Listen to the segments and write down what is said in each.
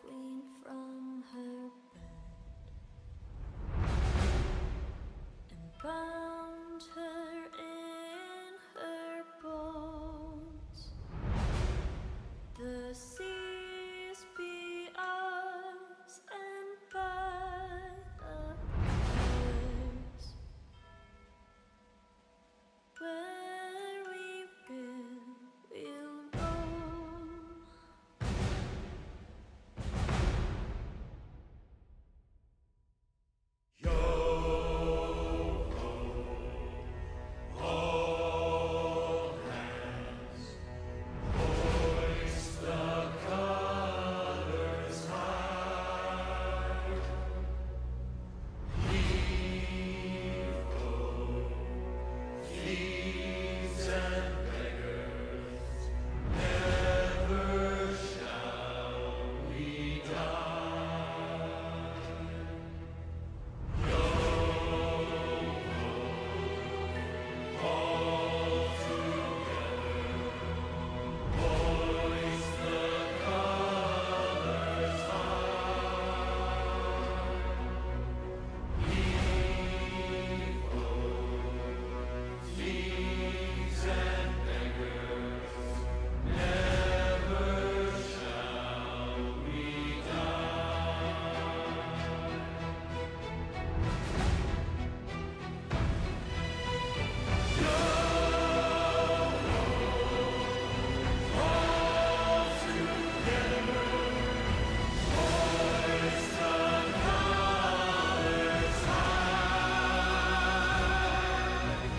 queen from her bed and bound her in her bones. The seas be ours and by the prayers where we will, we'll roam.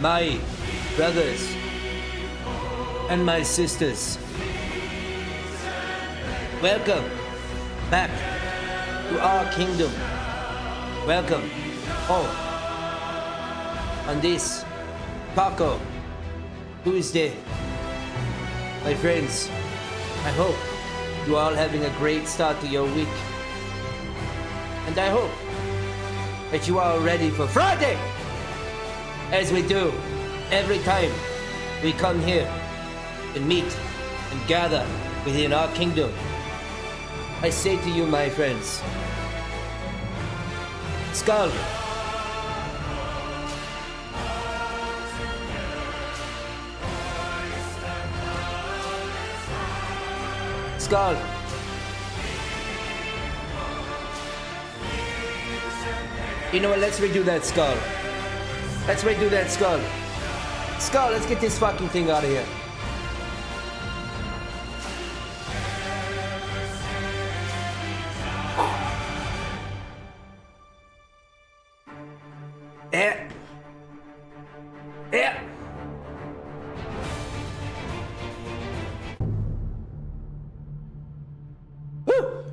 My brothers and my sisters, welcome back to our kingdom. Welcome home on this Taco Tuesday. My friends, I hope you are all having a great start to your week. And I hope that you are ready for Friday, as we do every time we come here and meet and gather within our kingdom. I say to you, my friends, Skal. Skal. You know what, let's redo that Skal. Let's redo that Skal. Skal, let's get this fucking thing out of here. Yeah. Yeah. Woo.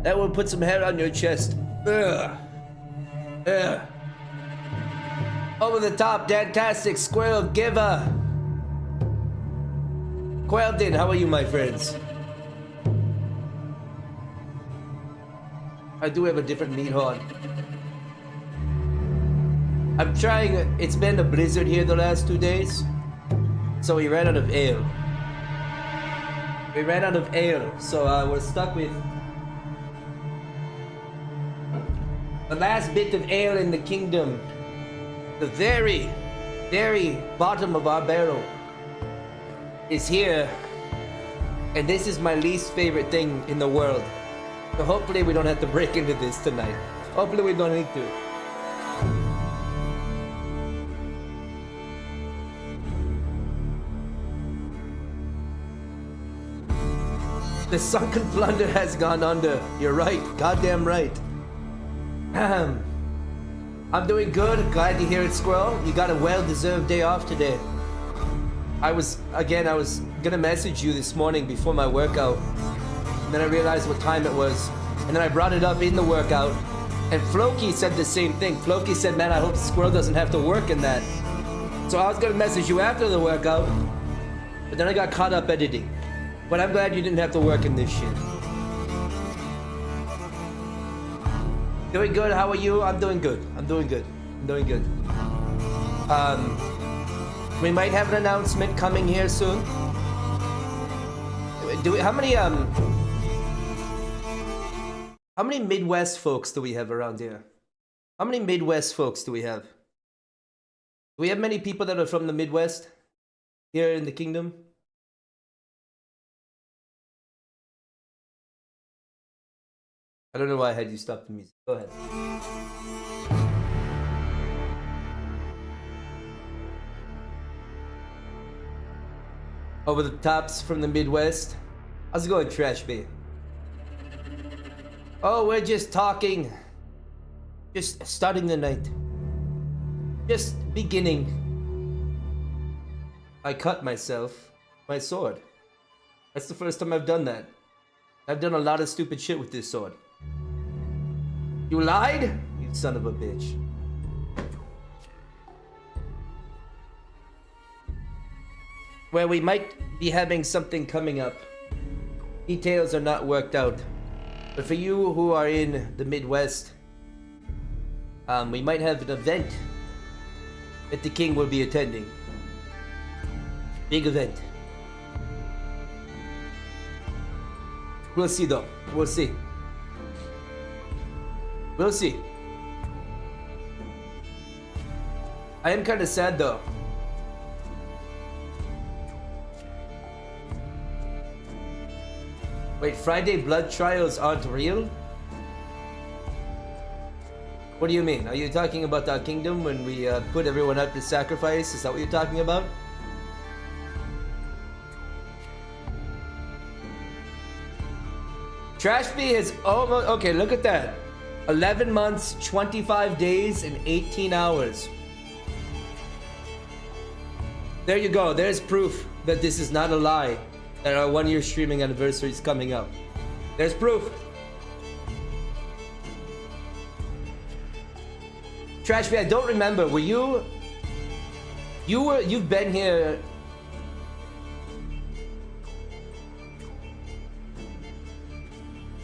That will put some hair on your chest. Ugh. Ugh. Over the top, fantastic squirrel giver. Quelton, how are you, my friends? I do have a different meat horn. I'm trying, it's been a blizzard here the last 2 days, so we ran out of ale. So we're stuck with the last bit of ale in the kingdom. The very, very bottom of our barrel is here, and this is my least favorite thing in the world. So hopefully we don't have to break into this tonight. Hopefully we don't need to. The sunken plunder has gone under. You're right, goddamn right. I'm doing good, glad to hear it, Squirrel. You got a well-deserved day off today. I was gonna message you this morning before my workout. And then I realized what time it was. And then I brought it up in the workout. And Floki said the same thing. Floki said, man, I hope Squirrel doesn't have to work in that. So I was gonna message you after the workout. But then I got caught up editing. But I'm glad you didn't have to work in this shit. Doing good, how are you? I'm doing good. We might have an announcement coming here soon. How How many Midwest folks do we have around here? How many Midwest folks do we have? Do we have many people that are from the Midwest here in the kingdom? I don't know why I had you stop the music. Go ahead. Over the tops from the Midwest. How's it going, Trash B? Oh, we're just talking. Just starting the night. Just beginning. I cut myself. My sword. That's the first time I've done that. I've done a lot of stupid shit with this sword. You lied? You son of a bitch. Well, we might be having something coming up. Details are not worked out. But for you who are in the Midwest, we might have an event that the king will be attending. Big event. We'll see though. We'll see. We'll see. I am kind of sad though. Wait, Friday blood trials aren't real? What do you mean? Are you talking about our kingdom when we put everyone up to sacrifice? Is that what you're talking about? Trash B is almost... Okay, look at that. 11 months, 25 days, and 18 hours. There you go. There's proof that this is not a lie. That our 1 year streaming anniversary is coming up. There's proof. Trash B, I don't remember. Were you... You've been here...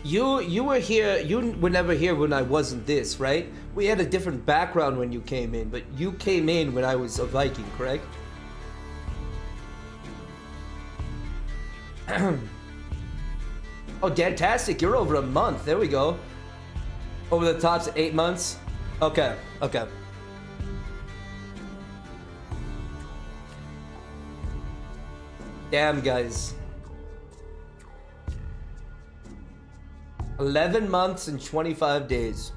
You were here, you were never here when I wasn't this, right? We had a different background when you came in, but you came in when I was a Viking, correct? Oh, fantastic, you're over a month, there we go. Over the top's 8 months? Okay, okay. Damn, guys. 11 months and 25 days.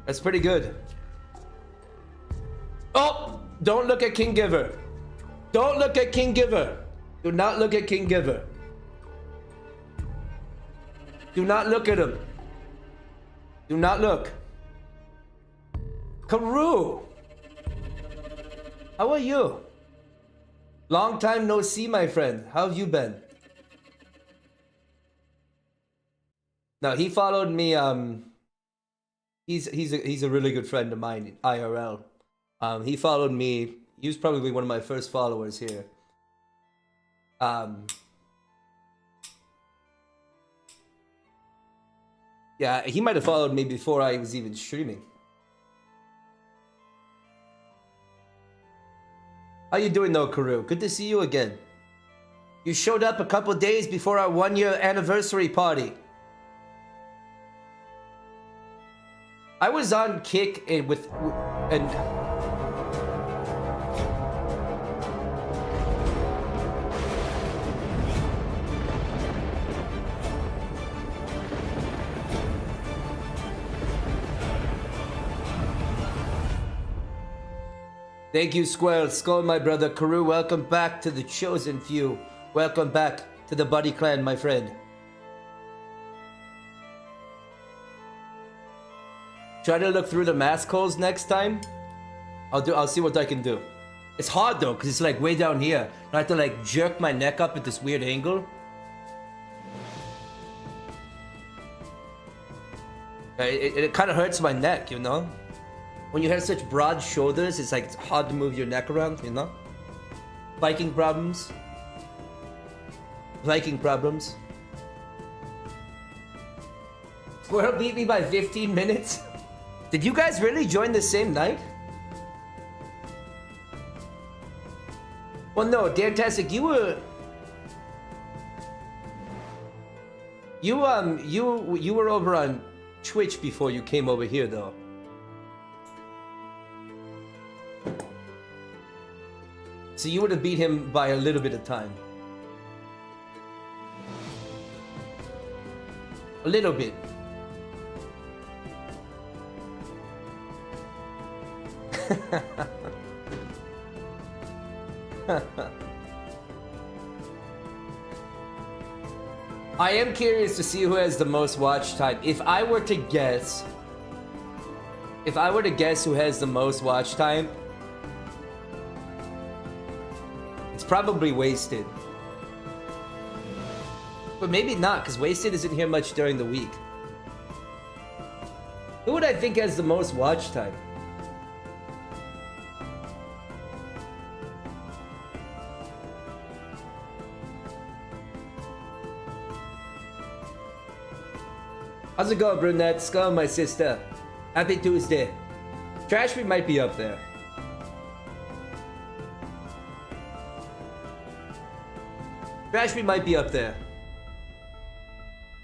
That's pretty good. Oh! Don't look at King Giver. Don't look at King Giver. Do not look at King Giver. Do not look at him. Do not look. Karu! How are you? Long time no see, my friend. How have you been? No, he followed me. He's a really good friend of mine, IRL. He followed me. He was probably one of my first followers here. Yeah, he might have followed me before I was even streaming. How you doing though, Karu? Good to see you again. You showed up a couple days before our 1 year anniversary party. I was on Kick and Thank you, Squirrel. Skull, my brother. Karu, welcome back to the Chosen Few. Welcome back to the Buddy Clan, my friend. Try to look through the mask holes next time. I'll see what I can do. It's hard though, because it's like way down here. I have to like jerk my neck up at this weird angle. It kind of hurts my neck, you know? When you have such broad shoulders, it's like it's hard to move your neck around, you know? Viking problems. Viking problems. Squirrel beat me by 15 minutes? Did you guys really join the same night? Well, no, Dantastic, you You were over on Twitch before you came over here, though. So you would have beat him by a little bit of time. A little bit. I am curious to see who has the most watch time. If I were to guess who has the most watch time, it's probably Wasted. But maybe not, because Wasted isn't here much during the week. Who would I think has the most watch time? How's it going, brunette? Skal, my sister. Happy Tuesday. Trashby might be up there. Trashby might be up there.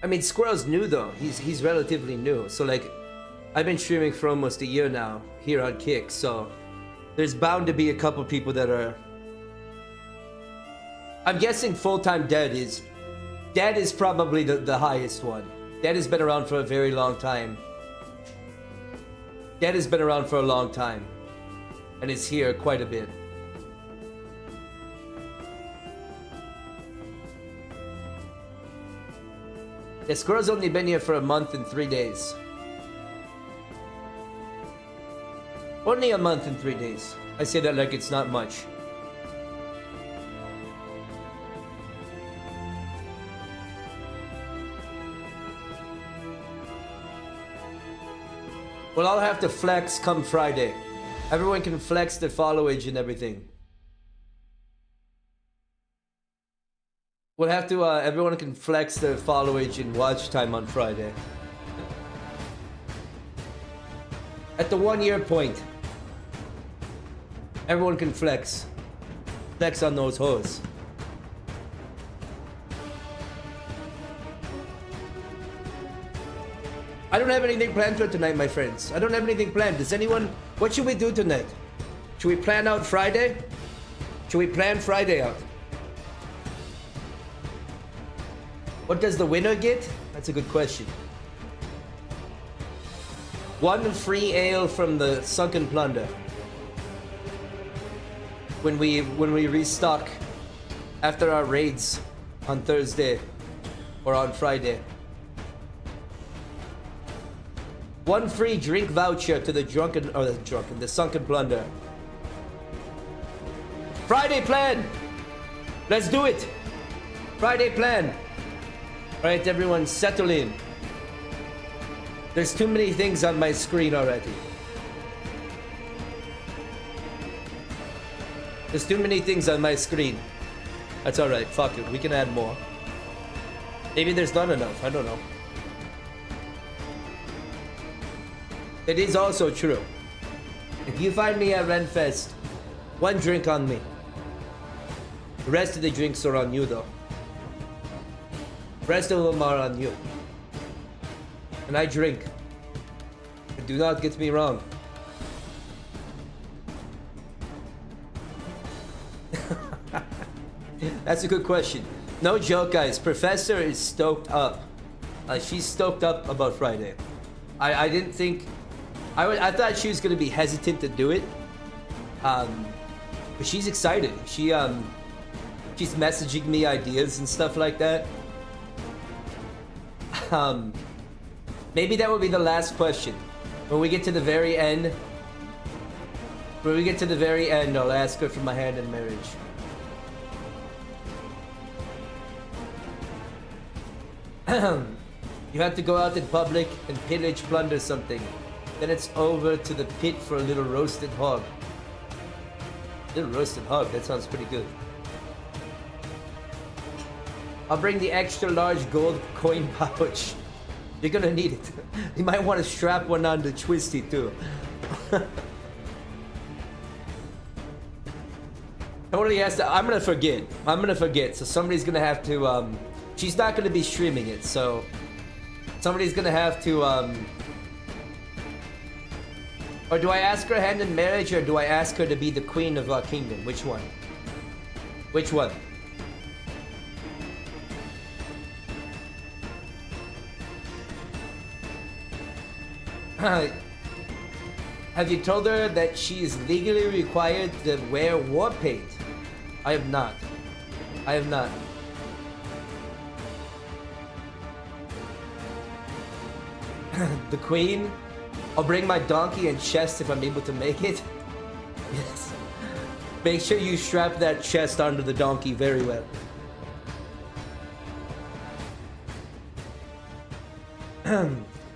I mean, Squirrel's new though. He's relatively new. So like, I've been streaming for almost a year now here on Kick. So there's bound to be a couple people that are. I'm guessing full-time Dead is probably the highest one. Dead has been around for a very long time. Dead has been around for a long time. And is here quite a bit. Yeah, Squirrel's only been here for a month and 3 days. Only a month and 3 days. I say that like it's not much. Well, I'll have to flex come Friday. Everyone can flex their followage and everything. We'll have to, everyone can flex their followage and watch time on Friday. At the 1 year point, everyone can flex. Flex on those hoes. I don't have anything planned for tonight, my friends. I don't have anything planned. Does anyone... What should we do tonight? Should we plan out Friday? Should we plan Friday out? What does the winner get? That's a good question. 1 free ale from the Sunken Plunder. When we restock after our raids on Thursday or on Friday. 1 free drink voucher to the the Sunken Plunder. Friday plan! Let's do it! Friday plan! Alright, everyone, settle in. There's too many things on my screen already. There's too many things on my screen. That's alright, fuck it, we can add more. Maybe there's not enough, I don't know. It is also true. If you find me at Renfest, 1 drink on me. The rest of the drinks are on you though. The rest of them are on you. And I drink. But do not get me wrong. That's a good question. No joke, guys. Professor is stoked up. She's stoked up about Friday. I didn't think... I thought she was going to be hesitant to do it. But she's excited. She's messaging me ideas and stuff like that. Maybe that will be the last question. When we get to the very end... I'll ask her for my hand in marriage. You have to go out in public and pillage, plunder something. Then it's over to the pit for a little roasted hog. Little roasted hog, that sounds pretty good. I'll bring the extra large gold coin pouch. You're gonna need it. You might want to strap one on the twisty too. Totally has to. I'm gonna forget. So somebody's gonna have to she's not gonna be streaming it, so somebody's gonna have to or do I ask her hand in marriage, or do I ask her to be the queen of our kingdom? Which one? Which one? Have you told her that she is legally required to wear war paint? I have not. I have not. The queen? I'll bring my donkey and chest if I'm able to make it. Yes. Make sure you strap that chest onto the donkey very well.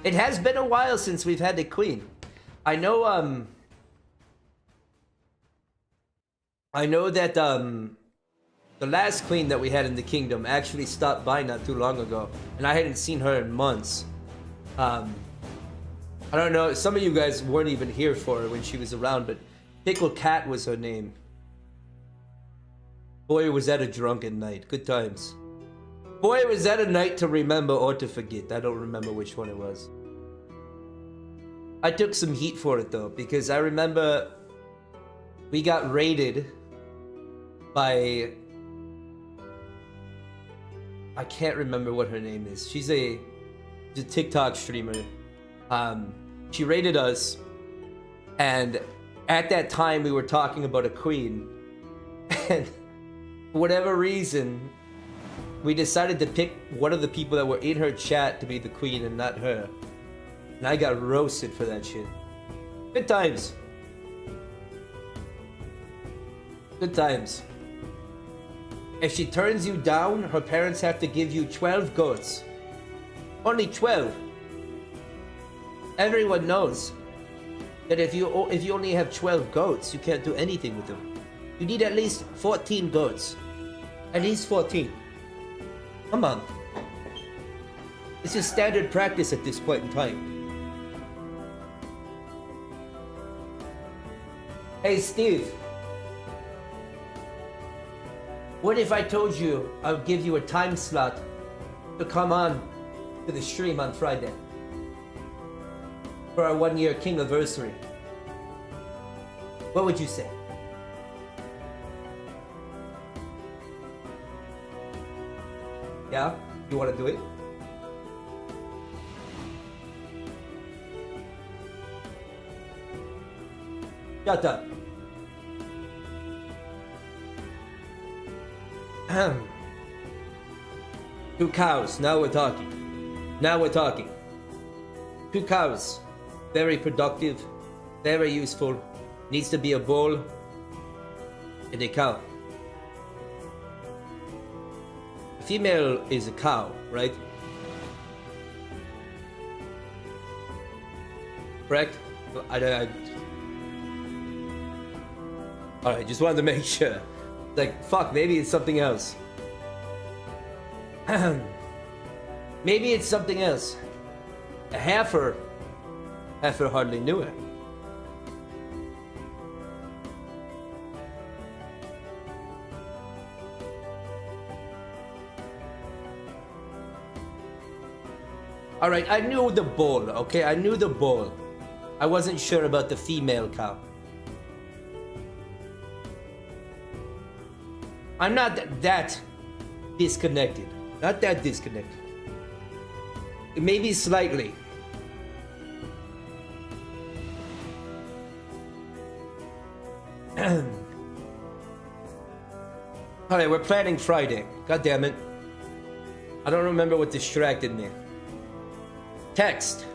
It has been a while since we've had a queen. I know that the last queen that we had in the kingdom actually stopped by not too long ago, and I hadn't seen her in months. I don't know, some of you guys weren't even here for her when she was around, but Pickle Cat was her name. Boy, was that a drunken night. Good times. Boy, was that a night to remember or to forget. I don't remember which one it was. I took some heat for it though, because I remember we got raided by... I can't remember what her name is. She's a TikTok streamer. She raided us, and at that time we were talking about a queen, and for whatever reason we decided to pick one of the people that were in her chat to be the queen and not her, and I got roasted for that shit. Good times. Good times. If she turns you down, her parents have to give you 12 goats. Only 12. Everyone knows that if you only have 12 goats, you can't do anything with them. You need at least 14 goats. At least 14. Come on. It's just standard practice at this point in time. Hey Steve. What if I told you I would give you a time slot to come on to the stream on Friday? For our 1-year King anniversary. What would you say? Yeah? You want to do it? Shut up. Two cows. Now we're talking. Now we're talking. 2 cows. Very productive, very useful, needs to be a bull and a cow. A female is a cow, right? Correct? Alright, just wanted to make sure. Like, fuck, maybe it's something else. Maybe it's something else. A heifer. Heifer hardly knew her. Alright, I knew the bull, okay? I knew the bull. I wasn't sure about the female cow. I'm not that disconnected. Not that disconnected. Maybe slightly. Alright, we're planning Friday. God damn it. I don't remember what distracted me. Text.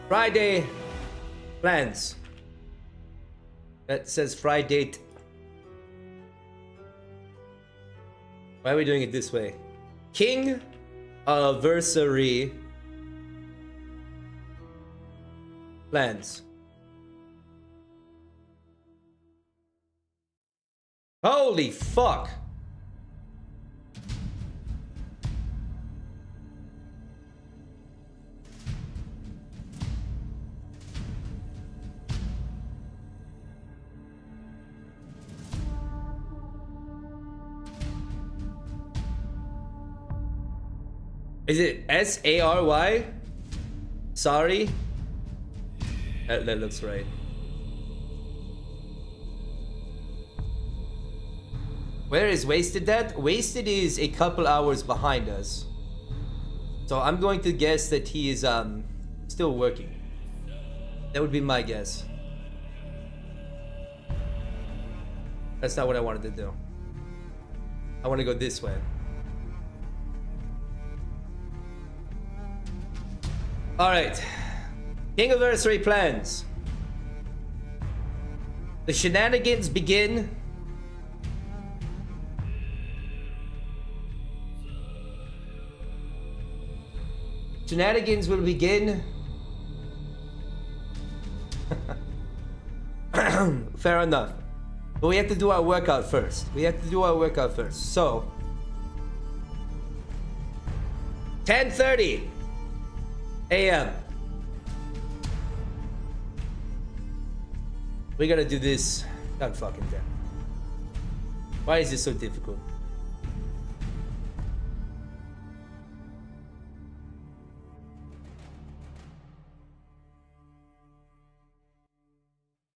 Friday plans. That says Friday. Why are we doing it this way? King anniversary plans. Holy fuck! Is it S-A-R-Y? Sorry? That looks right. Where is Wasted at? Wasted is a couple hours behind us. So I'm going to guess that he is still working. That would be my guess. That's not what I wanted to do. I want to go this way. Alright. Anniversary plans. The shenanigans begin. Shenanigans will begin. Fair enough. But we have to do our workout first. So 10:30 a.m. We gotta do this. God fucking damn. Why is this so difficult?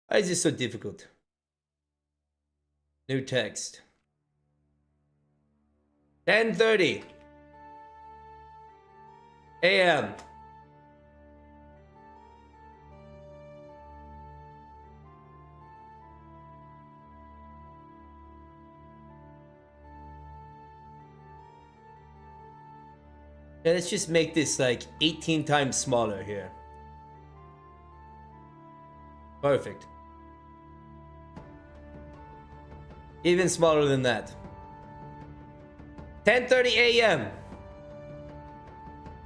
Why is this so difficult? New text. 10:30 a.m. Yeah, let's just make this like 18 times smaller here. Perfect. Even smaller than that. 10:30 a.m.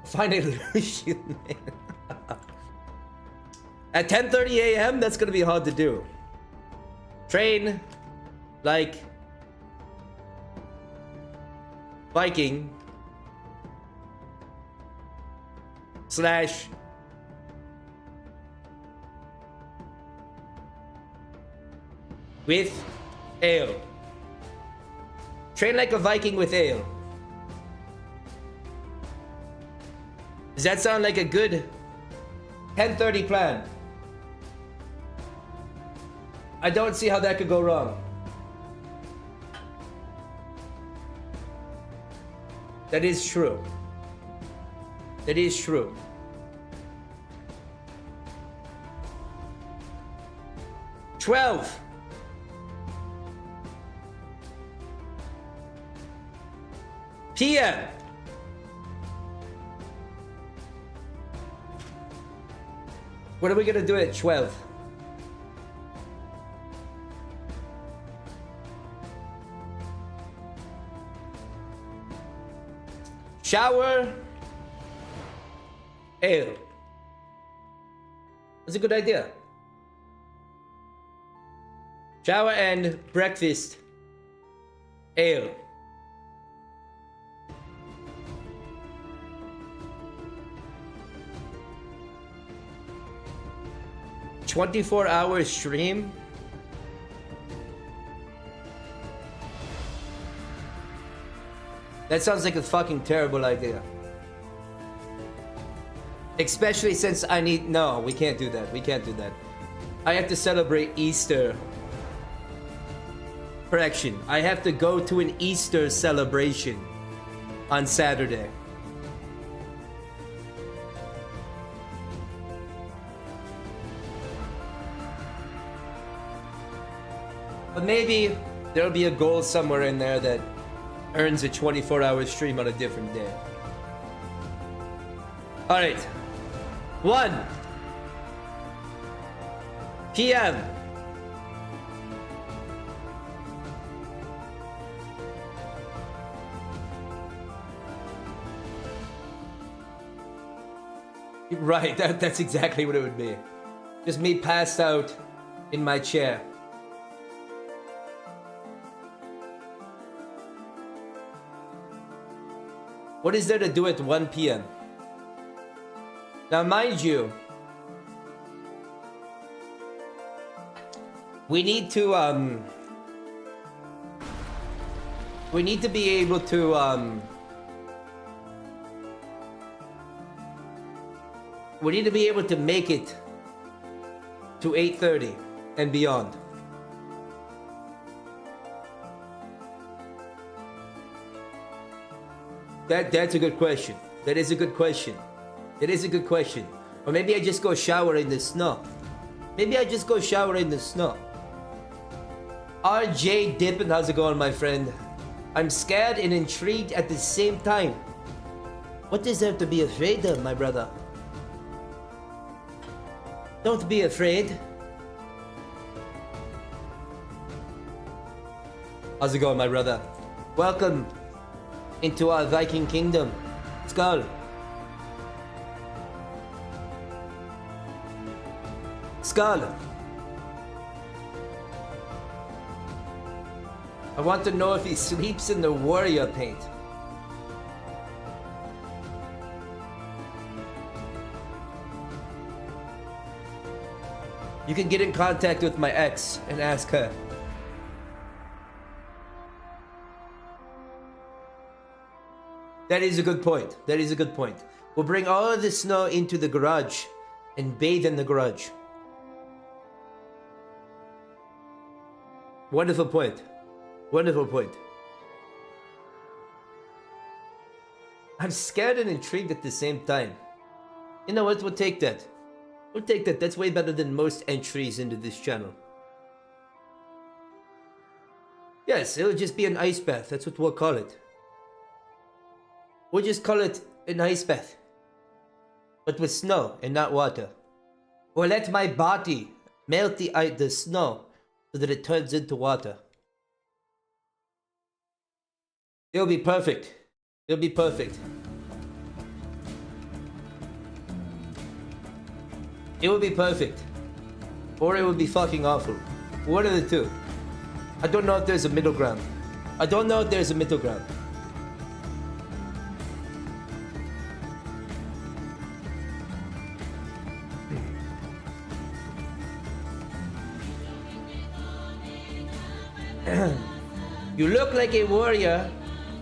Find a illusion. At 10:30 a.m. that's gonna be hard to do. Train like Viking / with ale. Train like a Viking with ale. Does that sound like a good 10:30 plan? I don't see how that could go wrong. That is true. That is true. $12 p.m. What are we gonna do at 12? Shower, ale. That's a good idea. Shower and breakfast, ale. $24-hour stream. That sounds like a fucking terrible idea. Especially since I need... No, we can't do that. We can't do that. I have to celebrate Easter. Correction. I have to go to an Easter celebration on Saturday. But maybe there'll be a goal somewhere in there that earns a 24-hour stream on a different day. Alright. 1 p.m. Right, that's exactly what it would be. Just me passed out in my chair. What is there to do at 1 p.m.? Now, mind you, we need to be able to We need to be able to make it to 8:30 and beyond. That's a good question. That is a good question. It is a good question. Or maybe I just go shower in the snow. Maybe I just go shower in the snow. RJ Dippin, how's it going, my friend? I'm scared and intrigued at the same time. What is there to be afraid of, my brother? Don't be afraid. How's it going, my brother? Welcome into our Viking kingdom. Skal. Skal. I want to know if he sleeps in the warrior paint. You can get in contact with my ex and ask her. That is a good point. That is a good point. We'll bring all of the snow into the garage and bathe in the garage. Wonderful point. Wonderful point. I'm scared and intrigued at the same time. You know what? We'll take that. We'll take that. That's way better than most entries into this channel. Yes, it'll just be an ice bath. That's what we'll call it. We'll just call it an ice bath. But with snow and not water. Or let my body melt the snow so that it turns into water. It'll be perfect. It'll be perfect. It will be perfect. Or it will be fucking awful. One of the two. I don't know if there's a middle ground. I don't know if there's a middle ground. You look like a warrior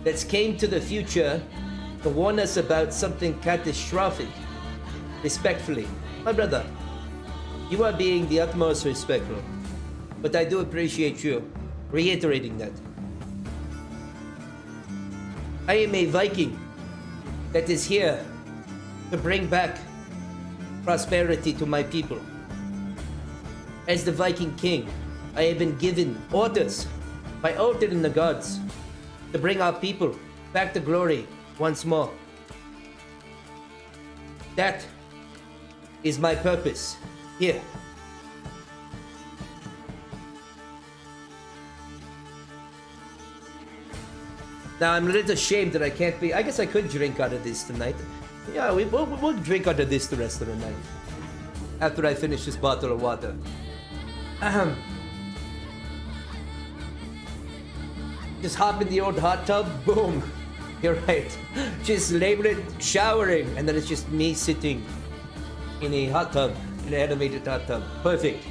that's came to the future to warn us about something catastrophic. Respectfully, my brother, you are being the utmost respectful, but I do appreciate you reiterating that. I am a Viking that is here to bring back prosperity to my people. As the Viking king, I have been given orders by Odin and the gods to bring our people back to glory once more. That is my purpose here. Now I'm a little ashamed that I can't be. I guess I could drink out of this tonight. Yeah, we'll drink out of this the rest of the night. After I finish this bottle of water. Just hop in the old hot tub, boom. You're right. Just label it showering, and then it's just me sitting in a hot tub, an animated hot tub. Perfect.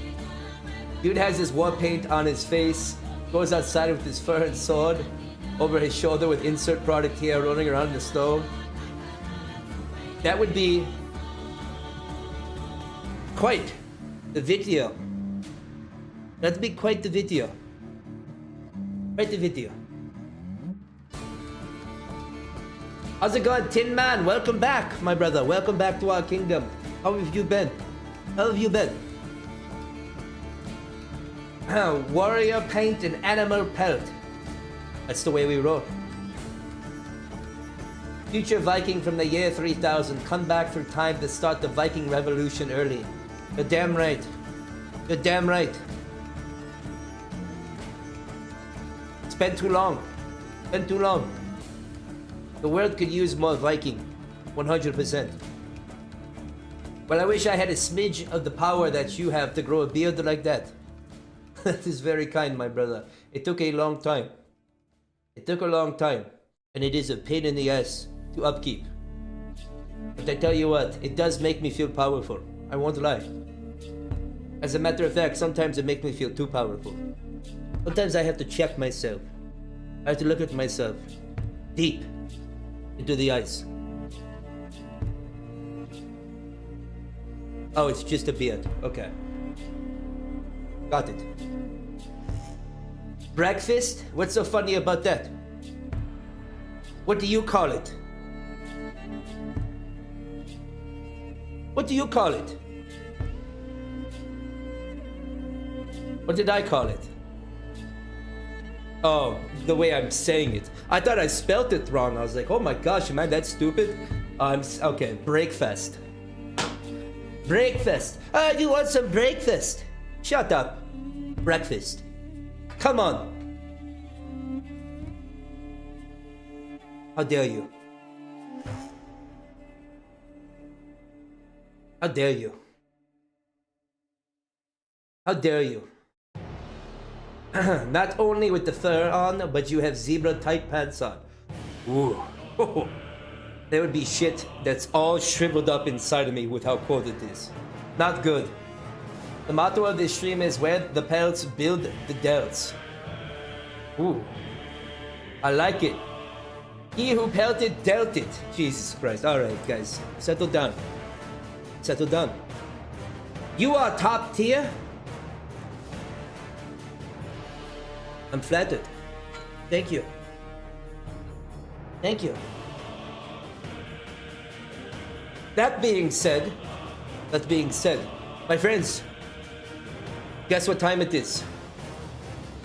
Dude has his war paint on his face, goes outside with his fur and sword, over his shoulder with insert product here, rolling around in the snow. That would be quite the video. That'd be quite the video. Quite the video. How's it going, Tin Man? Welcome back, my brother. Welcome back to our kingdom. How have you been? How have you been? Warrior paint and animal pelt. That's the way we roll. Future Viking from the year 3000. Come back through time to start the Viking revolution early. You're damn right. You're damn right. It's been too long. Been too long. The world could use more Viking. 100%. Well, I wish I had a smidge of the power that you have to grow a beard like that. That is very kind, my brother. It took a long time. It took a long time. And it is a pain in the ass to upkeep. But I tell you what, it does make me feel powerful. I won't lie. As a matter of fact, sometimes it makes me feel too powerful. Sometimes I have to check myself. I have to look at myself deep into the eyes. Oh, it's just a beard. Okay. Got it. Breakfast? What's so funny about that? What do you call it? What do you call it? What did I call it? Oh, the way I'm saying it. I thought I spelt it wrong. I was like, oh my gosh, am I that stupid? Okay, breakfast. Breakfast. Do you want some breakfast? Shut up. Breakfast. Come on. How dare you? How dare you? How dare you? Not only with the fur on, but you have zebra type pants on. Ooh. There would be shit that's all shriveled up inside of me with how cold it is. Not good. The motto of this stream is where the pelts build the delts. Ooh. I like it. He who pelted dealt it. Jesus Christ. Alright guys, settle down. Settle down. You are top tier? I'm flattered. Thank you. Thank you. That being said, my friends, guess what time it is?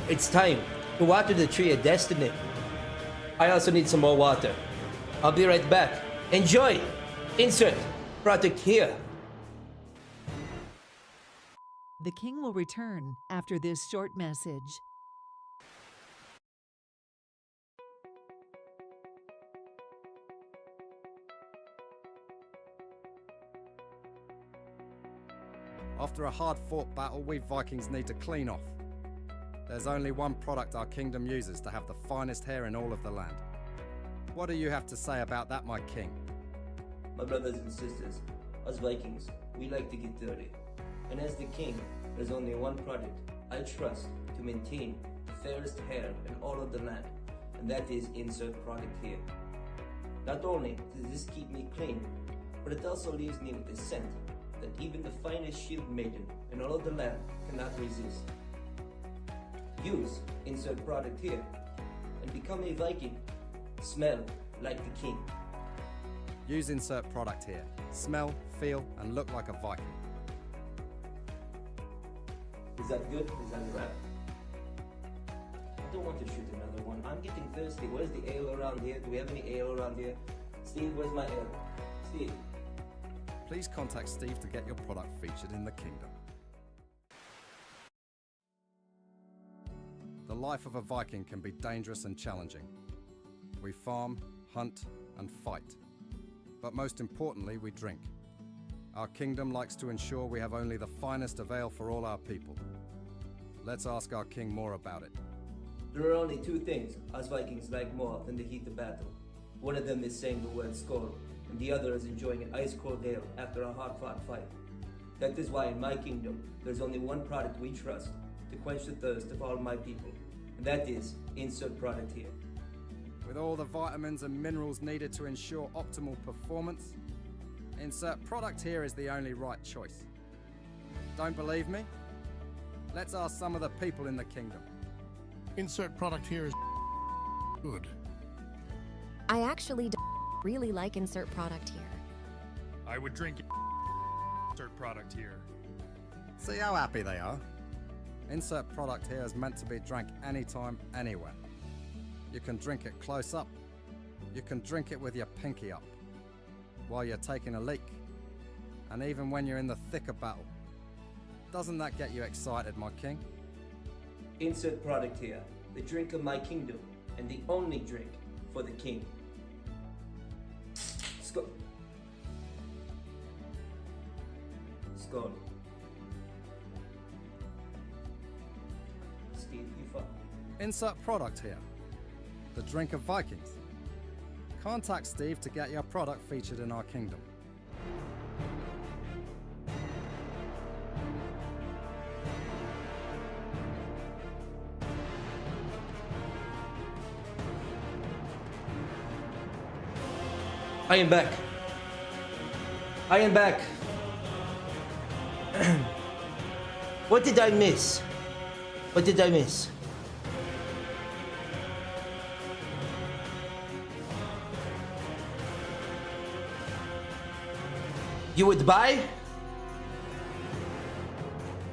It's time to water the tree of destiny. I also need some more water. I'll be right back. Enjoy! Insert product here. The king will return after this short message. After a hard-fought battle, we Vikings need to clean off. There's only one product our kingdom uses to have the finest hair in all of the land. What do you have to say about that, my king? My brothers and sisters, us Vikings, we like to get dirty. And as the king, there's only one product I trust to maintain the fairest hair in all of the land, and that is insert product here. Not only does this keep me clean, but it also leaves me with a scent that even the finest shield maiden in all of the land cannot resist. Use insert product here and become a Viking. Smell like the king. Use insert product here. Smell, feel, and look like a Viking. Is that good? Is that a wrap? I don't want to shoot another one. I'm getting thirsty. Where's the ale around here? Do we have any ale around here? Steve, where's my ale? Steve. Please contact Steve to get your product featured in the kingdom. The life of a Viking can be dangerous and challenging. We farm, hunt, and fight. But most importantly, we drink. Our kingdom likes to ensure we have only the finest of ale for all our people. Let's ask our king more about it. There are only two things us Vikings like more than the heat of battle. One of them is saying the word Skal, and the other is enjoying an ice-cold ale after a hard-fought fight. That is why in my kingdom, there's only one product we trust to quench the thirst of all my people, and that is insert product here. With all the vitamins and minerals needed to ensure optimal performance, insert product here is the only right choice. Don't believe me? Let's ask some of the people in the kingdom. Insert product here is good. I actually really like insert product here. I would drink insert product here. See how happy they are? Insert product here is meant to be drank anytime, anywhere. You can drink it close up. You can drink it with your pinky up, while you're taking a leak, and even when you're in the thick of battle. Doesn't that get you excited, my king? Insert product here, the drink of my kingdom, and the only drink for the king. Skull. Skull. Steve, you fuck. Insert product here, the drink of Vikings. Contact Steve to get your product featured in our kingdom. I am back. I am back. What did I miss? What did I miss? You would buy?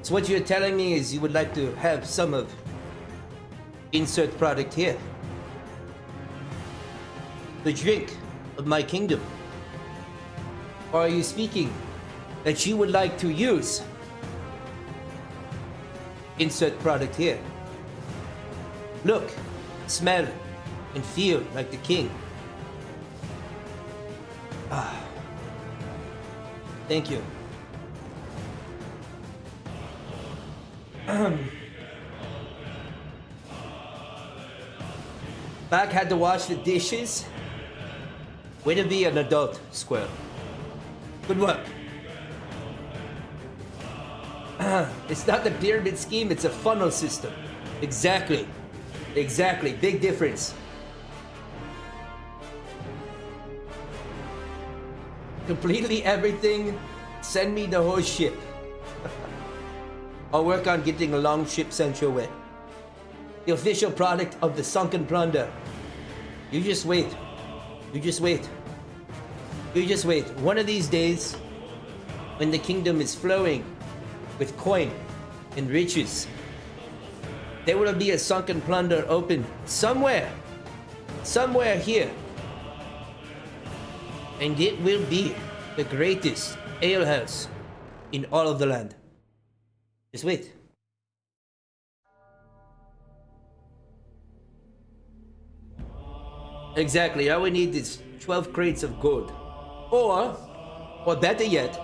So what you're telling me is you would like to have some of insert product here. The drink of my kingdom. Or are you speaking that you would like to use insert product here? Look, smell, and feel like the king. Ah. Thank you. Back had to wash the dishes. Way to be an adult, Squirrel. Good work. It's not the pyramid scheme, it's a funnel system. Exactly. Exactly. Big difference. Completely everything. Send me the whole ship. I'll work on getting a long ship sent your way. The official product of the sunken plunder. You just wait. You just wait. You just wait. One of these days, when the kingdom is flowing with coin and riches, there will be a sunken plunder open somewhere. Somewhere here. And it will be the greatest alehouse in all of the land. Just wait. Exactly, all we need is 12 crates of gold. Or better yet,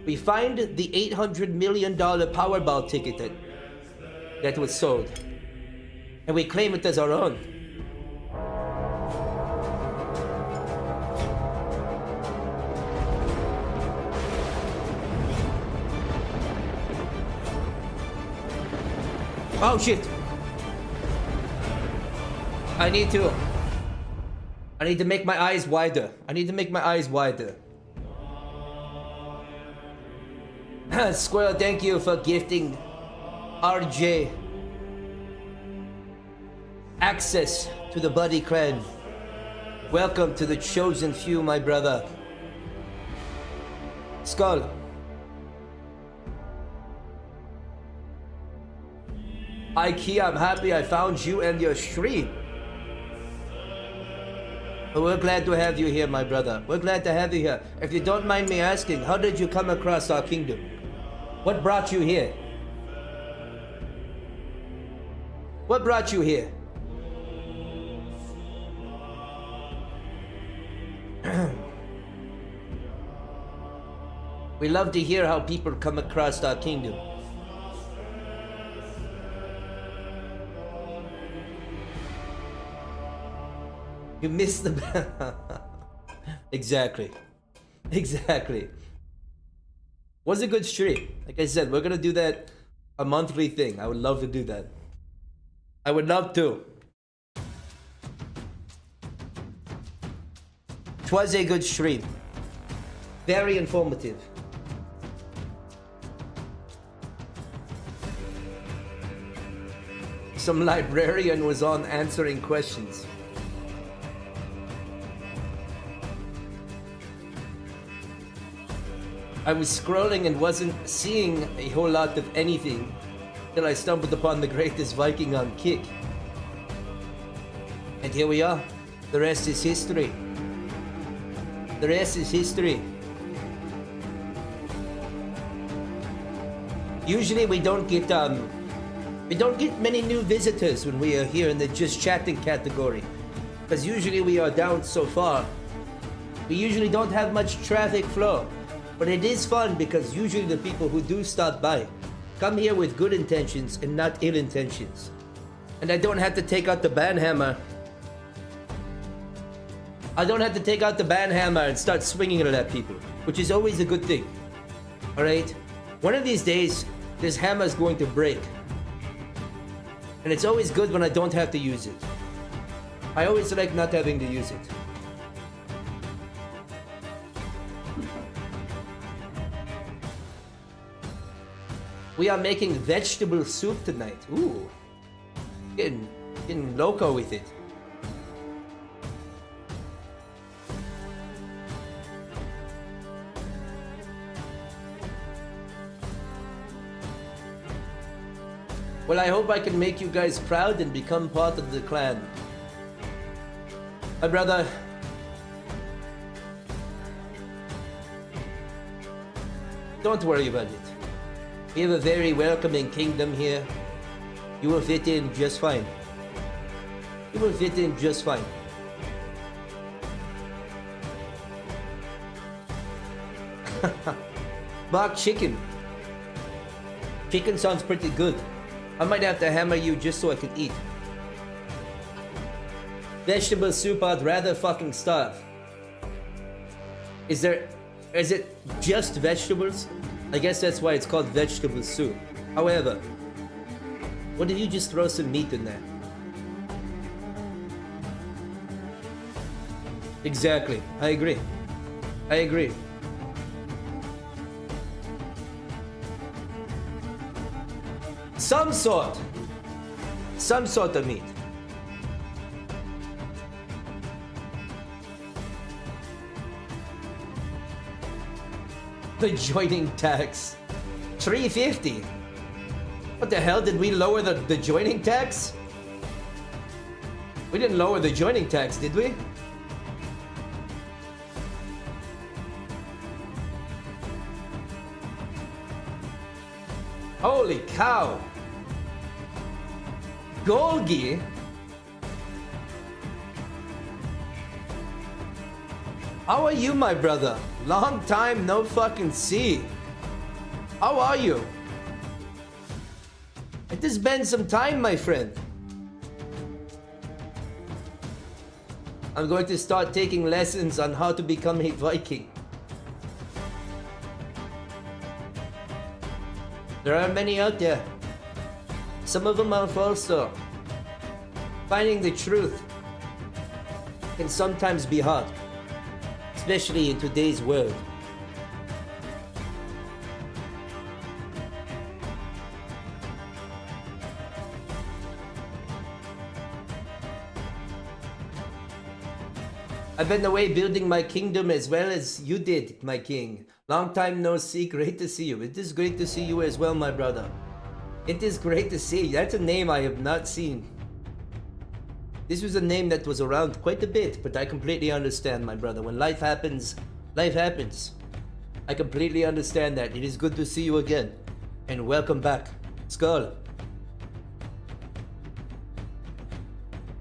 we find the $800 million Powerball ticket that was sold. And we claim it as our own. Oh shit! I need to make my eyes wider. I need to make my eyes wider. Squirrel, thank you for gifting RJ access to the Buddy Clan. Welcome to the chosen few, my brother. Skal. Ikea, I'm happy I found you and your stream. But we're glad to have you here, my brother. We're glad to have you here. If you don't mind me asking, how did you come across our kingdom? What brought you here? What brought you here? We love to hear how people come across our kingdom. You missed the... Exactly. Exactly. Was a good stream. Like I said, we're gonna do that a monthly thing. I would love to do that. I would love to. Twas a good stream. Very informative. Some librarian was on answering questions. I was scrolling and wasn't seeing a whole lot of anything till I stumbled upon the greatest Viking on Kick. And here we are. The rest is history. The rest is history. Usually we don't get many new visitors when we are here in the just chatting category, because usually we are down so far. We usually don't have much traffic flow. But it is fun because usually the people who do stop by come here with good intentions and not ill intentions. And I don't have to take out the banhammer. I don't have to take out the banhammer and start swinging it at people, which is always a good thing. Alright? One of these days, this hammer is going to break. And it's always good when I don't have to use it. I always like not having to use it. We are making vegetable soup tonight. Ooh. Getting loco with it. Well, I hope I can make you guys proud and become part of the clan. My brother, don't worry about it. We have a very welcoming kingdom here. You will fit in just fine. You will fit in just fine. Mark chicken. Chicken sounds pretty good. I might have to hammer you just so I can eat. Vegetable soup, I'd rather fucking starve. Is it just vegetables? I guess that's why it's called vegetable soup. However, what if you just throw some meat in there? Exactly. I agree. I agree. Some sort of meat. The joining tax. $3.50. What the hell, did we lower the joining tax? We didn't lower the joining tax, did we? Holy cow! Golgi? How are you, my brother? Long time no fucking see. How are you? It has been some time, my friend. I'm going to start taking lessons on how to become a Viking. There are many out there. Some of them are false though. Finding the truth can sometimes be hard, especially in today's world. I've been away building my kingdom as well as you did, my king. Long time no see, great to see you. It is great to see you as well, my brother. It is great to see you. That's a name I have not seen. This was a name that was around quite a bit, but I completely understand, my brother. When life happens, life happens. I completely understand that. It is good to see you again. And welcome back, Skal.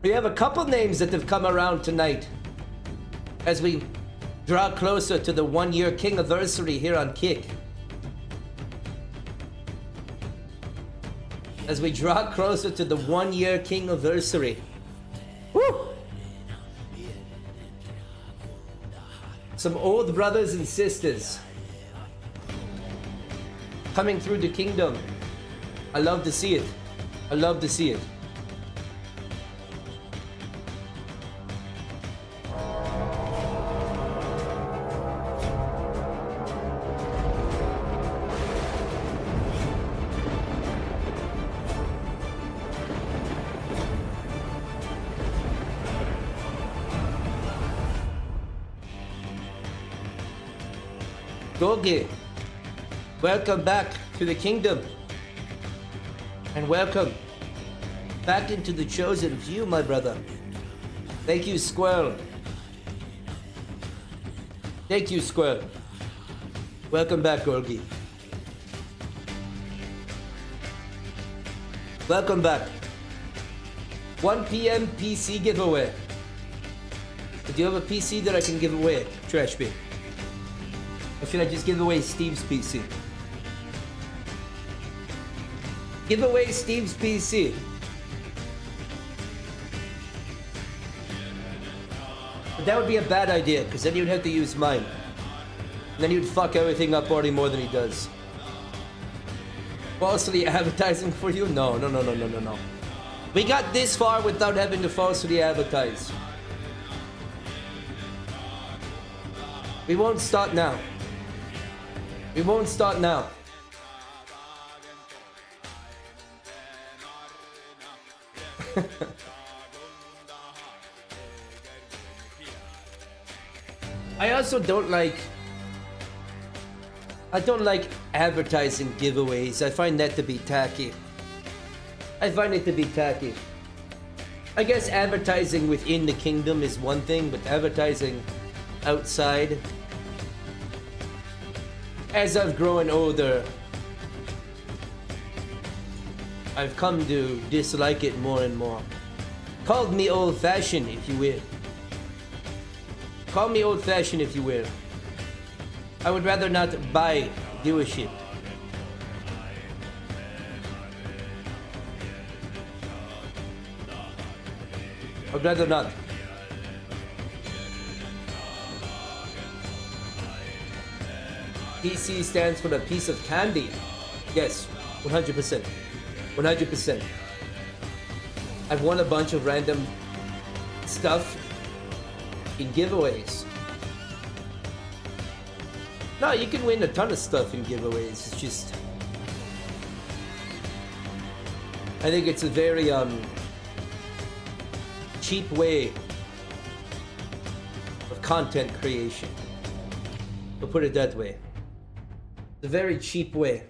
We have a couple names that have come around tonight as we draw closer to the 1-year king anniversary here on Kick. As we draw closer to the 1-year king anniversary. Woo! Some old brothers and sisters coming through the kingdom. I love to see it. I love to see it. Gogi, welcome back to the kingdom. And welcome back into the chosen few, my brother. Thank you, Squirrel. Thank you, Squirrel. Welcome back, Gogi. Welcome back. 1 p.m. PC giveaway. Do you have a PC that I can give away, Trash Bin? Or should I just give away Steve's PC? Give away Steve's PC. But that would be a bad idea, because then you'd have to use mine. And then you'd fuck everything up already more than he does. Falsely advertising for you? No. We got this far without having to falsely advertise. We won't start now. We won't start now. I also don't like... I don't like advertising giveaways. I find that to be tacky. I find it to be tacky. I guess advertising within the kingdom is one thing, but advertising outside... As I've grown older, I've come to dislike it more and more. Call me old-fashioned, if you will. Call me old-fashioned, if you will. I would rather not buy viewership. I'd rather not. PC stands for the piece of candy. Yes, 100%. 100%. I've won a bunch of random stuff in giveaways. No, you can win a ton of stuff in giveaways. It's just... I think it's a very cheap way of content creation. We'll put it that way. It's a very cheap way.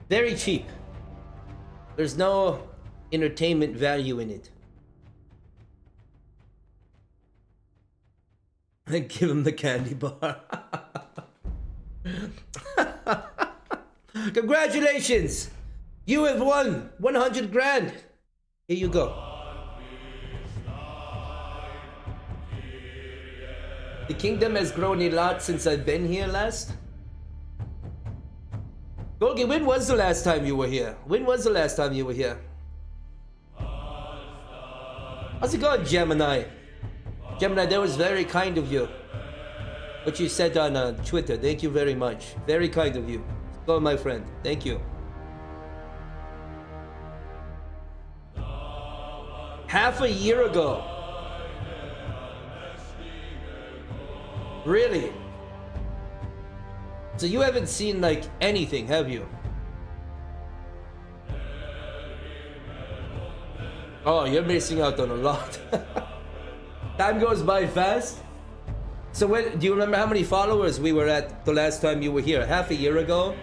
Very cheap. There's no entertainment value in it. Give him the candy bar. Congratulations! You have won 100 grand. Here you go. The kingdom has grown a lot since I've been here last. Golgi, when was the last time you were here? When was the last time you were here? How's it going, Gemini? Gemini, that was very kind of you. What you said on Twitter. Thank you very much. Very kind of you. Go, my friend. Thank you. Half a year ago. Really? So you haven't seen like anything, have you? Oh, you're missing out on a lot. Time goes by fast. So when, do you remember how many followers we were at the last time you were here? Half a year ago?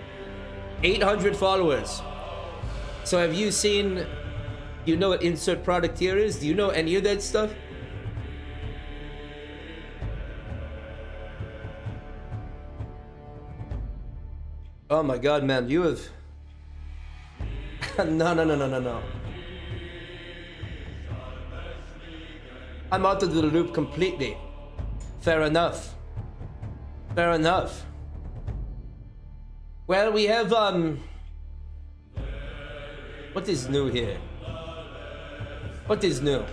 800 followers. So have you seen, do you know what insert product here is? Do you know any of that stuff? Oh my god, man, you have... No. I'm out of the loop completely. Fair enough. Fair enough. Well, we have, what is new here? What is new?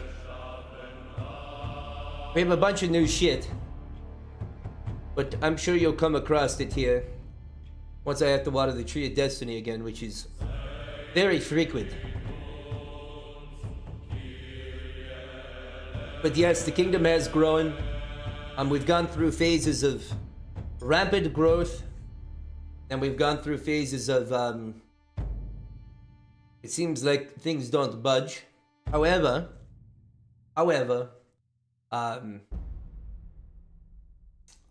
We have a bunch of new shit. But I'm sure you'll come across it here. Once I have to water the Tree of Destiny again, which is very frequent. But yes, the kingdom has grown. We've gone through phases of rapid growth. And we've gone through phases of... it seems like things don't budge. However, I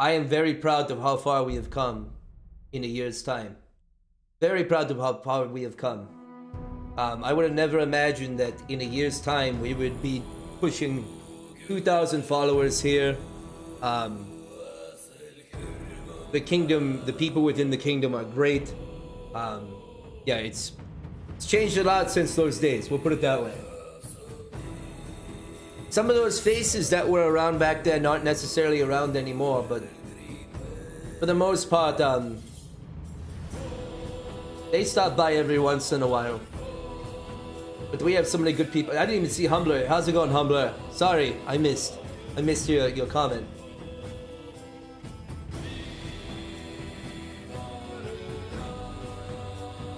am very proud of how far we have come in a year's time. Very proud of how far we have come. I would have never imagined that in a year's time we would be pushing 2,000 followers here. The kingdom, the people within the kingdom are great. Yeah, it's changed a lot since those days, we'll put it that way. Some of those faces that were around back then aren't necessarily around anymore, but for the most part, they stop by every once in a while. But we have so many good people. I didn't even see Humbler. How's it going, Humbler? Sorry, I missed your comment.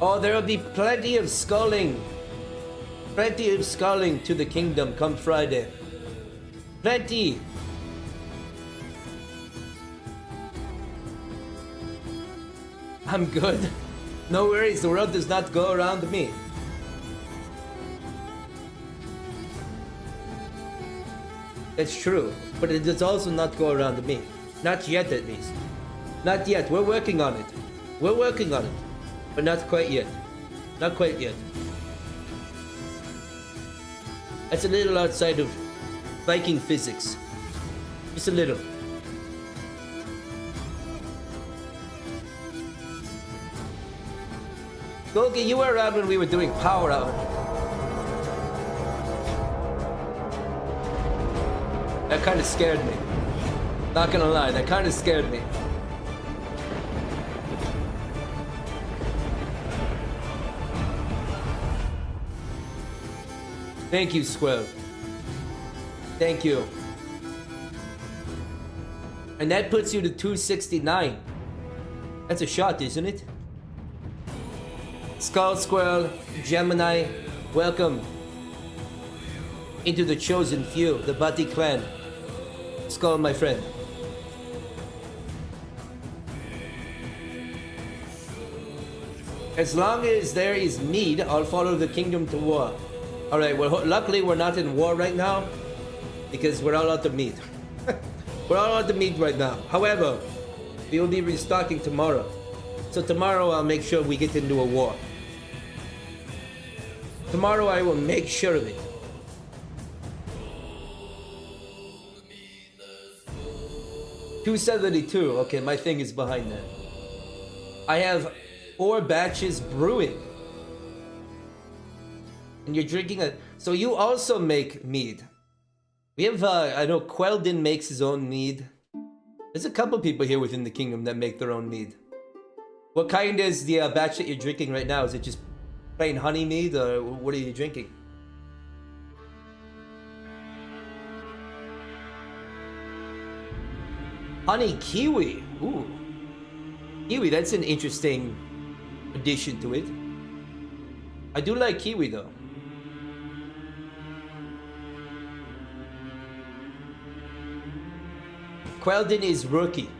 Oh, there will be plenty of sculling. Plenty of sculling to the kingdom come Friday. Plenty. I'm good. No worries, the world does not go around me. That's true, but it does also not go around the meat. Not yet, at least. Not yet. We're working on it. We're working on it, but not quite yet. Not quite yet. That's a little outside of Viking physics. Just a little. Gogi, you were around when we were doing Power Hour. That kind of scared me. Not gonna lie, that kind of scared me. Thank you, Squirrel. Thank you. And that puts you to 269. That's a shot, isn't it? Skal, Squirrel, Gemini, welcome into the chosen few, the Bati clan. Skal, my friend. As long as there is need, I'll follow the kingdom to war. Alright, well, luckily we're not in war right now because we're all out of meat. We're all out of meat right now. However, we will be restocking tomorrow. So tomorrow I'll make sure we get into a war. Tomorrow I will make sure of it. $272. Okay, my thing is behind that. I have 4 batches brewing. And you're drinking a... So you also make mead. We have, I know Queldin makes his own mead. There's a couple people here within the kingdom that make their own mead. What kind is the batch that you're drinking right now? Is it just plain honey mead, or what are you drinking? Honey kiwi. Ooh. Kiwi, that's an interesting addition to it. I do like kiwi though. Queldin is rookie.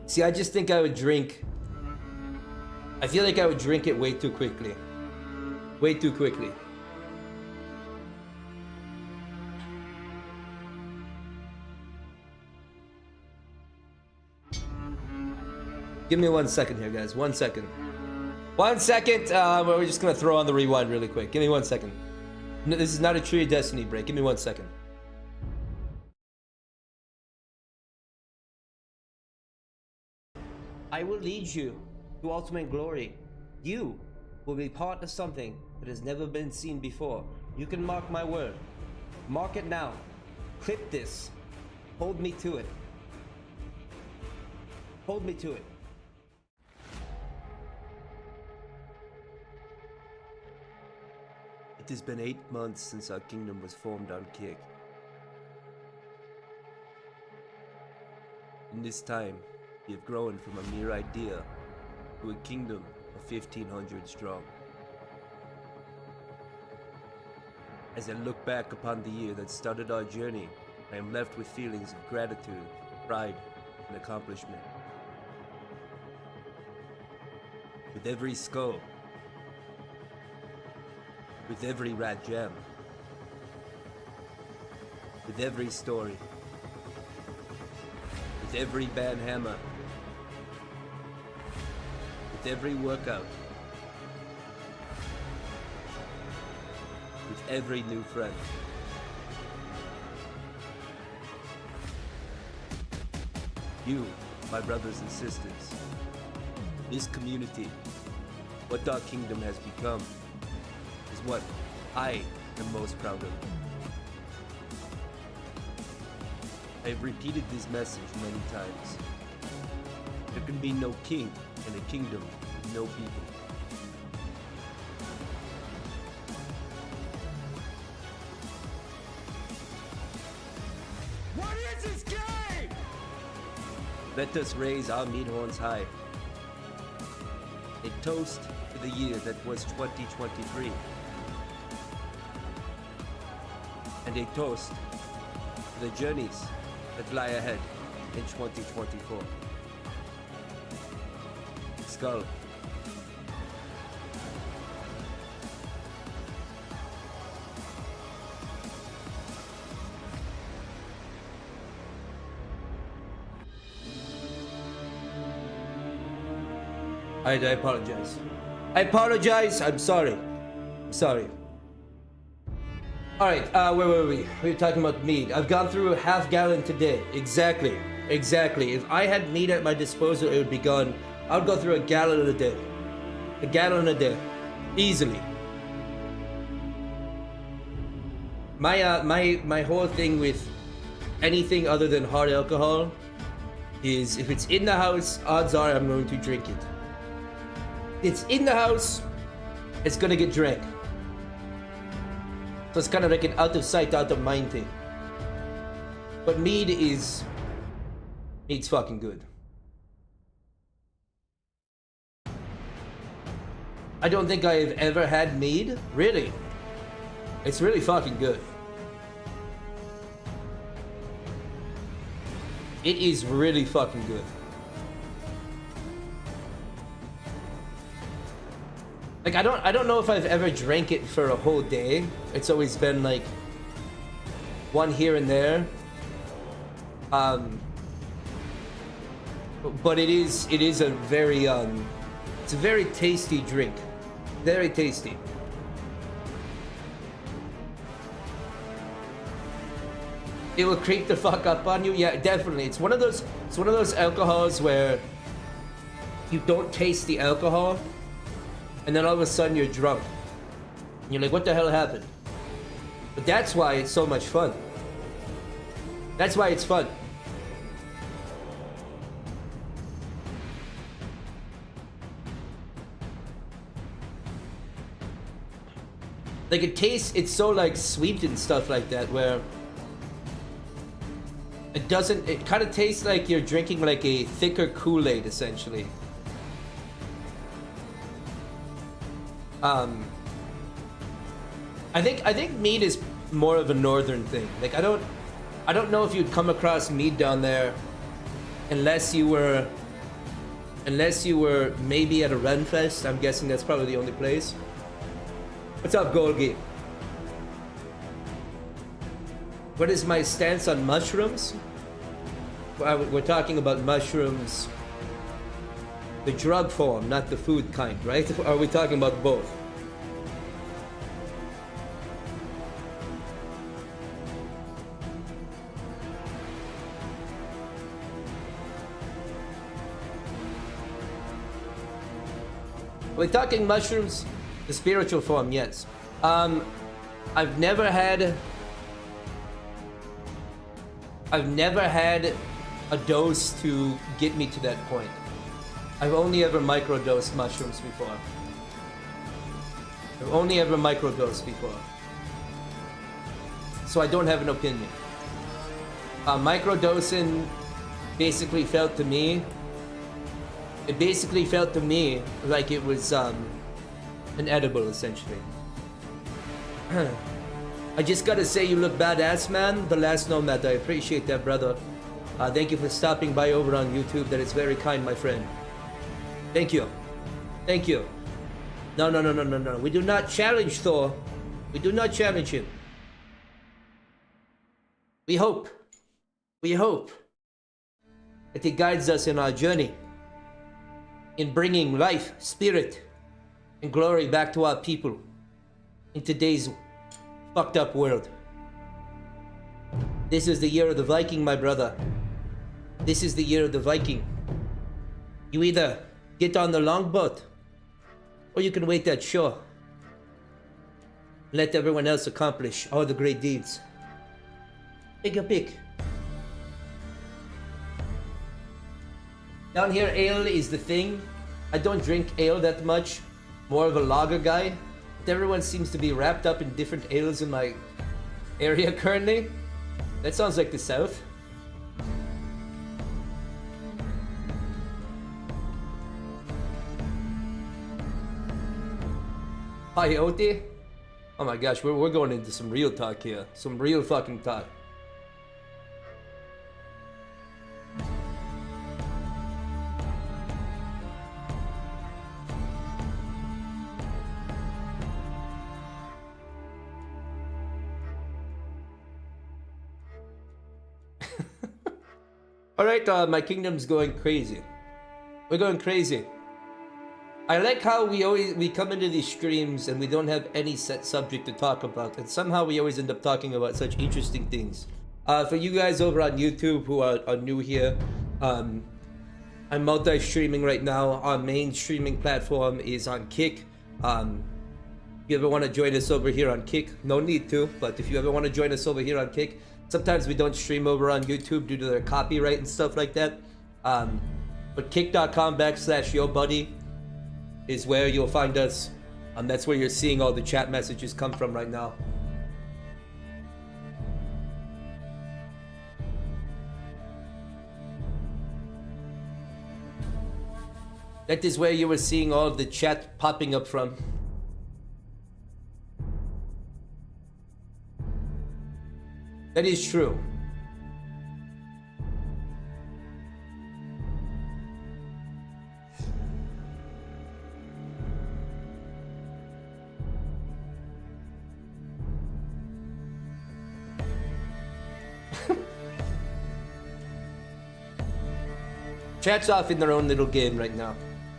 See, I just think I would drink... I feel like I would drink it way too quickly. Way too quickly. Give me 1 second here, guys. 1 second. 1 second. We're just gonna throw on the rewind really quick. Give me 1 second. No, this is not a Tree of Destiny break. Give me 1 second. I will lead you to ultimate glory. You will be part of something that has never been seen before. You can mark my word. Mark it now. Clip this. Hold me to it. Hold me to it. It has been 8 months since our kingdom was formed on Kick. In this time, we have grown from a mere idea to a kingdom of 1,500 strong. As I look back upon the year that started our journey, I am left with feelings of gratitude, pride, and accomplishment. With every skull, with every rat gem, with every story, with every bad hammer, with every workout, with every new friend. You, my brothers and sisters, this community, what our kingdom has become, is what I am most proud of. I have repeated this message many times. There can be no king in a kingdom with no people. What is this game? Let us raise our meat horns high. A toast to the year that was 2023. And a toast to the journeys that lie ahead in 2024. Skal, I apologize. I apologize. I'm sorry. I'm sorry. Alright, where were we? We were talking about mead. I've gone through a half gallon today. Exactly. Exactly. If I had mead at my disposal, it would be gone. I would go through a gallon a day. A gallon a day. Easily. My whole thing with anything other than hard alcohol is if it's in the house, odds are I'm going to drink it. It's in the house, it's gonna get drank. So it's kind of like an out of sight, out of mind thing. But mead's fucking good. I don't think I've ever had mead. Really? It's really fucking good. It is really fucking good. Like I don't know if I've ever drank it for a whole day. It's always been like one here and there. But it is a very it's a very tasty drink. Very tasty. It will creep the fuck up on you. Yeah, definitely. It's one of those alcohols where you don't taste the alcohol and then all of a sudden you're drunk. And you're like, what the hell happened? But that's why it's so much fun. That's why it's fun. Like it's so like sweet and stuff like that where it kind of tastes like you're drinking like a thicker Kool-Aid essentially. I think mead is more of a northern thing. Like I don't know if you'd come across mead down there unless you were maybe at a Ren Fest. I'm guessing that's probably the only place. What's up, Golgi? What is my stance on mushrooms? We're talking about mushrooms, the drug form, not the food kind, right? Or are we talking about both? We're talking mushrooms, the spiritual form, yes. I've never had a dose to get me to that point. I've only ever microdosed mushrooms before. So I don't have an opinion. Microdosing basically felt to me like it was an edible essentially. I just gotta say you look badass, man. The last nomad, I appreciate that, brother. Thank you for stopping by over on YouTube. That is very kind, my friend. Thank you. Thank you. No. We do not challenge Thor. We do not challenge him. We hope that he guides us in our journey in bringing life, spirit, and glory back to our people in today's fucked up world. This is the year of the Viking, my brother. This is the year of the Viking. You either get on the longboat or you can wait at shore. Let everyone else accomplish all the great deeds. Take a pick. Down here, ale is the thing. I don't drink ale that much. More of a lager guy. But everyone seems to be wrapped up in different ales in my area currently. That sounds like the South. Peyote? Oh my gosh, we're going into some real talk here. Some real fucking talk. Alright, my kingdom's going crazy. We're going crazy. I like how we come into these streams and we don't have any set subject to talk about, and somehow we always end up talking about such interesting things. For you guys over on YouTube who are new here, I'm multi-streaming right now. Our main streaming platform is on Kick. If you ever want to join us over here on Kick, no need to, but if you ever want to join us over here on Kick, sometimes we don't stream over on YouTube due to their copyright and stuff like that. But kick.com/YoBuddy is where you'll find us. That's where you're seeing all the chat messages come from right now. That is where you were seeing all the chat popping up from. That is true. Chat's off in their own little game right now.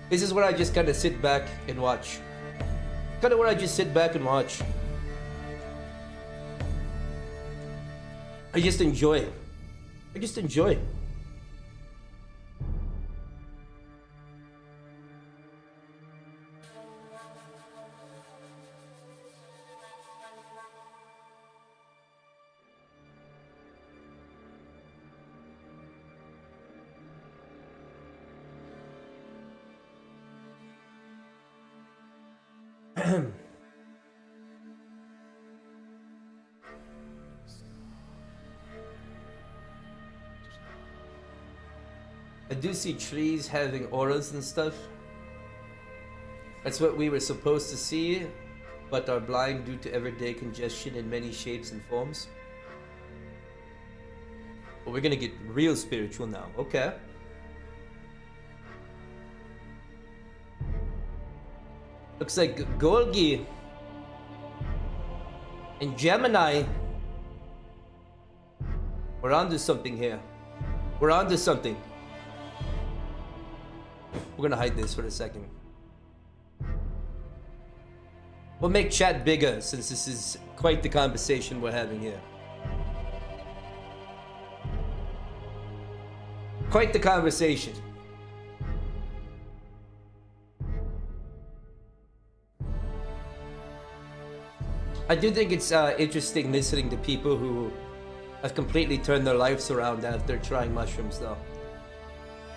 This is where I just kind of sit back and watch. Kind of where I just sit back and watch. I just enjoy. I just enjoy. I do see trees having auras and stuff. That's what we were supposed to see, but are blind due to everyday congestion in many shapes and forms. But we're gonna get real spiritual now. Okay. Looks like Golgi and Gemini. We're onto something here. We're onto something. We're gonna hide this for a second. We'll make chat bigger since this is quite the conversation we're having here. Quite the conversation. I do think it's interesting listening to people who have completely turned their lives around after trying mushrooms, though.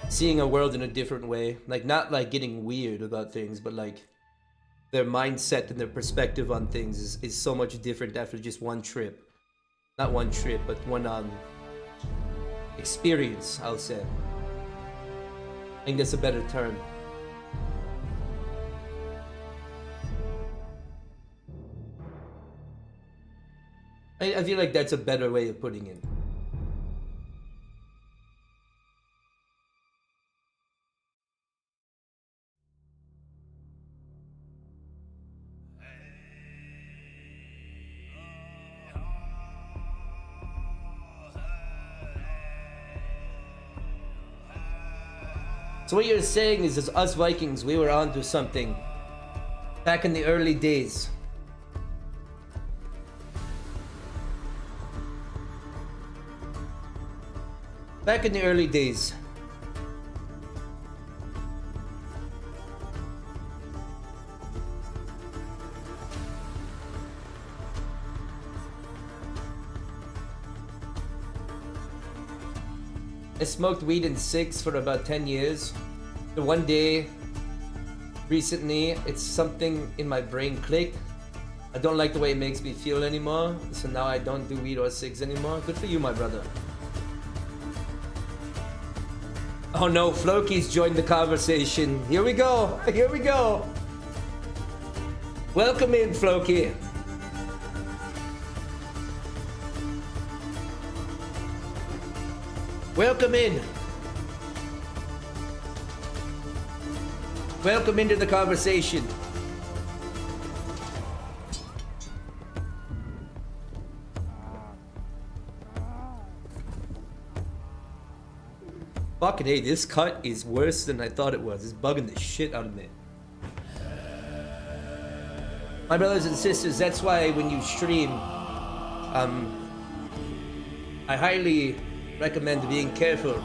Seeing a world in a different way. Like, not like getting weird about things, but like their mindset and their perspective on things is so much different after just one trip. Not one trip, but one experience, I'll say. I think that's a better term. I feel like that's a better way of putting it. So what you're saying is, as us Vikings, we were onto something back in the early days. Back in the early days. I smoked weed in 6 for about 10 years. The one day, recently, it's something in my brain clicked. I don't like the way it makes me feel anymore, so now I don't do weed or 6 anymore. Good for you, my brother. Oh no, Floki's joined the conversation. Here we go, here we go. Welcome in, Floki. Welcome in. Welcome into the conversation. Fucking hey, this cut is worse than I thought it was. It's bugging the shit out of me. My brothers and sisters, that's why when you stream, I highly recommend being careful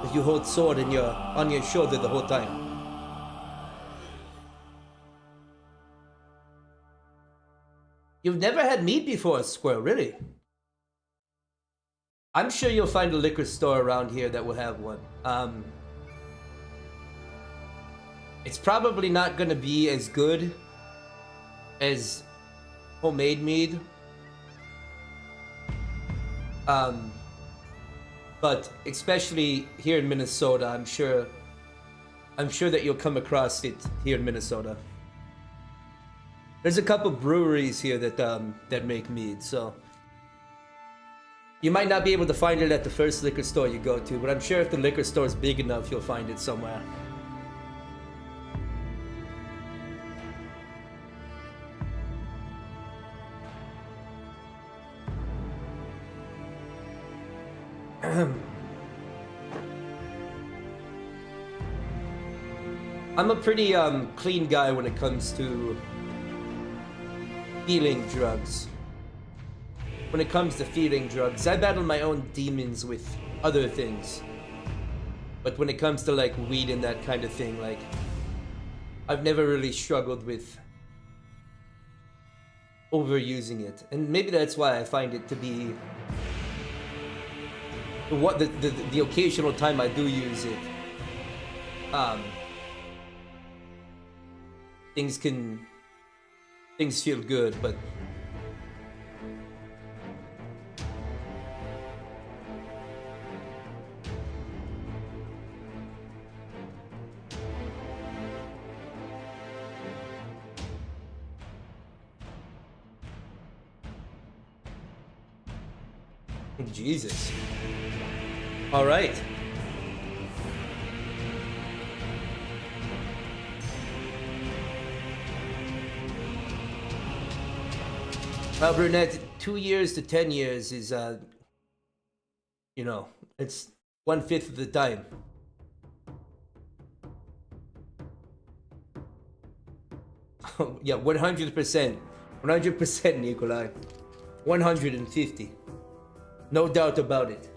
if you hold sword on your shoulder the whole time. You've never had meat before, Squirrel, really? I'm sure you'll find a liquor store around here that will have one. It's probably not gonna be as good as homemade mead. But especially here in Minnesota, I'm sure that you'll come across it here in Minnesota. There's a couple breweries here that make mead, so you might not be able to find it at the first liquor store you go to, but I'm sure if the liquor store is big enough, you'll find it somewhere. I'm a pretty clean guy when it comes to feeling drugs. When it comes to feeling drugs, I battle my own demons with other things. But when it comes to like weed and that kind of thing, like I've never really struggled with overusing it. And maybe that's why I find it to be the occasional time I do use it, things feel good, but Jesus. All right. Well, Brunette, 2 years to 10 years is, you know, it's 1/5 of the time. Yeah, 100%. 100%, Nikolai. 150. No doubt about it.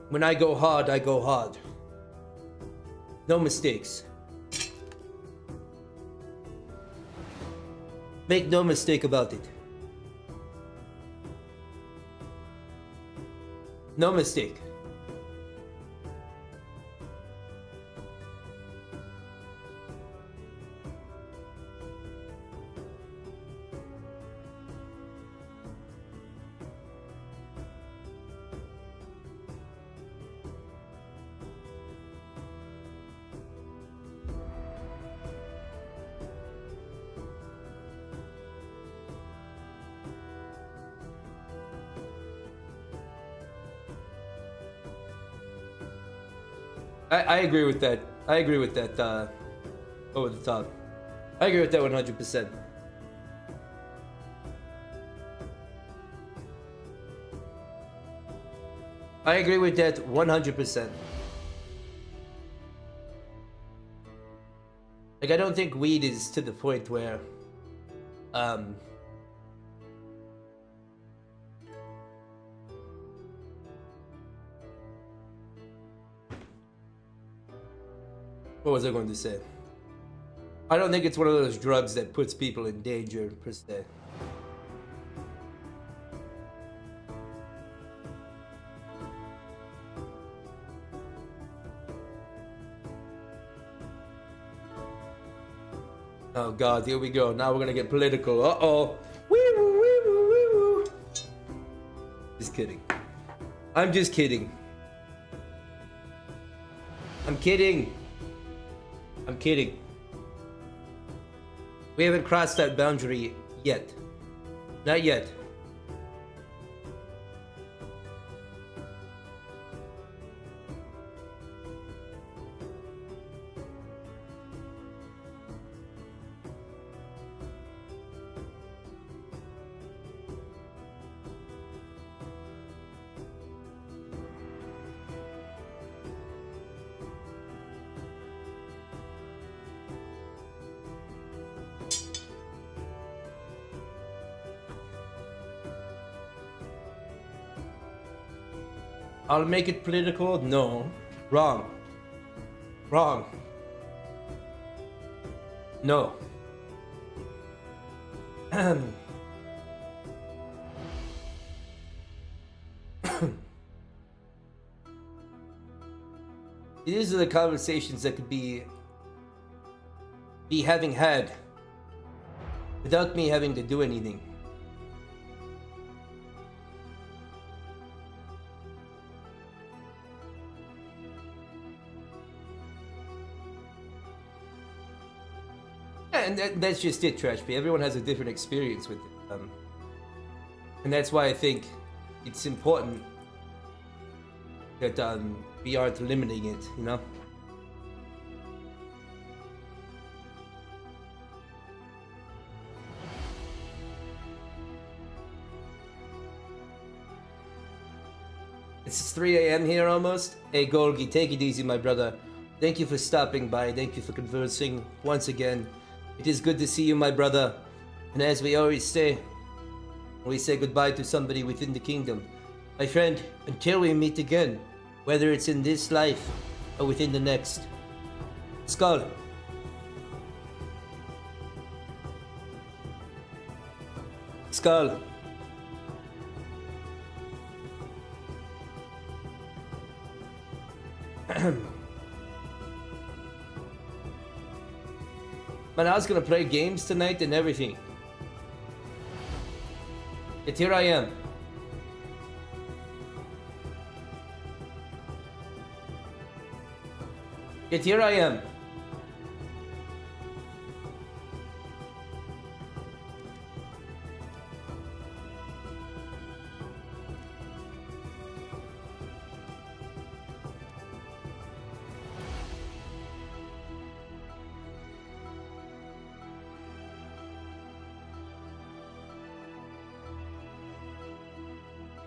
When I go hard, I go hard. No mistakes. Make no mistake about it. No mistake. I agree with that. I agree with that, over the top. I agree with that 100%. I agree with that 100%. Like, I don't think weed is to the point where, what was I going to say? I don't think it's one of those drugs that puts people in danger, per se. Oh God, here we go. Now we're gonna get political. Uh-oh. Wee woo, wee woo, wee woo. Just kidding. I'm just kidding. I'm kidding. I'm kidding. We haven't crossed that boundary yet. Not yet. I'll make it political? No. Wrong. Wrong. No. These are the conversations that could be having had without me having to do anything. And that's just it, Trash P. Everyone has a different experience with it. And that's why I think it's important that we aren't limiting it, you know? It's 3 a.m. here almost. Hey Golgi, take it easy, my brother. Thank you for stopping by. Thank you for conversing once again. It is good to see you, my brother. And as we always say, we say goodbye to somebody within the kingdom. My friend, until we meet again, whether it's in this life or within the next. Skal. Skal. Man, I was gonna play games tonight and everything. Yet here I am. Yet here I am.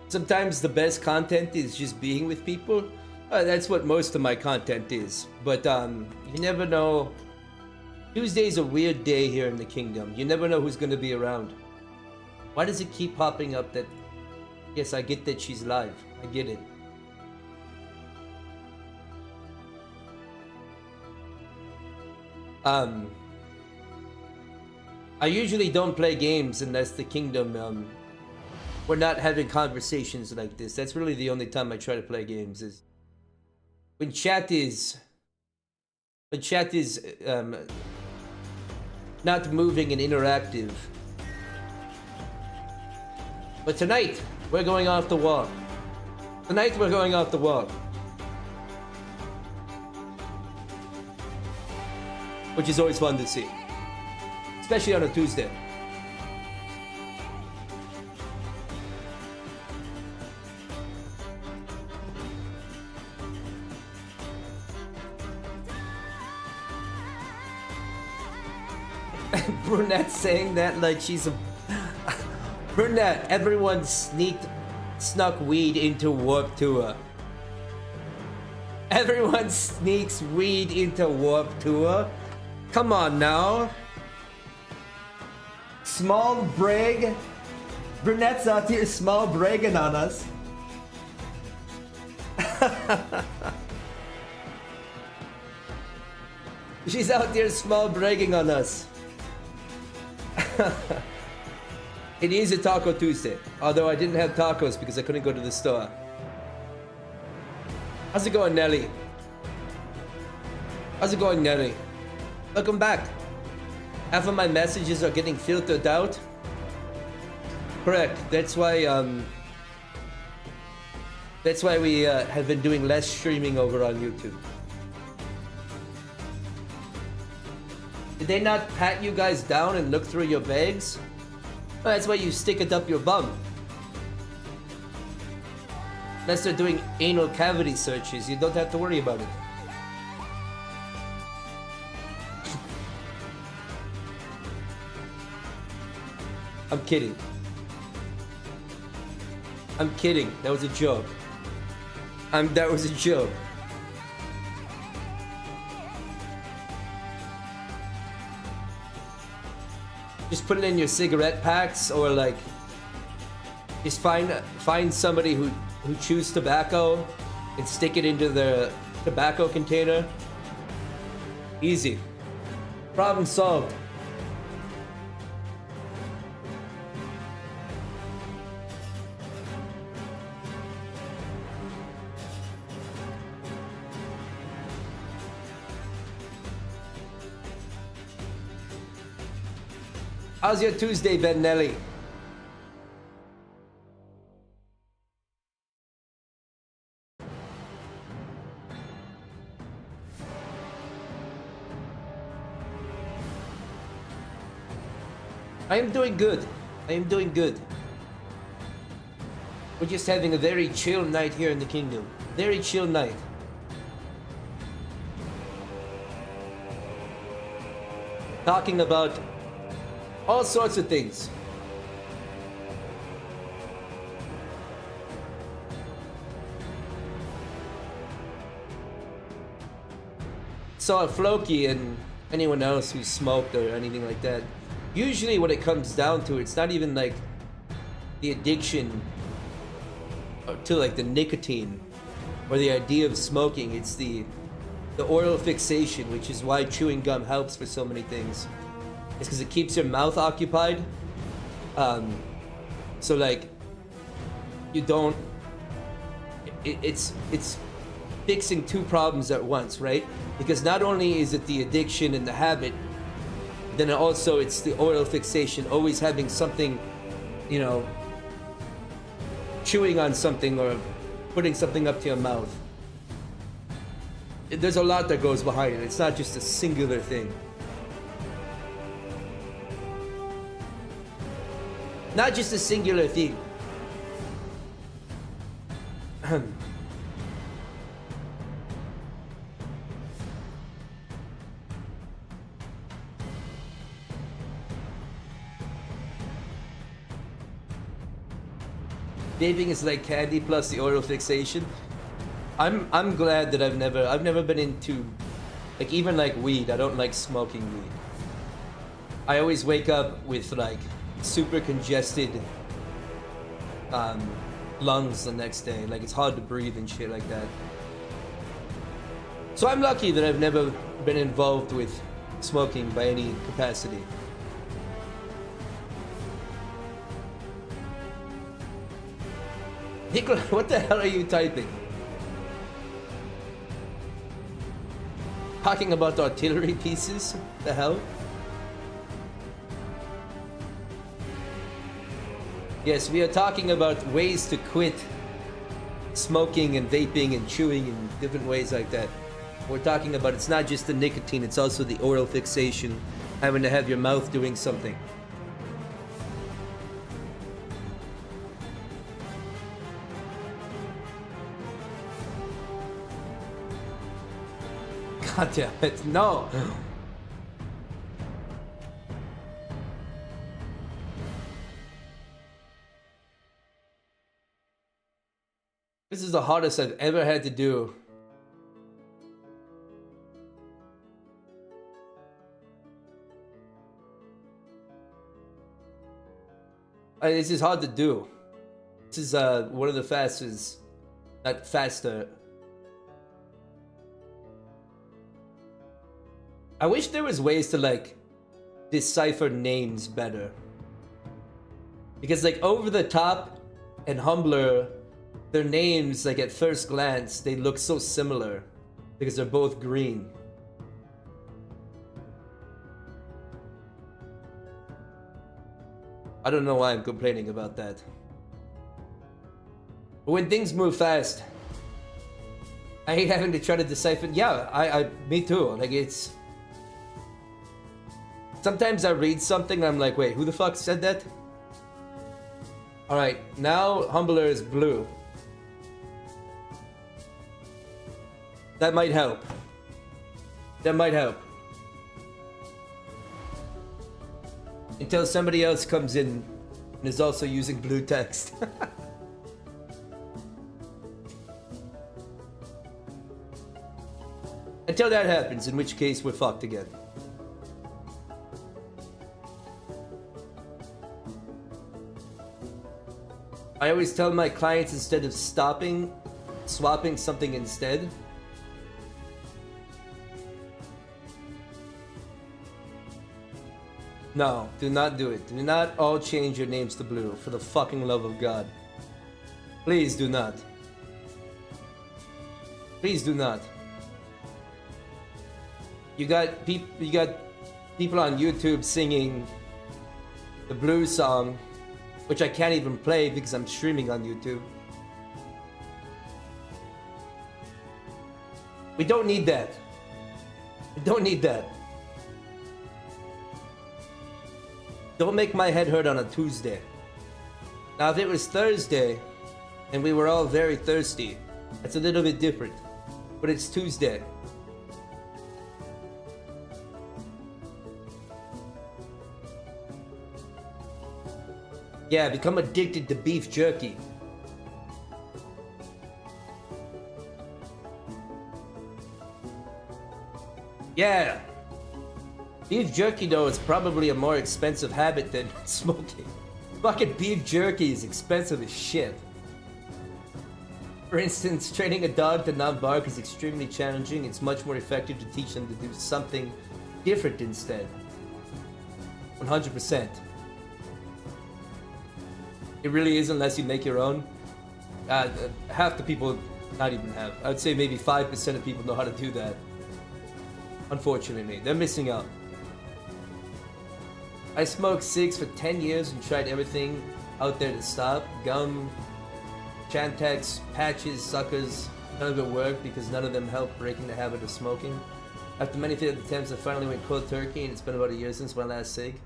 Sometimes the best content is just being with people. That's what most of my content is. But you never know. Tuesday's a weird day here in the kingdom. You never know who's going to be around. Why does it keep popping up that... Yes, I get that she's live. I get it. I usually don't play games unless the kingdom... we're not having conversations like this. That's really the only time I try to play games is when chat is not moving and interactive. But tonight we're going off the wall. Tonight we're going off the wall. Which is always fun to see. Especially on a Tuesday. Brunette saying that like she's a brunette. Everyone snuck weed into Warp Tour. Everyone sneaks weed into Warp Tour. Come on now. Small brag. Brunette's out here small bragging on us. She's out there small bragging on us. It is a Taco Tuesday, although I didn't have tacos because I couldn't go to the store. How's it going, Nelly? How's it going, Nelly? Welcome back. Half of my messages are getting filtered out. Correct. That's why we have been doing less streaming over on YouTube. Did they not pat you guys down and look through your bags? Well, that's why you stick it up your bum. Unless they're doing anal cavity searches, you don't have to worry about it. I'm kidding. I'm kidding. That was a joke. That was a joke. Just put it in your cigarette packs or like Just find somebody who chews tobacco and stick it into the tobacco container. Easy. Problem solved. How's your Tuesday, Ben Nelly? I am doing good. I am doing good. We're just having a very chill night here in the kingdom. Very chill night. Talking about all sorts of things. So Floki and anyone else who smoked or anything like that, usually when it comes down to it, it's not even like the addiction to like the nicotine or the idea of smoking. It's the oral fixation, which is why chewing gum helps for so many things. It's because it keeps your mouth occupied. So like you don't. It's fixing two problems at once, right? Because not only is it the addiction and the habit, then also it's the oral fixation, always having something, you know, chewing on something or putting something up to your mouth. There's a lot that goes behind it. It's not just a singular thing. Not just a singular thing. Vaping is like candy plus the oral fixation. I'm glad that I've never been into, like, even like weed. I don't like smoking weed. I always wake up with like super congested lungs the next day. Like it's hard to breathe and shit like that. So I'm lucky that I've never been involved with smoking by any capacity. Nicola, what the hell are you typing? Talking about artillery pieces? The hell? Yes, we are talking about ways to quit smoking and vaping and chewing and different ways like that. We're talking about it's not just the nicotine, it's also the oral fixation, having to have your mouth doing something. God damn it, no! This is the hardest I've ever had to do. This is hard to do. This is one of the fastest, not faster. I wish there was ways to like decipher names better. Because like Over the Top and Humbler, their names, like at first glance, they look so similar because they're both green. I don't know why I'm complaining about that. But when things move fast, I hate having to try to decipher. Yeah, me too. Like it's. Sometimes I read something and I'm like, wait, who the fuck said that? Alright, now Humbler is blue. That might help. That might help. Until somebody else comes in and is also using blue text. Until that happens, in which case we're fucked again. I always tell my clients instead of stopping, swapping something instead. No, do not do it. Do not all change your names to blue, for the fucking love of God. Please do not. Please do not. You got people on YouTube singing the blue song, which I can't even play because I'm streaming on YouTube. We don't need that. We don't need that. Don't make my head hurt on a Tuesday. Now, if it was Thursday and we were all very thirsty, that's a little bit different. But it's Tuesday. Yeah, become addicted to beef jerky. Yeah. Beef jerky, though, is probably a more expensive habit than smoking. Fucking beef jerky is expensive as shit. For instance, training a dog to not bark is extremely challenging. It's much more effective to teach them to do something different instead. 100%. It really is, unless you make your own. Half the people, not even half. I would say maybe 5% of people know how to do that. Unfortunately, they're missing out. I smoked cigs for 10 years and tried everything out there to stop. Gum, Chantex, patches, suckers. None of it worked because none of them helped breaking the habit of smoking. After many failed attempts, I finally went cold turkey, and it's been about a year since my last cig.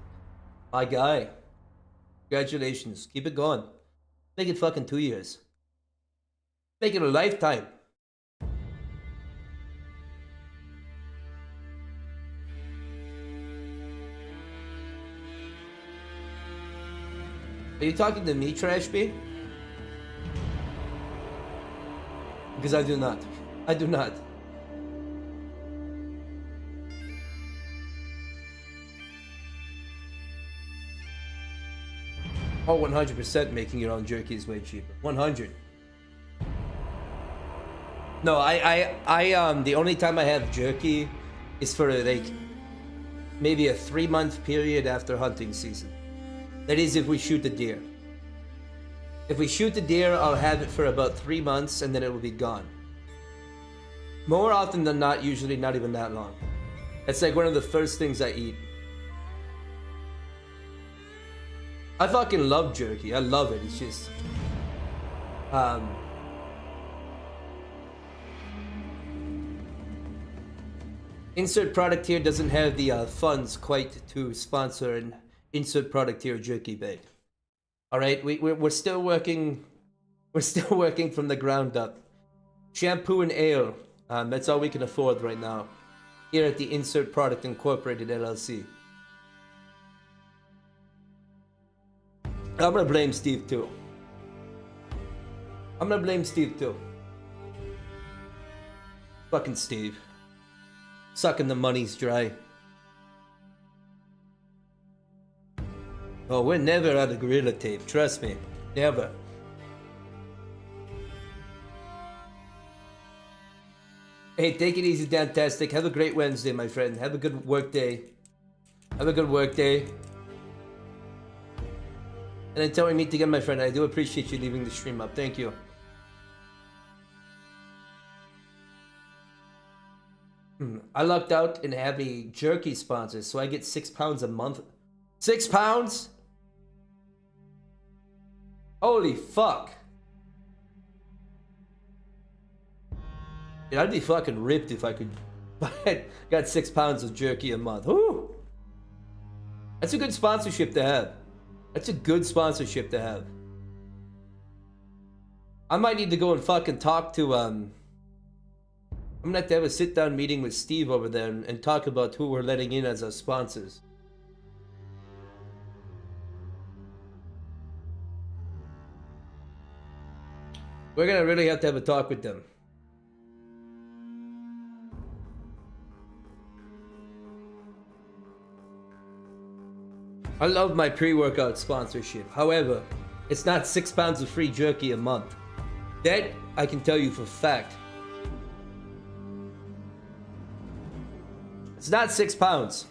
My guy. Congratulations. Keep it going. Make it fucking 2 years. Make it a lifetime. Are you talking to me, Trash B? Because I do not. I do not. Oh, 100% making your own jerky is way cheaper. 100. No, the only time I have jerky is for like maybe a 3-month period after hunting season. That is if we shoot the deer. If we shoot the deer, I'll have it for about 3 months and then it will be gone. More often than not, usually not even that long. It's like one of the first things I eat. I fucking love jerky. I love it. It's just... Insert product here doesn't have the funds quite to sponsor an insert product here jerky bag. Alright, we're still working... We're still working from the ground up. Shampoo and ale. That's all we can afford right now. Here at the Insert Product Incorporated LLC. I'm gonna blame Steve too. I'm gonna blame Steve too. Fucking Steve. Sucking the money's dry. Oh, we're never out of gorilla tape, trust me. Never. Hey, take it easy, Dantastic. Have a great Wednesday, my friend. Have a good work day. Have a good work day. And until we meet again, my friend, I do appreciate you leaving the stream up. Thank you. I lucked out and have a jerky sponsor, so I get 6 pounds a month. 6 pounds? Holy fuck. Dude, I'd be fucking ripped if I could got 6 pounds of jerky a month. Woo! That's a good sponsorship to have. That's a good sponsorship to have. I might need to go and fucking talk to I'm gonna have to have a sit-down meeting with Steve over there and talk about who we're letting in as our sponsors. We're gonna really have to have a talk with them. I love my pre-workout sponsorship. However, It's not 6 pounds of free jerky a month. That I can tell you for a fact. It's not 6 pounds.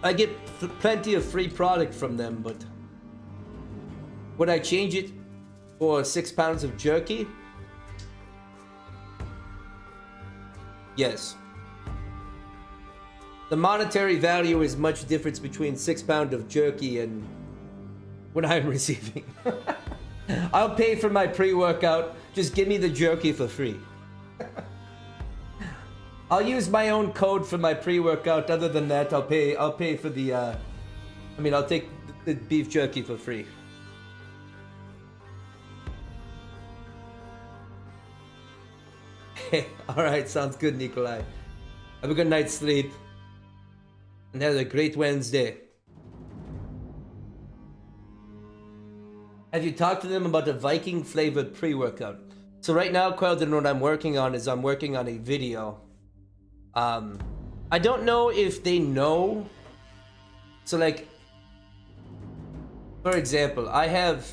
I get plenty of free product from them, but would I change it for 6 pounds of jerky? Yes. The monetary value is much difference between 6 pounds of jerky and what I'm receiving. I'll pay for my pre-workout. Just give me the jerky for free. I'll use my own code for my pre-workout. Other than that, I'll pay for the I'll take the beef jerky for free. All right, sounds good, Nikolai. Have a good night's sleep. And have a great Wednesday. Have you talked to them about the Viking flavored pre-workout? So right now, Quelden, what I'm working on is I'm working on a video. I don't know if they know. So like, for example, I have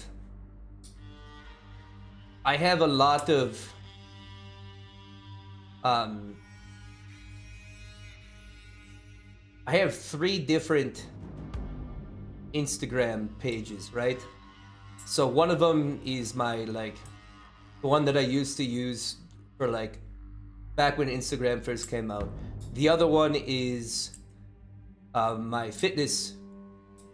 a lot of I have 3 different Instagram pages, right? So one of them is my the one that I used to use for back when Instagram first came out. The other one is my fitness,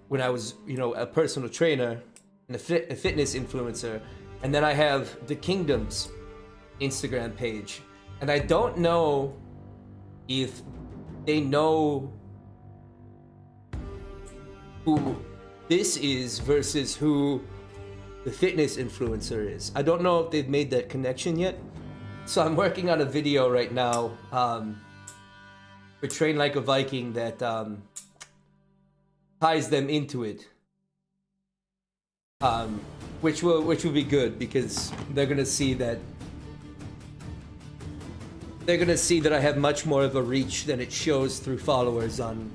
when I was a personal trainer and a fitness influencer. And then I have the Kingdom's Instagram page. And I don't know if they know who this is versus who the fitness influencer is. I don't know if they've made that connection yet. So I'm working on a video right now for Train Like a Viking that ties them into it. Which will be good, because they're gonna see that I have much more of a reach than it shows through followers on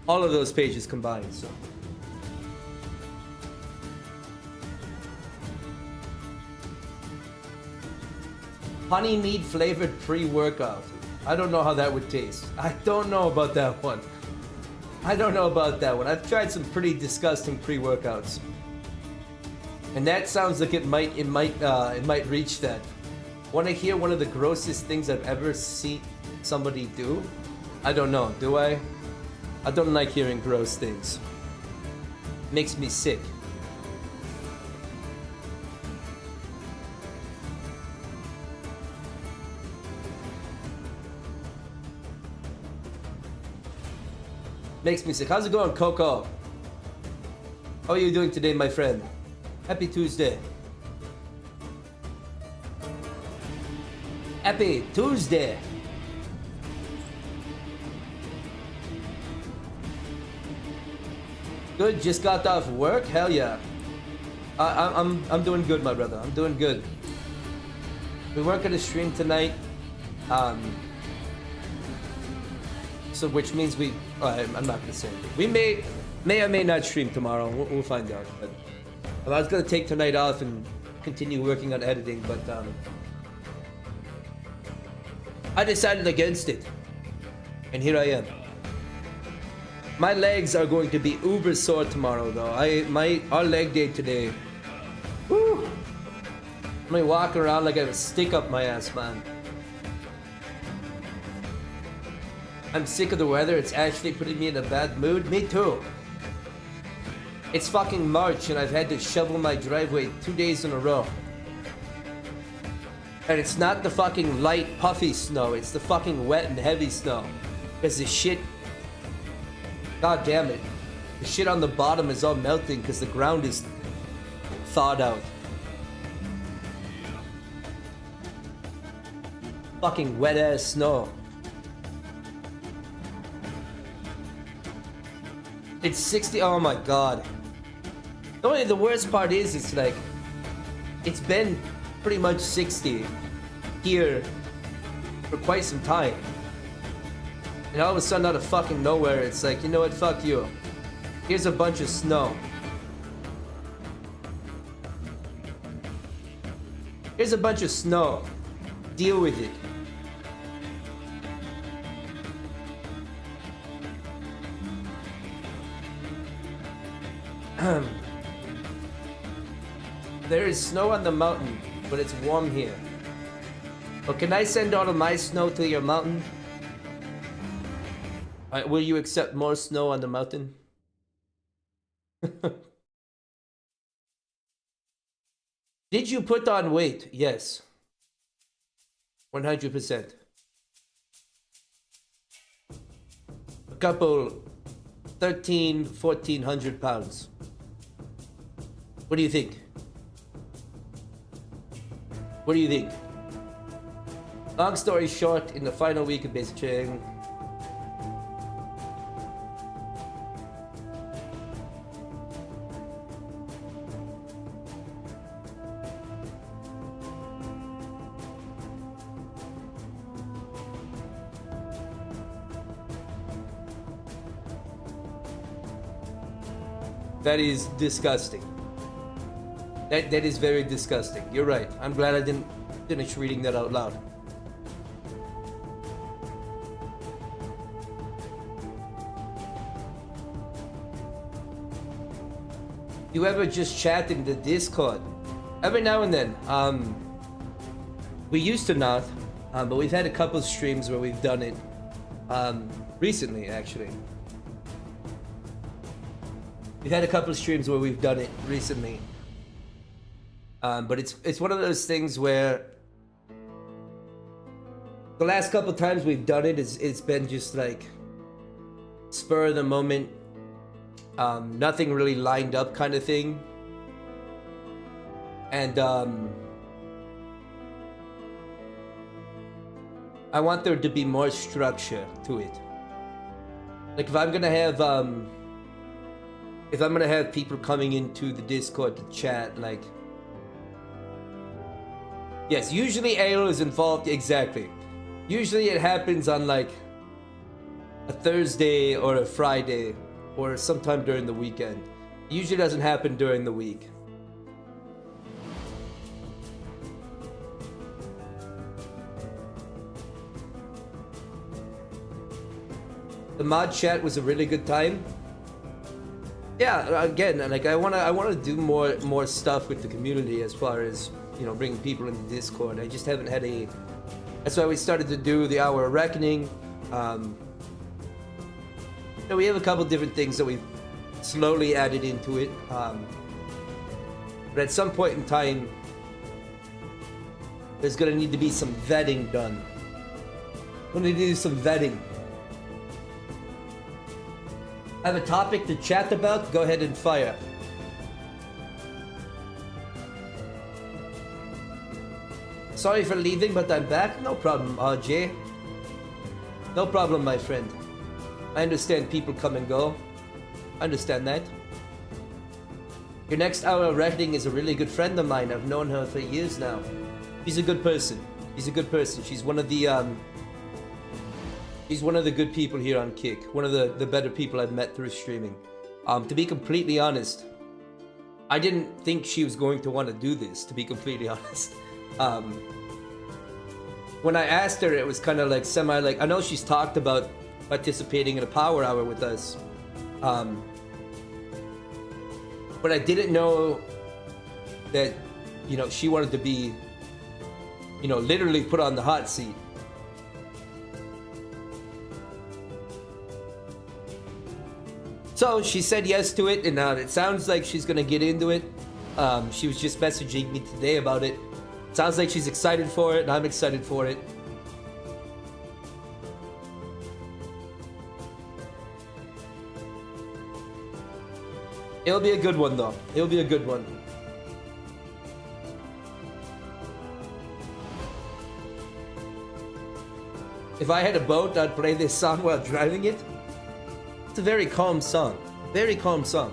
all of those pages combined. So honey mead flavored pre-workout. I don't know how that would taste. I don't know about that one. I've tried some pretty disgusting pre-workouts, and that sounds like it might reach that. Want to hear one of the grossest things I've ever seen somebody do? I don't know. Do I? I don't like hearing gross things. Makes me sick. Makes me sick. How's it going, Coco? How are you doing today, my friend? Happy Tuesday. Happy Tuesday. Good, just got off work? Hell yeah. I'm doing good, my brother. I'm doing good. We weren't gonna stream tonight. So which means I'm not gonna say anything. We may or may not stream tomorrow. We'll find out. But I was gonna take tonight off and continue working on editing, but I decided against it, and here I am. My legs are going to be uber sore tomorrow, though. Our leg day today. Woo! I'm gonna walk around like I have a stick up my ass, man. I'm sick of the weather. It's actually putting me in a bad mood. Me too. It's fucking March, and I've had to shovel my driveway 2 days in a row. And it's not the fucking light, puffy snow. It's the fucking wet and heavy snow. Because the shit... God damn it. The shit on the bottom is all melting because the ground is thawed out. Fucking wet ass snow. It's 60. Oh my god. The worst part is, it's been pretty much 60 here for quite some time. And all of a sudden, out of fucking nowhere, it's like, you know what, fuck you. Here's a bunch of snow. Here's a bunch of snow. Deal with it. There is snow on the mountain, but it's warm here. But can I send all of my snow to your mountain? Will you accept more snow on the mountain? Did you put on weight? Yes. 100%. A couple 1,400 pounds. What do you think? What do you think? Long story short, in the final week of basic training, that is disgusting. That is very disgusting. You're right. I'm glad I didn't finish reading that out loud. You ever just chat in the Discord? Every now and then. We used to not, but we've had a couple streams where we've done it. Recently, actually. We've had a couple of streams where we've done it recently. But it's one of those things where the last couple of times we've done it, it's been just like spur of the moment, nothing really lined up kind of thing. And I want there to be more structure to it. Like if I'm gonna have people coming into the Discord to chat, like, yes, usually Ale is involved, exactly. Usually it happens on like a Thursday or a Friday or sometime during the weekend. It usually doesn't happen during the week. The mod chat was a really good time. Yeah, again, like I wanna do more stuff with the community as far as, you know, bringing people into Discord. I just haven't had a. That's why we started to do the Hour of Reckoning. You know, we have a couple different things that we've slowly added into it. But at some point in time, there's gonna need to be some vetting done. We're gonna need to do some vetting. Have a topic to chat about? Go ahead and fire. Sorry for leaving, but I'm back. No problem, Jay. No problem, my friend. I understand people come and go. I understand that. Your next Hour of Reckoning is a really good friend of mine. I've known her for years now. She's a good person. She's a good person. She's one of the She's one of the good people here on Kick. One of the better people I've met through streaming. To be completely honest, I didn't think she was going to want to do this, to be completely honest. When I asked her, it was kind of like semi like, I know she's talked about participating in a power hour with us. But I didn't know that, you know, she wanted to be, you know, literally put on the hot seat. So she said yes to it, and it sounds like she's gonna get into it. She was just messaging me today about it. Sounds like she's excited for it, and I'm excited for it. It'll be a good one, though. It'll be a good one. If I had a boat, I'd play this song while driving it. It's a very calm song. Very calm song.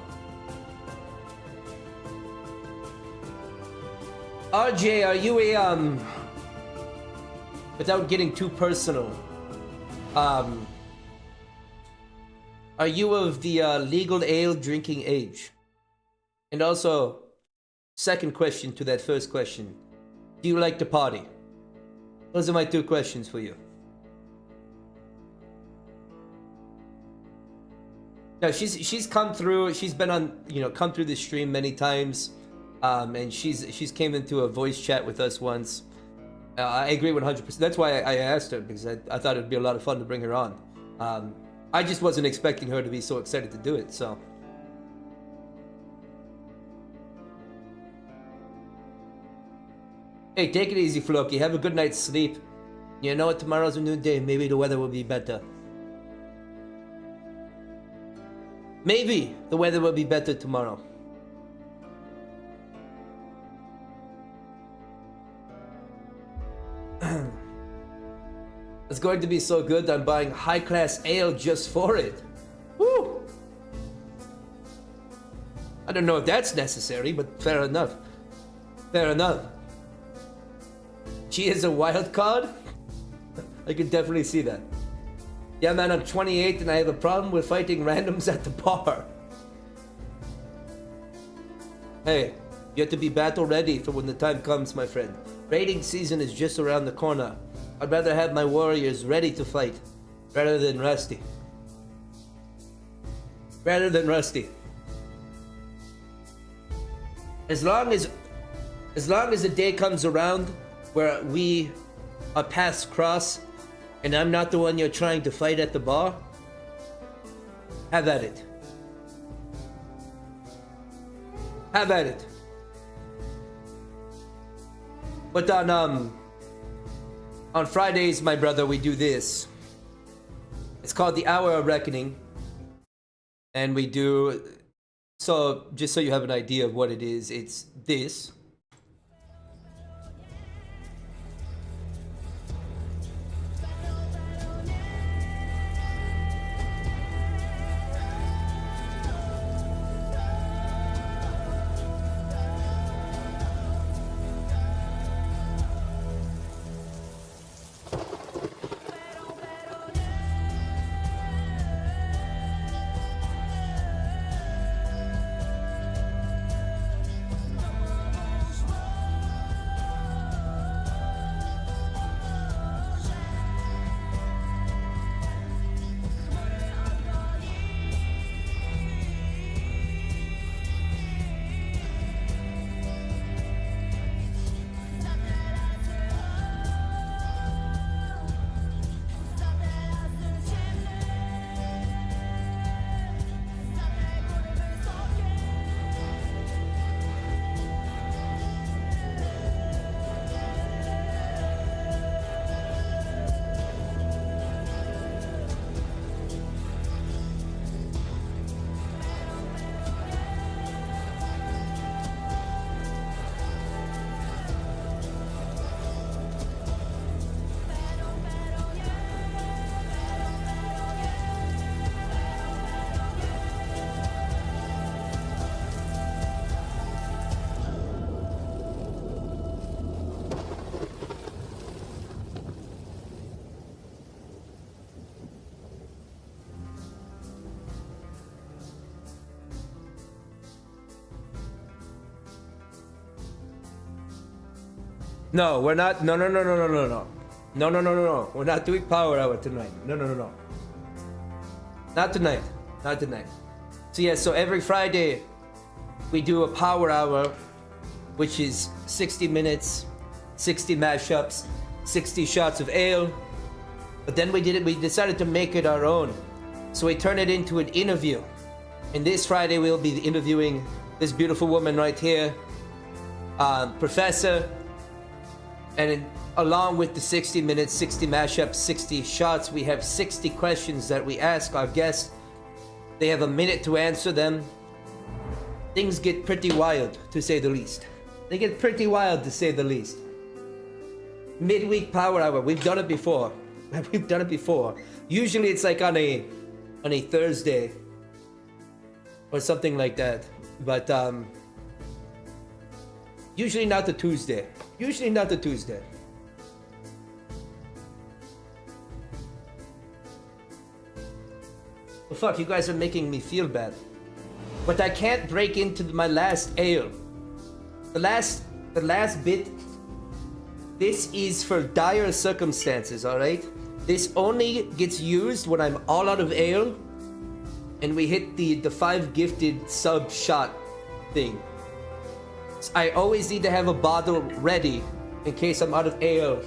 RJ, are you without getting too personal, Are you of the legal ale drinking age? And also, second question to that first question. Do you like to party? Those are my two questions for you. No, she's come through. She's been on, come through the stream many times, and she's came into a voice chat with us once. I agree 100%. That's why I asked her, because I thought it'd be a lot of fun to bring her on. I just wasn't expecting her to be so excited to do it. So. Hey, take it easy, Floki. Have a good night's sleep. You know what? Tomorrow's a new day. Maybe the weather will be better. Maybe the weather will be better tomorrow. It's going to be so good. I'm buying high-class ale just for it. Woo! I don't know if that's necessary, but fair enough. Fair enough. She is a wild card? I can definitely see that. Yeah, man, I'm 28 and I have a problem with fighting randoms at the bar. Hey, you have to be battle ready for when the time comes, my friend. Raiding season is just around the corner. I'd rather have my warriors ready to fight rather than rusty. Rather than rusty. As long as the day comes around where we are paths cross and I'm not the one you're trying to fight at the bar, have at it. Have at it. But on Fridays, my brother, we do this. It's called the Hour of Reckoning. And we do, so just so you have an idea of what it is, it's this. No, we're not. No. No. We're not doing Power Hour tonight. No. Not tonight. Not tonight. So yeah, so every Friday we do a Power Hour, which is 60 minutes, 60 mashups, 60 shots of ale. But then we decided to make it our own. So we turn it into an interview. And this Friday we'll be interviewing this beautiful woman right here, Professor. And along with the 60 minutes, 60 mashups, 60 shots, we have 60 questions that we ask our guests. They have a minute to answer them. Things get pretty wild, to say the least. They get pretty wild, to say the least. Midweek Power Hour, we've done it before. We've done it before. Usually it's like on a Thursday or something like that. But usually not the Tuesday. Usually not the Tuesday. fuck, you guys are making me feel bad. But I can't break into my last ale. The last bit. This is for dire circumstances, alright? This only gets used when I'm all out of ale and we hit the 5 gifted sub shot thing. So I always need to have a bottle ready in case I'm out of ale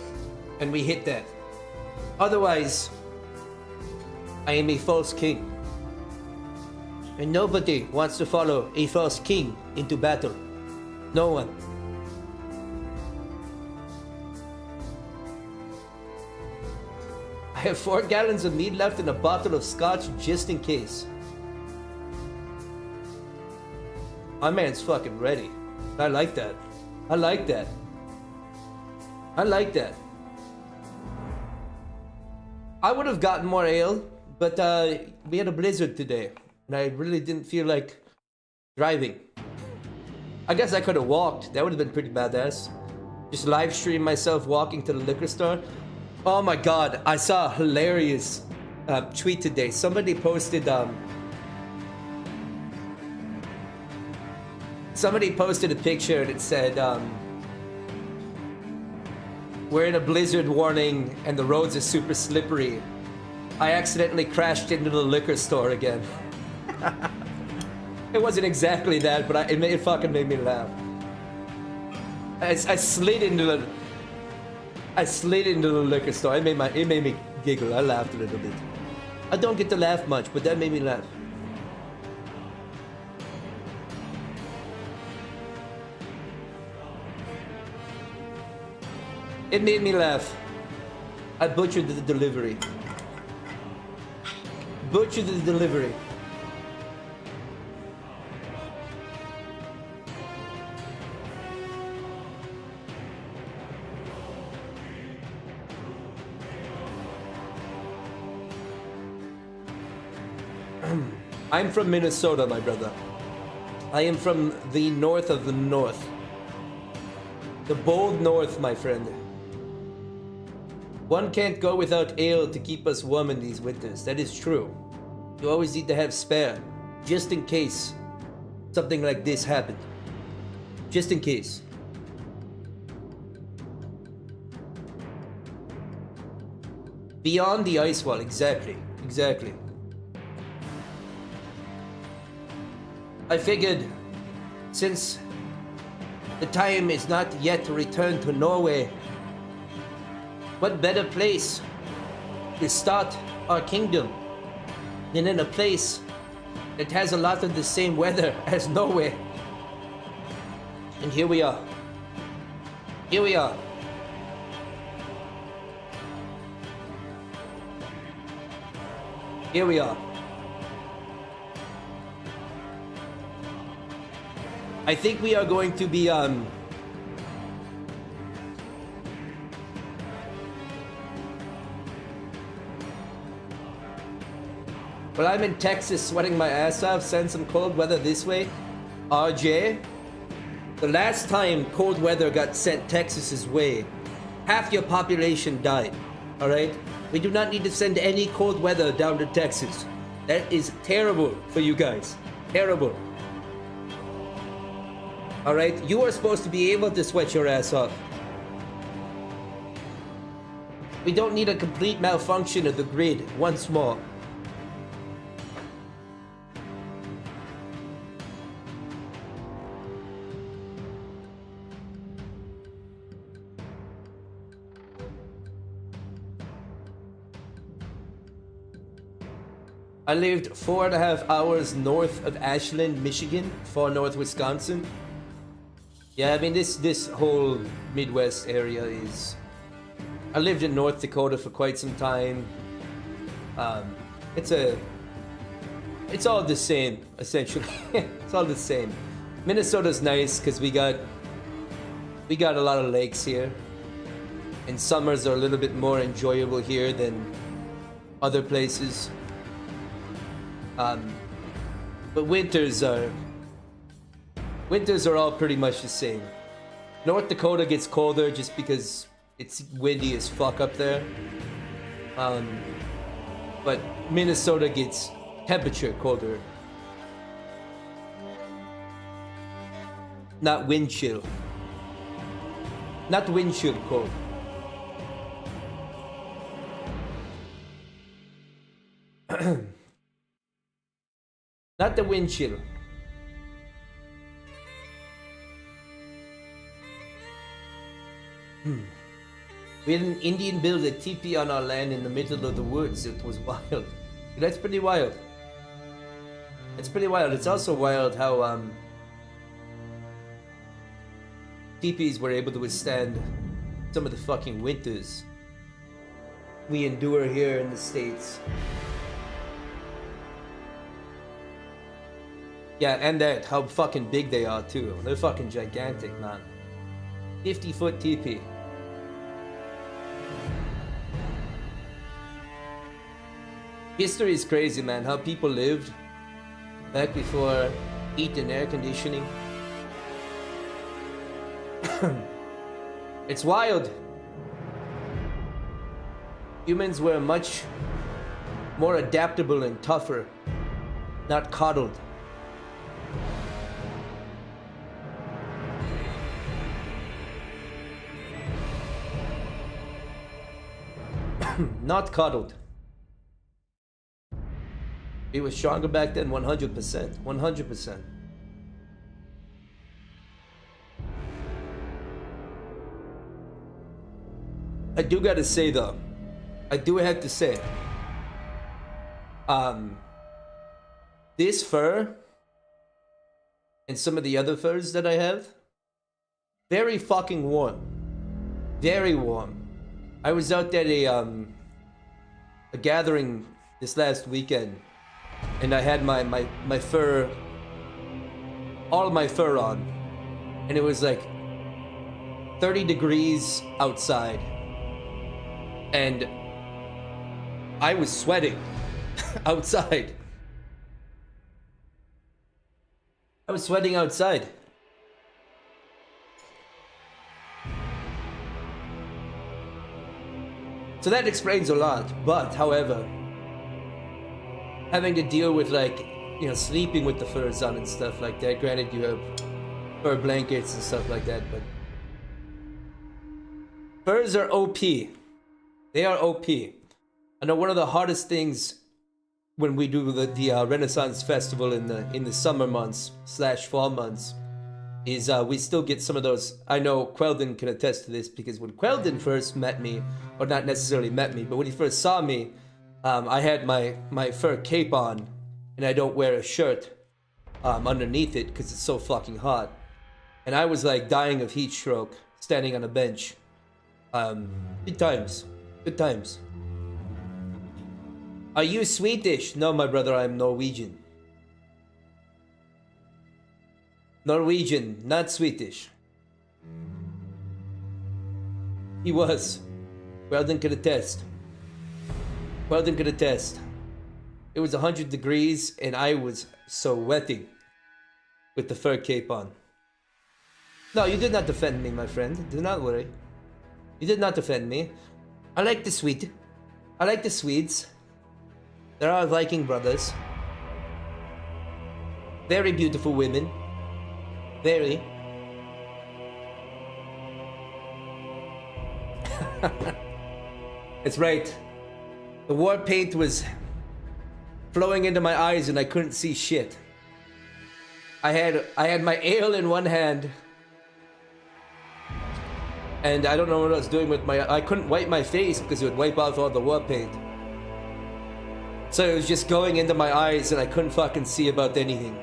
and we hit that. Otherwise, I am a false king. And nobody wants to follow a false king into battle. No one. I have 4 gallons of mead left and a bottle of scotch just in case. My man's fucking ready. I like that. I like that. I like that. I would have gotten more ale, but we had a blizzard today. And I really didn't feel like driving. I guess I could have walked. That would have been pretty badass. Just live stream myself walking to the liquor store. Oh my god, I saw a hilarious tweet today. Somebody posted a picture and it said we're in a blizzard warning and the roads are super slippery. I accidentally crashed into the liquor store again. It wasn't exactly that, but it fucking made me laugh. I slid into the liquor store. It made me giggle. I laughed a little bit. I don't get to laugh much, but that made me laugh. It made me laugh. I butchered the delivery. Butchered the delivery. I'm from Minnesota, my brother. I am from the north of the north. The bold north, my friend. One can't go without ale to keep us warm in these winters. That is true. You always need to have spare, just in case something like this happened. Just in case. Beyond the ice wall, exactly. Exactly. I figured, since the time is not yet to return to Norway, what better place to start our kingdom than in a place that has a lot of the same weather as Norway? And here we are. Here we are. Here we are. I think we are going to be well, I'm in Texas sweating my ass off. Send some cold weather this way. RJ, the last time cold weather got sent Texas's way, half your population died. Alright? We do not need to send any cold weather down to Texas. That is terrible for you guys. Terrible. Alright, you are supposed to be able to sweat your ass off. We don't need a complete malfunction of the grid once more. I lived 4.5 hours north of Ashland, Michigan, far north Wisconsin. Yeah, I mean this whole Midwest area is. I lived in North Dakota for quite some time. It's all the same essentially. It's all the same. Minnesota's nice because we got a lot of lakes here, and summers are a little bit more enjoyable here than other places. But winters are all pretty much the same. North Dakota gets colder just because it's windy as fuck up there. But Minnesota gets Temperature colder. Not wind chill. Not wind chill cold. Not the wind chill. We had an Indian build a teepee on our land in the middle of the woods. It was wild. That's pretty wild. It's pretty wild. It's also wild how teepees were able to withstand some of the fucking winters we endure here in the States. Yeah, and that, how fucking big they are too. They're fucking gigantic, man. 50-foot teepee. History is crazy, man. How people lived back before heat and air conditioning. It's wild. Humans were much more adaptable and tougher, not coddled. Not coddled. He was stronger back then, 100%. 100%. I do gotta say though, I do have to say, this fur and some of the other furs that I have, very fucking warm. Very warm. I was out at a gathering this last weekend, and I had my fur, all of my fur on, and it was like 30 degrees outside, and I was sweating outside. I was sweating outside. So that explains a lot, but however, having to deal with, like, you know, sleeping with the furs on and stuff like that, granted you have fur blankets and stuff like that, but furs are OP. They are OP. I know one of the hardest things when we do the Renaissance Festival in the summer months / fall months is we still get some of those. I know Quelden can attest to this, because when Quelden first met me, or not necessarily met me, but when he first saw me, I had my fur cape on, and I don't wear a shirt underneath it because it's so fucking hot. And I was like dying of heat stroke, standing on a bench. Good times. Good times. Are you Swedish? No, my brother, I'm Norwegian. Norwegian, not Swedish. He was. Weldon could attest. Weldon could attest. It was 100 degrees and I was sweating with the fur cape on. No, you did not defend me, my friend. Do not worry. You did not defend me. I like the Swede. I like the Swedes. They're our Viking brothers. Very beautiful women. Very. That's right. The war paint was flowing into my eyes and I couldn't see shit. I had my ale in one hand, and I don't know what I was doing with I couldn't wipe my face because it would wipe off all the war paint. So it was just going into my eyes and I couldn't fucking see about anything.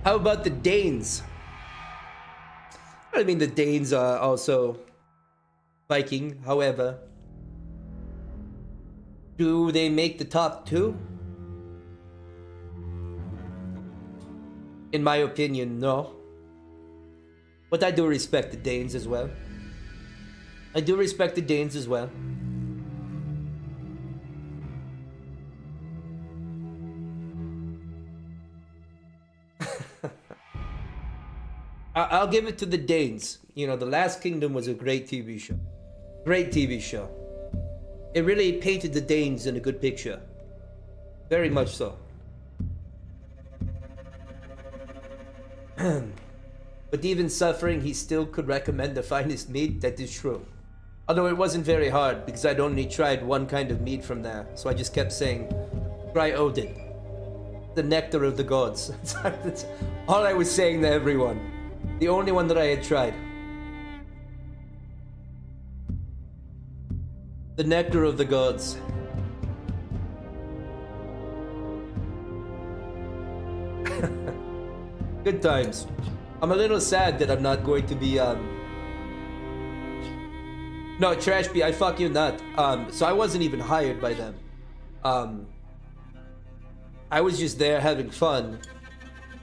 How about the Danes? I mean, the Danes are also Viking, however. Do they make the top 2? In my opinion, no. But I do respect the Danes as well. I do respect the Danes as well. I'll give it to the Danes. You know, The Last Kingdom was a great TV show. Great TV show. It really painted the Danes in a good picture. Very much so. But even suffering, he still could recommend the finest meat. That is true. Although it wasn't very hard because I'd only tried one kind of meat from there. So I just kept saying, try Odin. The nectar of the gods. That's all I was saying to everyone. The only one that I had tried. The nectar of the gods. Good times. I'm a little sad that I'm not going to be no, Trash B, I fuck you not. So I wasn't even hired by them. I was just there having fun.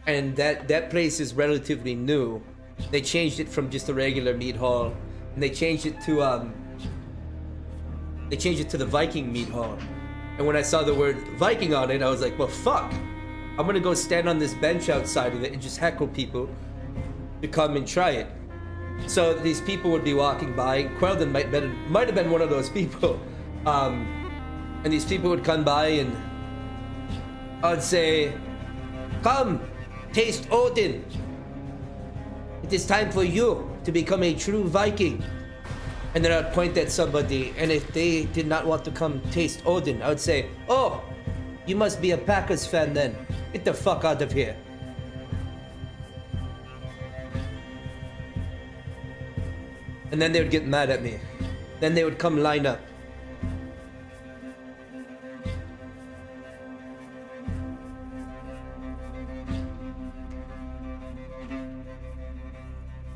And that place is relatively new. They changed it from just a regular meat hall, and they changed it to the Viking meat hall. And when I saw the word Viking on it, I was like, well, fuck. I'm gonna go stand on this bench outside of it and just heckle people to come and try it. So these people would be walking by. Quelden might have been one of those people. And these people would come by and I'd say, come, taste Odin. It is time for you to become a true Viking. And then I'd point at somebody, and if they did not want to come taste Odin, I would say, oh, you must be a Packers fan then. Get the fuck out of here. And then they would get mad at me. Then they would come line up.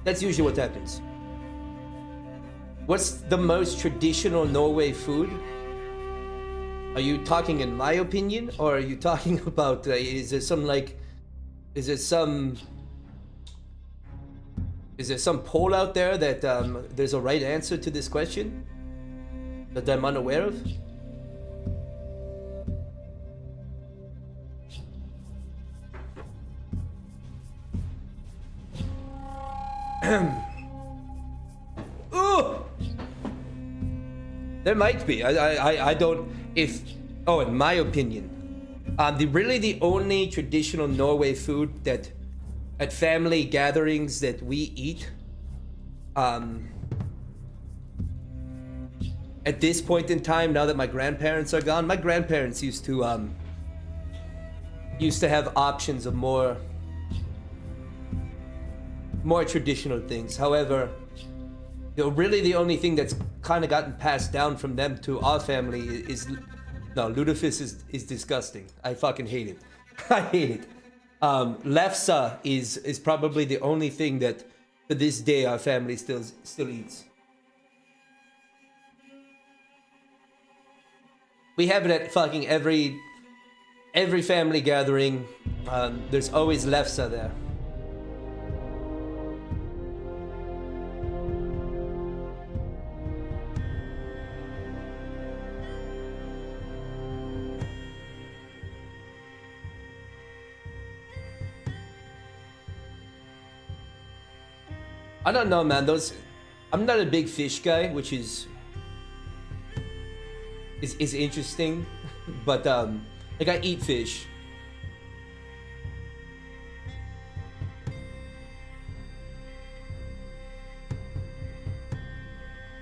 That's usually what happens. What's the most traditional Norway food? Are you talking in my opinion, or are you talking about, is there some poll out there that there's a right answer to this question that I'm unaware of? Ooh! There might be. I don't. If in my opinion, the only traditional Norway food that at family gatherings that we eat, at this point in time, now that my grandparents are gone, my grandparents used to have options of more traditional things. However, really the only thing that's kind of gotten passed down from them to our family is lutefisk is disgusting. I fucking hate it. I hate it. Lefse is probably the only thing that to this day our family still eats. We have it at fucking every family gathering. There's always lefse there. I don't know, man. I'm not a big fish guy, which is interesting, but like I eat fish.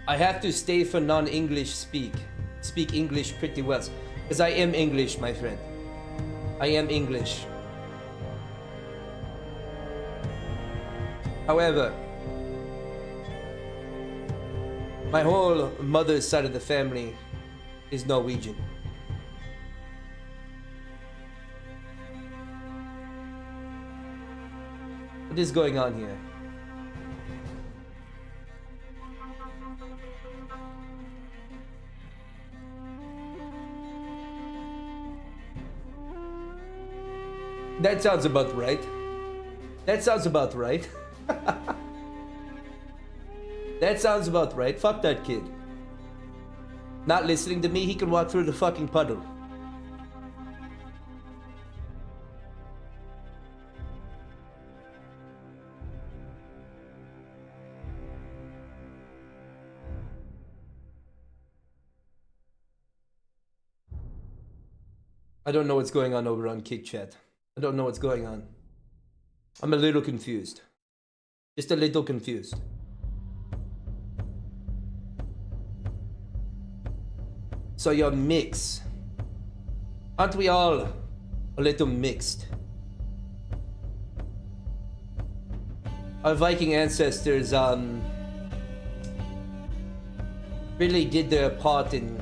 I have to stay for non-English speak English pretty well, because I am English, my friend. I am English. However, my whole mother's side of the family is Norwegian. What is going on here? That sounds about right. That sounds about right. That sounds about right. Fuck that kid. Not listening to me, he can walk through the fucking puddle. I don't know what's going on over on Kick Chat. I don't know what's going on. I'm a little confused. Just a little confused. So you're mixed. Aren't we all a little mixed? Our Viking ancestors really did their part in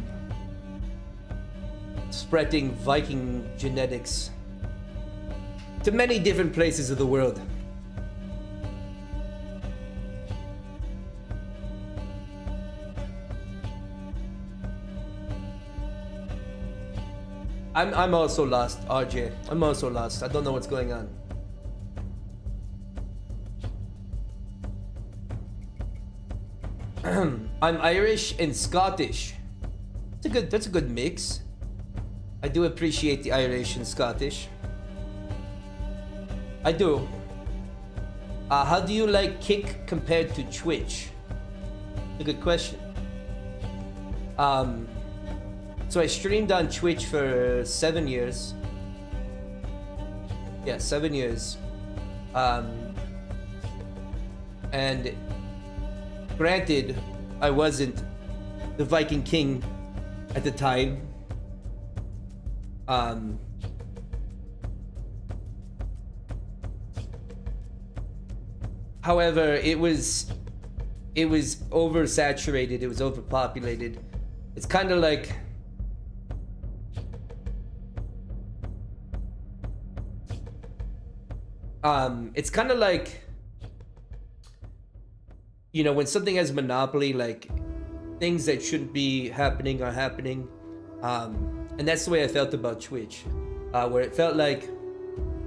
spreading Viking genetics to many different places of the world. I'm also lost, RJ. I'm also lost. I don't know what's going on. I'm Irish and Scottish. That's a good mix. I do appreciate the Irish and Scottish. I do. How do you like Kick compared to Twitch? A good question. So I streamed on Twitch for 7 years. Yeah, 7 years. And granted, I wasn't the Viking King at the time. However, it was oversaturated, it was overpopulated. It's kind of like it's kind of like, you know, when something has a monopoly, like things that shouldn't be happening are happening. And that's the way I felt about Twitch, where it felt like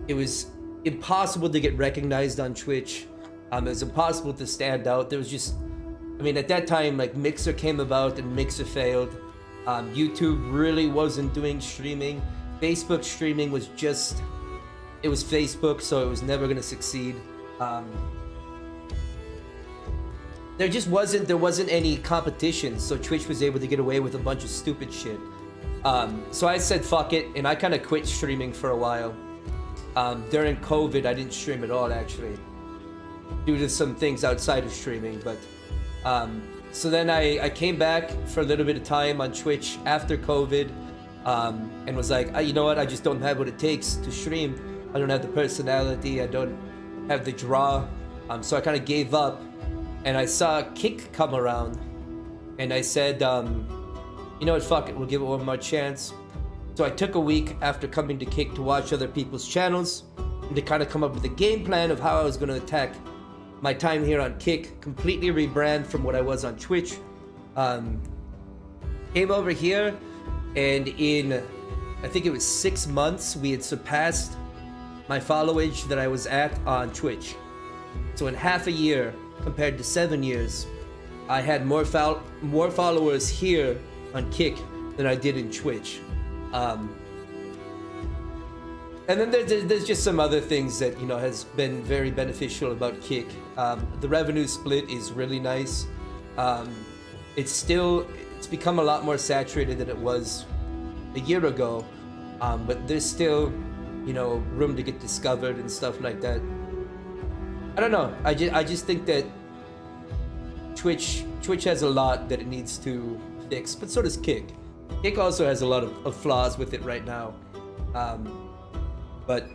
it was impossible to get recognized on Twitch. It was impossible to stand out. There was just, I mean, at that time, like Mixer came about and Mixer failed. YouTube really wasn't doing streaming. Facebook streaming was just, it was Facebook, so it was never gonna succeed. There wasn't any competition, so Twitch was able to get away with a bunch of stupid shit. So I said fuck it, and I kind of quit streaming for a while. During COVID, I didn't stream at all, actually, due to some things outside of streaming. But so then I came back for a little bit of time on Twitch after COVID, and was like, you know what, I just don't have what it takes to stream. I don't have the personality, I don't have the draw, so I kind of gave up. And I saw Kick come around, and I said, you know what, fuck it, we'll give it one more chance. So I took a week after coming to Kick to watch other people's channels and to kind of come up with a game plan of how I was going to attack my time here on Kick, completely rebrand from what I was on Twitch. Came over here, and in, I think it was 6 months, we had surpassed my followage that I was at on Twitch. So in half a year, compared to 7 years, I had more followers here on Kick than I did in Twitch. And then there's just some other things that, you know, has been very beneficial about Kick. The revenue split is really nice. It's become a lot more saturated than it was a year ago, but there's still, you know, room to get discovered and stuff like that. I don't know. I just think that Twitch has a lot that it needs to fix, but so does Kick. Kick also has a lot of flaws with it right now. But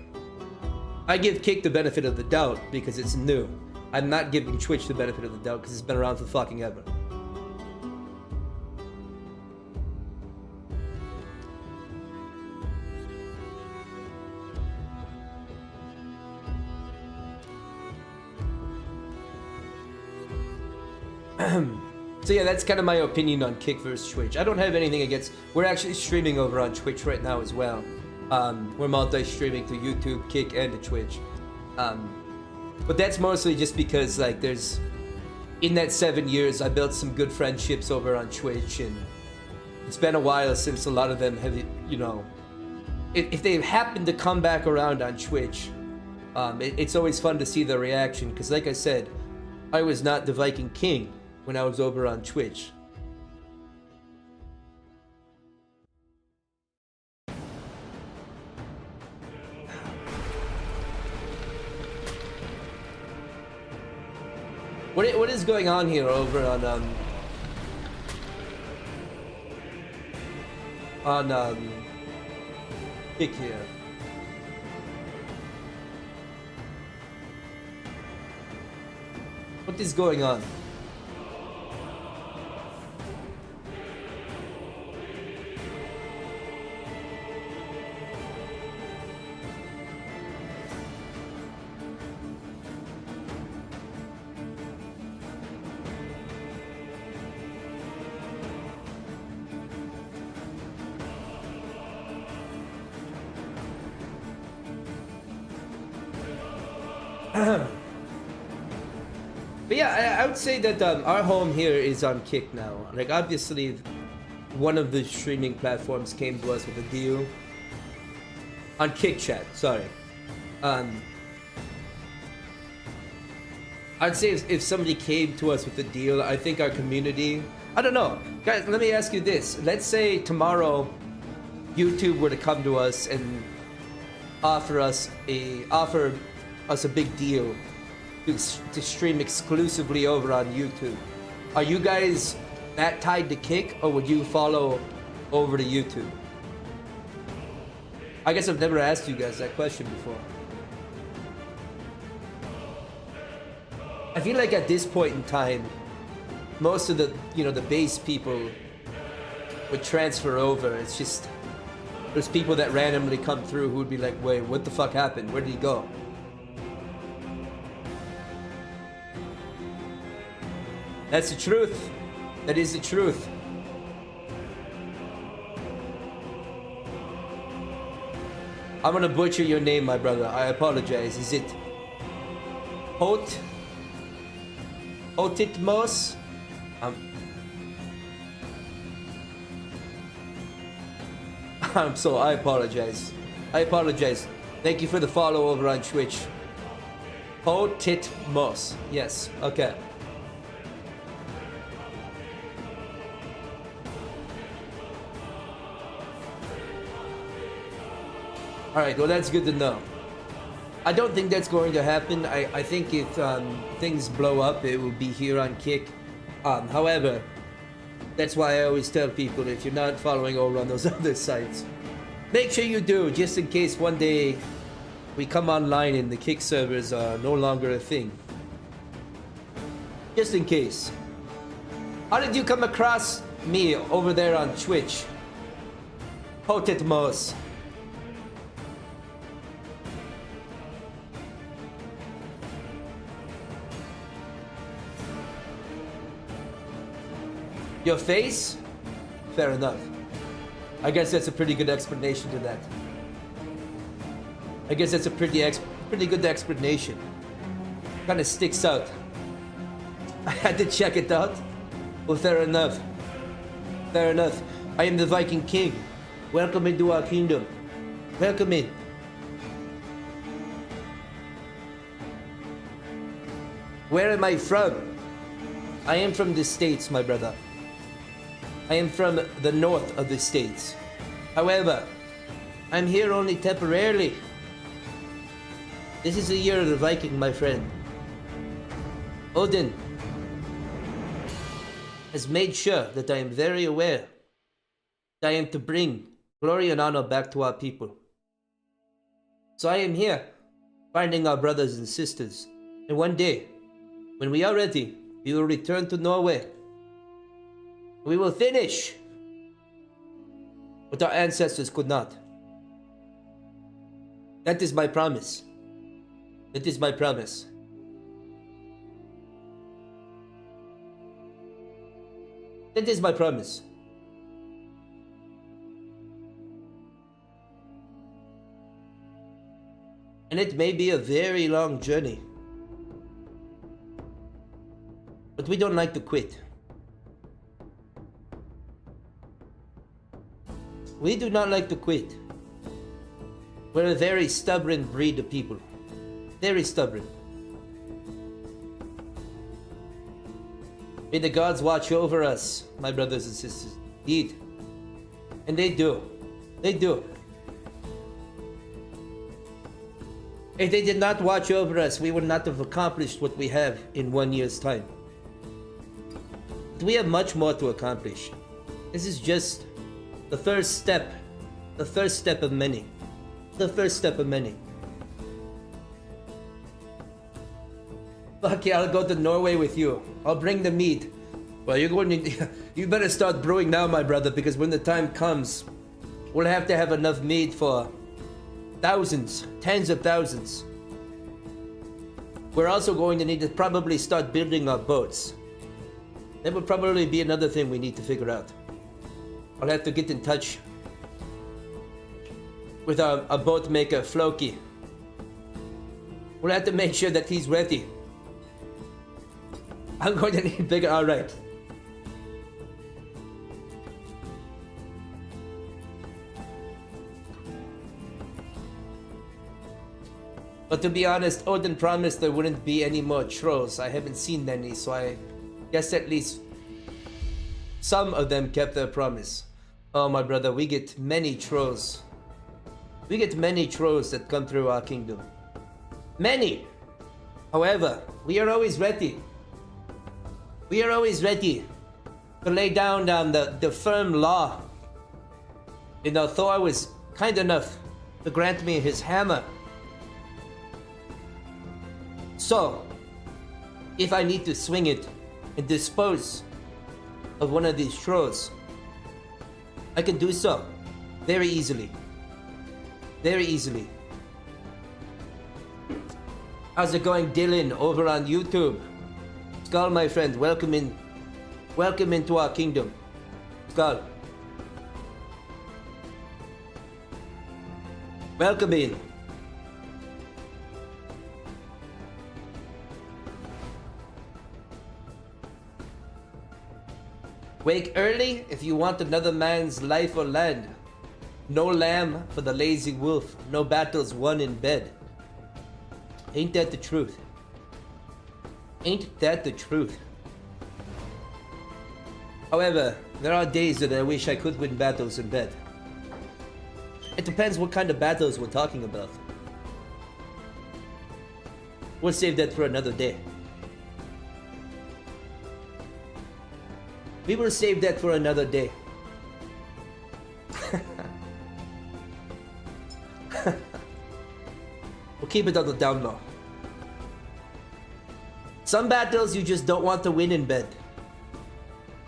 I give Kick the benefit of the doubt because it's new. I'm not giving Twitch the benefit of the doubt because it's been around for fucking ever. So yeah, that's kind of my opinion on Kick versus Twitch. I don't have anything against... We're actually streaming over on Twitch right now as well. We're multi-streaming through YouTube, Kick, and to Twitch. But that's mostly just because, like, there's... In that 7 years, I built some good friendships over on Twitch, and it's been a while since a lot of them have, you know... If they happen to come back around on Twitch, it's always fun to see the reaction, because like I said, I was not the Viking King when I was over on Twitch. What is going on here over on Kick here? What is going on? But yeah, I would say that our home here is on Kick now. Like, obviously, one of the streaming platforms came to us with a deal. On Kick Chat, sorry. I'd say if somebody came to us with a deal, I think our community... I don't know. Guys, let me ask you this. Let's say tomorrow, YouTube were to come to us and offer us a big deal to stream exclusively over on YouTube. Are you guys that tied to Kick, or would you follow over to YouTube? I guess I've never asked you guys that question before. I feel like at this point in time, most of the, the base people would transfer over. It's just, there's people that randomly come through who would be like, wait, what the fuck happened? Where did he go? That's the truth. That is the truth. I'm gonna butcher your name, my brother. I apologize. Is it Otitmos? I apologize. I apologize. Thank you for the follow over on Twitch. Otitmos. Yes. Okay. Alright, well, that's good to know. I don't think that's going to happen. I think if things blow up, it will be here on Kick. However, that's why I always tell people, if you're not following over on those other sites, make sure you do, just in case one day we come online and the Kick servers are no longer a thing. Just in case. How did you come across me over there on Twitch? Potitmos. Your face? Fair enough. I guess that's a pretty good explanation to that. I guess that's a pretty good explanation. Kind of sticks out. I had to check it out. Well, fair enough. Fair enough. I am the Viking King. Welcome into our kingdom. Welcome in. Where am I from? I am from the States, my brother. I am from the north of the States. However, I'm here only temporarily. This is the year of the Viking, my friend. Odin has made sure that I am very aware that I am to bring glory and honor back to our people. So I am here, finding our brothers and sisters. And one day, when we are ready, we will return to Norway. We will finish what our ancestors could not. That is my promise. That is my promise. That is my promise. And it may be a very long journey. But we don't like to quit. We do not like to quit. We're a very stubborn breed of people. Very stubborn. May the gods watch over us, my brothers and sisters. Indeed. And they do. They do. If they did not watch over us, we would not have accomplished what we have in 1 year's time. But we have much more to accomplish. This is just the first step. The first step of many. The first step of many. Fuck yeah, I'll go to Norway with you. I'll bring the meat. Well, you're going to... You better start brewing now, my brother, because when the time comes, we'll have to have enough meat for thousands, tens of thousands. We're also going to need to probably start building our boats. That would probably be another thing we need to figure out. I'll have to get in touch with our boat maker, Floki. We'll have to make sure that he's ready. I'm going to need bigger. All right. But to be honest, Odin promised there wouldn't be any more trolls. I haven't seen any, so I guess at least some of them kept their promise. Oh, my brother, we get many trolls. We get many trolls that come through our kingdom. Many! However, we are always ready. We are always ready to lay down the firm law. You know, Thor was kind enough to grant me his hammer. So, if I need to swing it and dispose of one of these trolls, I can do so very easily. Very easily. How's it going, Dylan, over on YouTube? Skal, my friend, welcome into our kingdom. Skal. Welcome in. Wake early if you want another man's life or land. No lamb for the lazy wolf, no battles won in bed. Ain't that the truth? Ain't that the truth? However, there are days that I wish I could win battles in bed. It depends what kind of battles we're talking about. We'll save that for another day. We will save that for another day. We'll keep it on the down low. Some battles you just don't want to win in bed.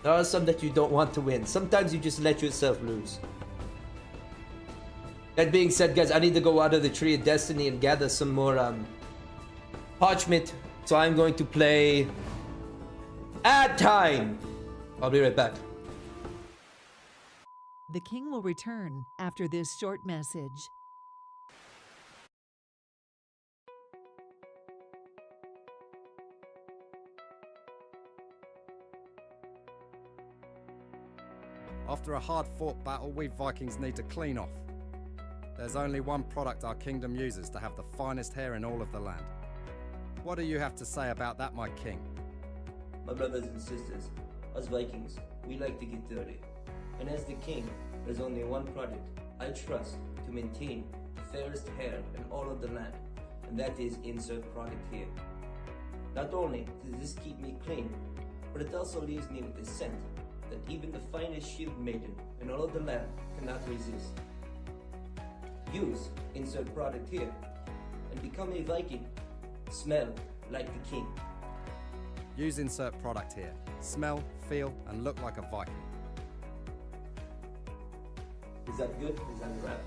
There are some that you don't want to win. Sometimes you just let yourself lose. That being said, guys, I need to go out of the Tree of Destiny and gather some more parchment. So I'm going to play Ad Time. I'll be right back. The king will return after this short message. After a hard-fought battle, we Vikings need to clean off. There's only one product our kingdom uses to have the finest hair in all of the land. What do you have to say about that, my king? My brothers and sisters, us Vikings, we like to get dirty. And as the king, there's only one product I trust to maintain the fairest hair in all of the land, and that is insert product here. Not only does this keep me clean, but it also leaves me with a scent that even the finest shield maiden in all of the land cannot resist. Use insert product here and become a Viking. Smell like the king. Use insert product here. Smell, feel, and look like a Viking. Is that good? Is that a wrap?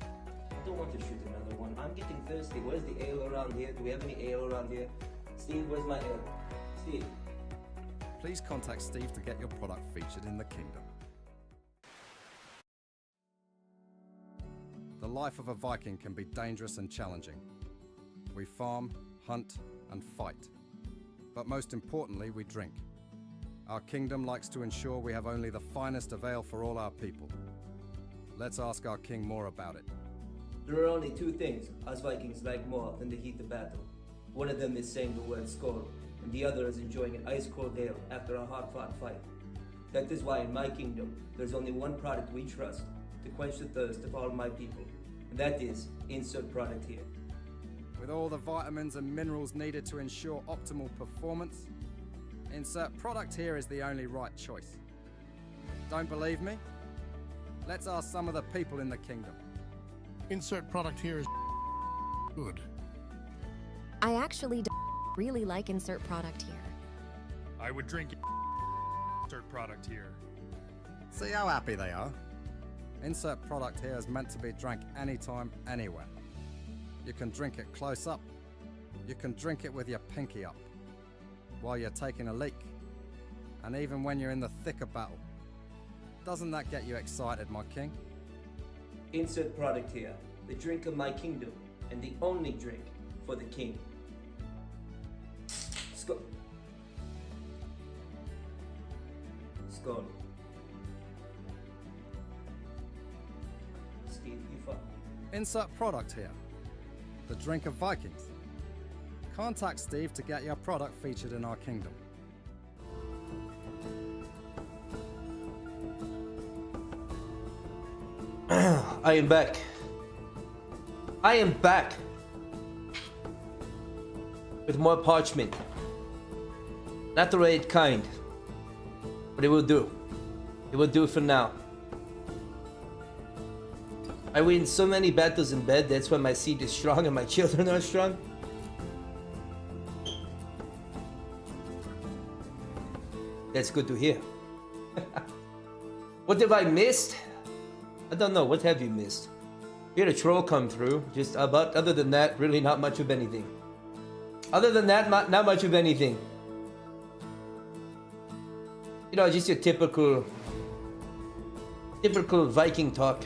I don't want to shoot another one. I'm getting thirsty. Where's the ale around here? Do we have any ale around here? Steve, where's my ale? Steve. Please contact Steve to get your product featured in the kingdom. The life of a Viking can be dangerous and challenging. We farm, hunt, and fight. But most importantly, we drink. Our kingdom likes to ensure we have only the finest of ale for all our people. Let's ask our king more about it. There are only two things us Vikings like more than the heat of battle. One of them is saying the word Skal, and the other is enjoying an ice-cold ale after a hard-fought fight. That is why in my kingdom, there's only one product we trust to quench the thirst of all my people, and that is insert product here. with all the vitamins and minerals needed to ensure optimal performance, insert product here is the only right choice. Don't believe me? Let's ask some of the people in the kingdom. Insert product here is good. I actually really like insert product here. I would drink insert product here. See how happy they are? Insert product here is meant to be drank anytime, anywhere. You can drink it close up. You can drink it with your pinky up. While you're taking a leak. And even when you're in the thick of battle. Doesn't that get you excited, my king? Insert product here. The drink of my kingdom. And the only drink for the king. Skal. Skal. Steve, you fuck. Insert product here. The drink of Vikings. Contact Steve to get your product featured in our kingdom. I am back. I am back. With more parchment. Not the right kind. But it will do. It will do for now. I win so many battles in bed, that's why my seed is strong and my children are strong. That's good to hear. What have I missed? I don't know, what have you missed? We had a troll come through, just about, other than that, really not much of anything. Other than that, not much of anything. You know, just your typical Viking talk.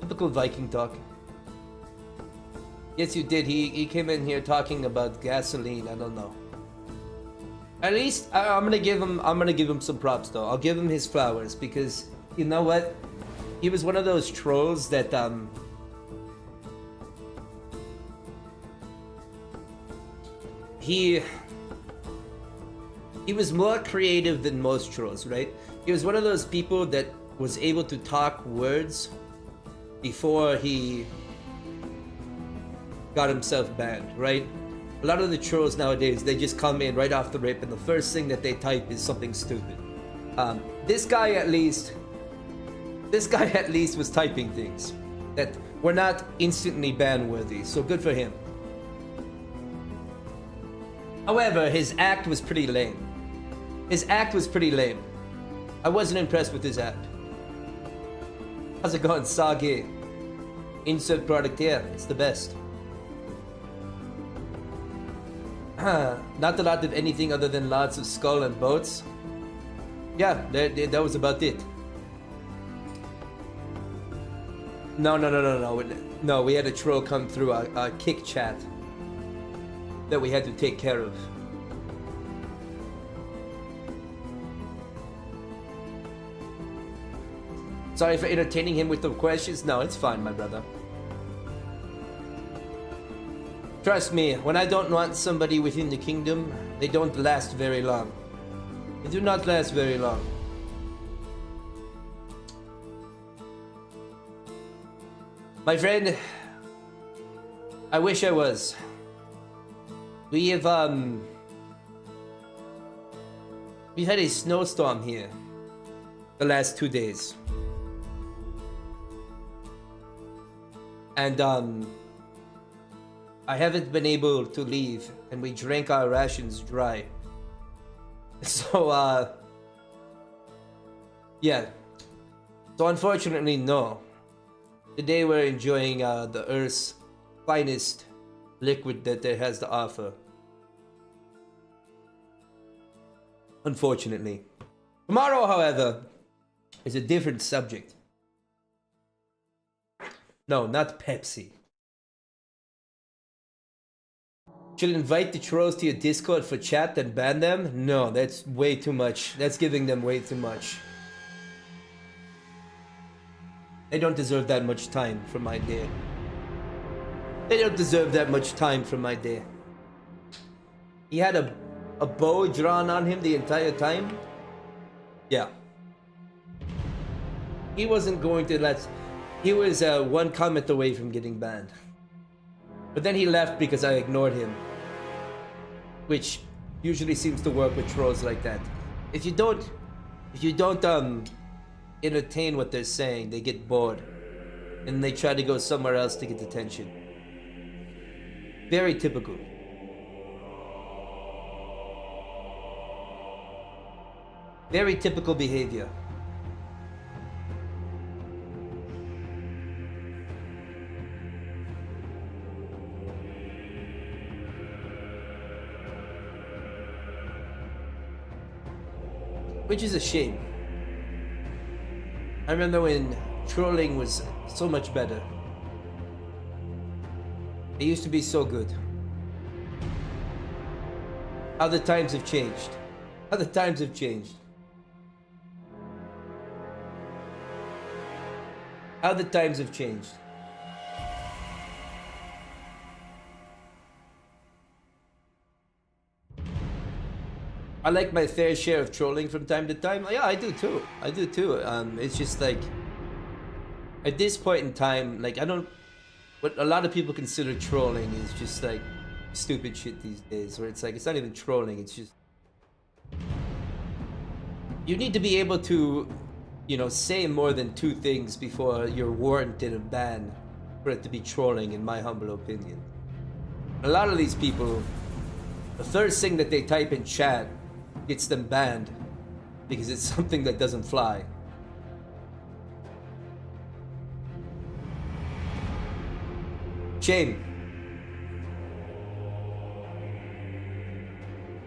Typical Viking talk. Yes, you did. He came in here talking about gasoline. I don't know. At least I'm gonna give him some props though. I'll give him his flowers because you know what? He was one of those trolls that he was more creative than most trolls, right? He was one of those people that was able to talk words before he got himself banned, right? A lot of the trolls nowadays, they just come in right off the rip and the first thing that they type is something stupid. This guy at least was typing things that were not instantly ban worthy, so good for him. However, his act was pretty lame. I wasn't impressed with his act. How's it going, Sagi? Insert product here, it's the best. Not a lot of anything other than lots of skull and boats. Yeah, that was about it. No, we had a troll come through a kick chat that we had to take care of. Sorry for entertaining him with the questions. No, it's fine, my brother. Trust me, when I don't want somebody within the kingdom, they don't last very long. They do not last very long. My friend, I wish I was. We've had a snowstorm here the last 2 days. And I haven't been able to leave, and we drank our rations dry. So yeah. So unfortunately, no. Today we're enjoying the Earth's finest liquid that it has to offer. Unfortunately. Tomorrow, however, is a different subject. No, not Pepsi. Should invite the trolls to your Discord for chat and ban them? No, that's way too much. That's giving them way too much. They don't deserve that much time from my day. They don't deserve that much time from my day. He had a bow drawn on him the entire time? Yeah. He wasn't going to let... He was one comment away from getting banned. But then he left because I ignored him, which usually seems to work with trolls like that. If you don't entertain what they're saying, they get bored and they try to go somewhere else to get attention. Very typical. Very typical behavior. Which is a shame. I remember when trolling was so much better. It used to be so good. How the times have changed. How the times have changed. How the times have changed. I like my fair share of trolling from time to time. Yeah, I do too. I do too. It's just like, at this point in time, like what a lot of people consider trolling is just like stupid shit these days, where it's like, it's not even trolling, it's just, you need to be able to, say more than two things before you're warranted a ban for it to be trolling, in my humble opinion. A lot of these people, the first thing that they type in chat gets them banned because it's something that doesn't fly. Shame.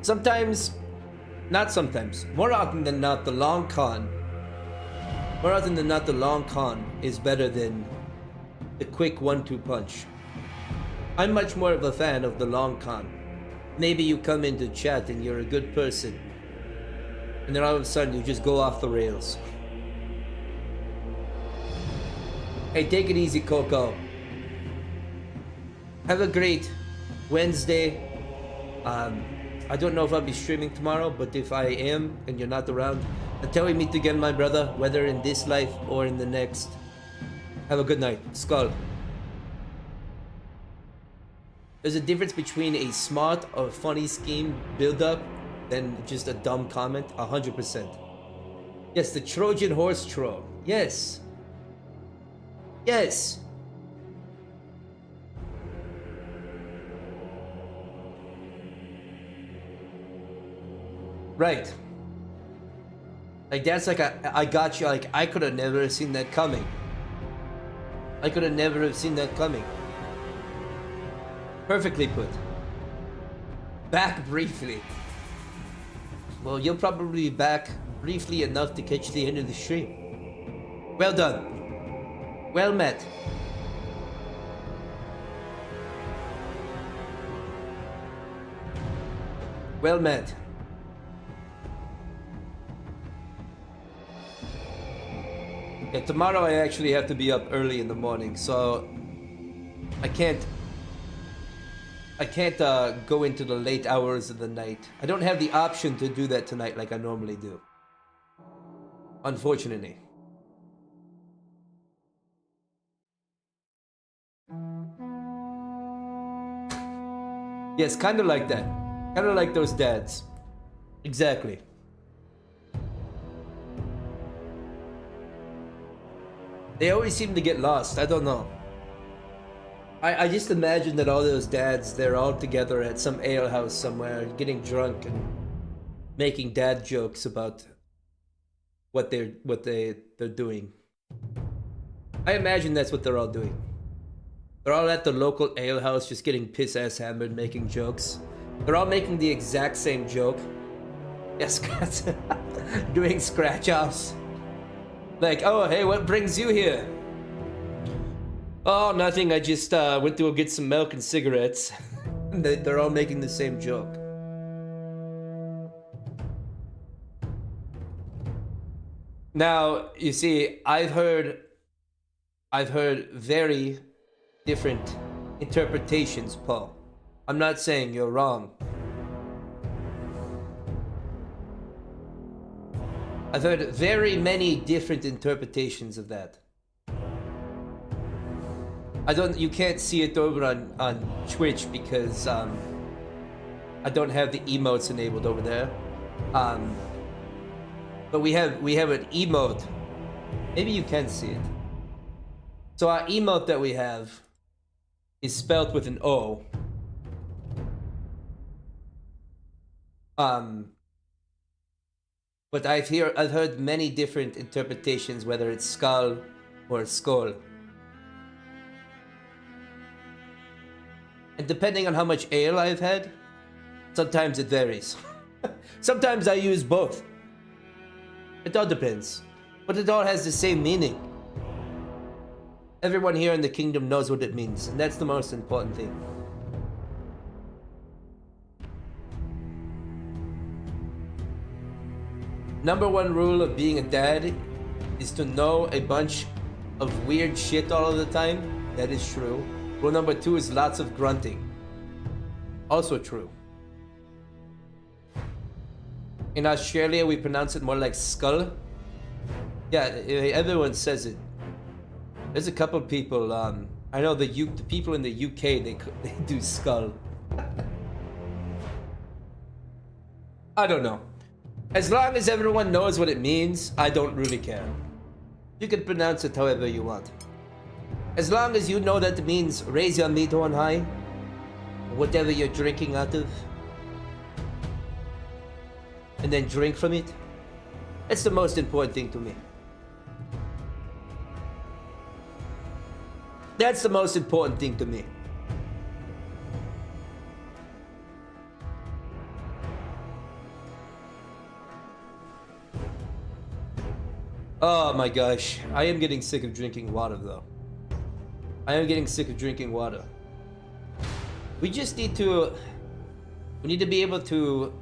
Sometimes, not sometimes, more often than not, the long con is better than the quick 1-2 punch. I'm much more of a fan of the long con. Maybe you come into chat and you're a good person, and then all of a sudden you just go off the rails. Hey, take it easy, Coco. Have a great Wednesday. I don't know if I'll be streaming tomorrow, but if I am and you're not around, until we meet again, my brother, whether in this life or in the next, have a good night. Skal. There's a difference between a smart or funny scheme build-up than just a dumb comment. 100%. Yes, the Trojan horse troll. Yes. Yes. Right. Like, that's like I got you. Like, I could have never seen that coming. I could have never have seen that coming. Perfectly put. Back briefly. Well, you'll probably be back briefly enough to catch the end of the stream. Well done. Well met. Well met. Yeah, tomorrow I actually have to be up early in the morning, so I can't go into the late hours of the night. I don't have the option to do that tonight like I normally do. Unfortunately. Yes, kind of like that. Kind of like those dads. Exactly. They always seem to get lost. I don't know. I just imagine that all those dads, they're all together at some ale house somewhere, getting drunk and making dad jokes about what they're doing. I imagine that's what they're all doing. They're all at the local ale house just getting piss-ass hammered, making jokes. They're all making the exact same joke. Yes, doing scratch-offs. Like, oh, hey, what brings you here? Oh, nothing, I just went to go get some milk and cigarettes. They're all making the same joke. Now, you see, I've heard very different interpretations, Paul. I'm not saying you're wrong. I've heard very many different interpretations of that. You can't see it over on Twitch because I don't have the emotes enabled over there. But we have an emote. Maybe you can see it. So our emote that we have is spelled with an O. But I've heard many different interpretations, whether it's Skal or Skol. And depending on how much ale I've had, sometimes it varies. Sometimes I use both. It all depends. But it all has the same meaning. Everyone here in the kingdom knows what it means, and that's the most important thing. Number one rule of being a dad is to know a bunch of weird shit all of the time. That is true. Rule number two is lots of grunting. Also true. In Australia, we pronounce it more like skull. Yeah, everyone says it. There's a couple people, I know the people in the UK, they do skull. I don't know. As long as everyone knows what it means, I don't really care. You can pronounce it however you want. As long as you know that it means raise your meat on high, whatever you're drinking out of, and then drink from it, that's the most important thing to me. That's the most important thing to me. Oh my gosh, I am getting sick of drinking water though. I am getting sick of drinking water. We just need to... We need to be able to...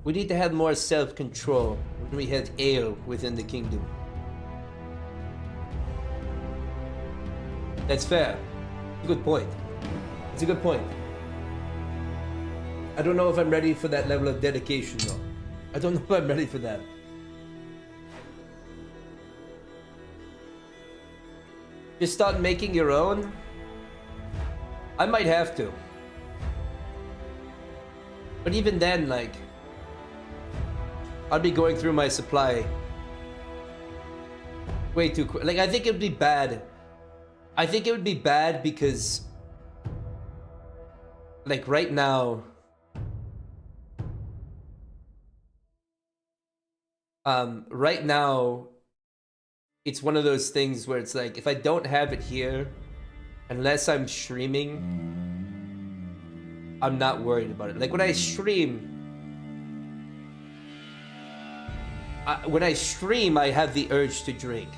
We need to have more self-control when we have ale within the kingdom. That's fair. It's a good point. It's a good point. I don't know if I'm ready for that level of dedication though. I don't know if I'm ready for that. Just start making your own? I might have to. But even then, like, I'll be going through my supply way too quick. Like, I think it would be bad. I think it would be bad because, like, right now, it's one of those things where it's like, if I don't have it here, unless I'm streaming, I'm not worried about it. Like when I stream, I have the urge to drink.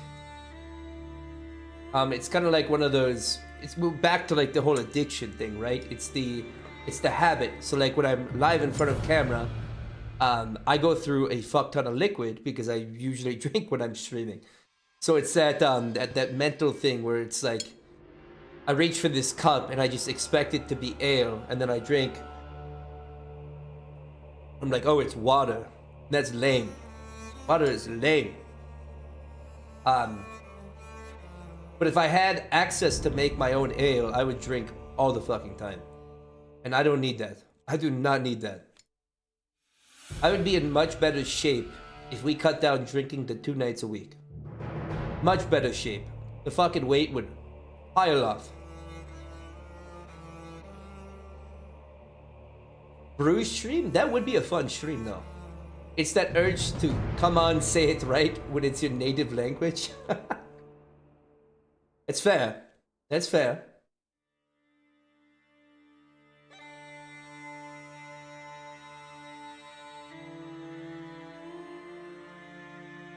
It's kind of like one of those, it's back to like the whole addiction thing, right? It's the habit. So like when I'm live in front of camera, I go through a fuck ton of liquid because I usually drink when I'm streaming. So it's that mental thing where it's like, I reach for this cup and I just expect it to be ale, and then I drink. I'm like, oh, it's water. That's lame. Water is lame. But if I had access to make my own ale, I would drink all the fucking time. And I don't need that. I do not need that. I would be in much better shape if we cut down drinking to 2 nights a week. Much better shape. The fucking weight would pile off. Brew stream? That would be a fun stream though. It's that urge to come on, say it right when it's your native language. It's fair. That's fair.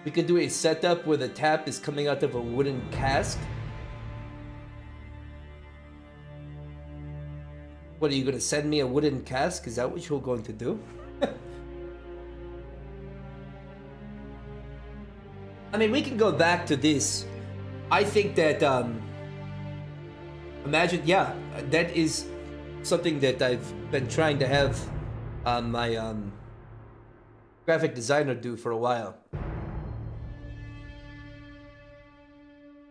We could do a setup where the tap is coming out of a wooden cask. What, are you gonna send me a wooden cask? Is that what you're going to do? I mean, we can go back to this. I think that, imagine, yeah, that is something that I've been trying to have my graphic designer do for a while.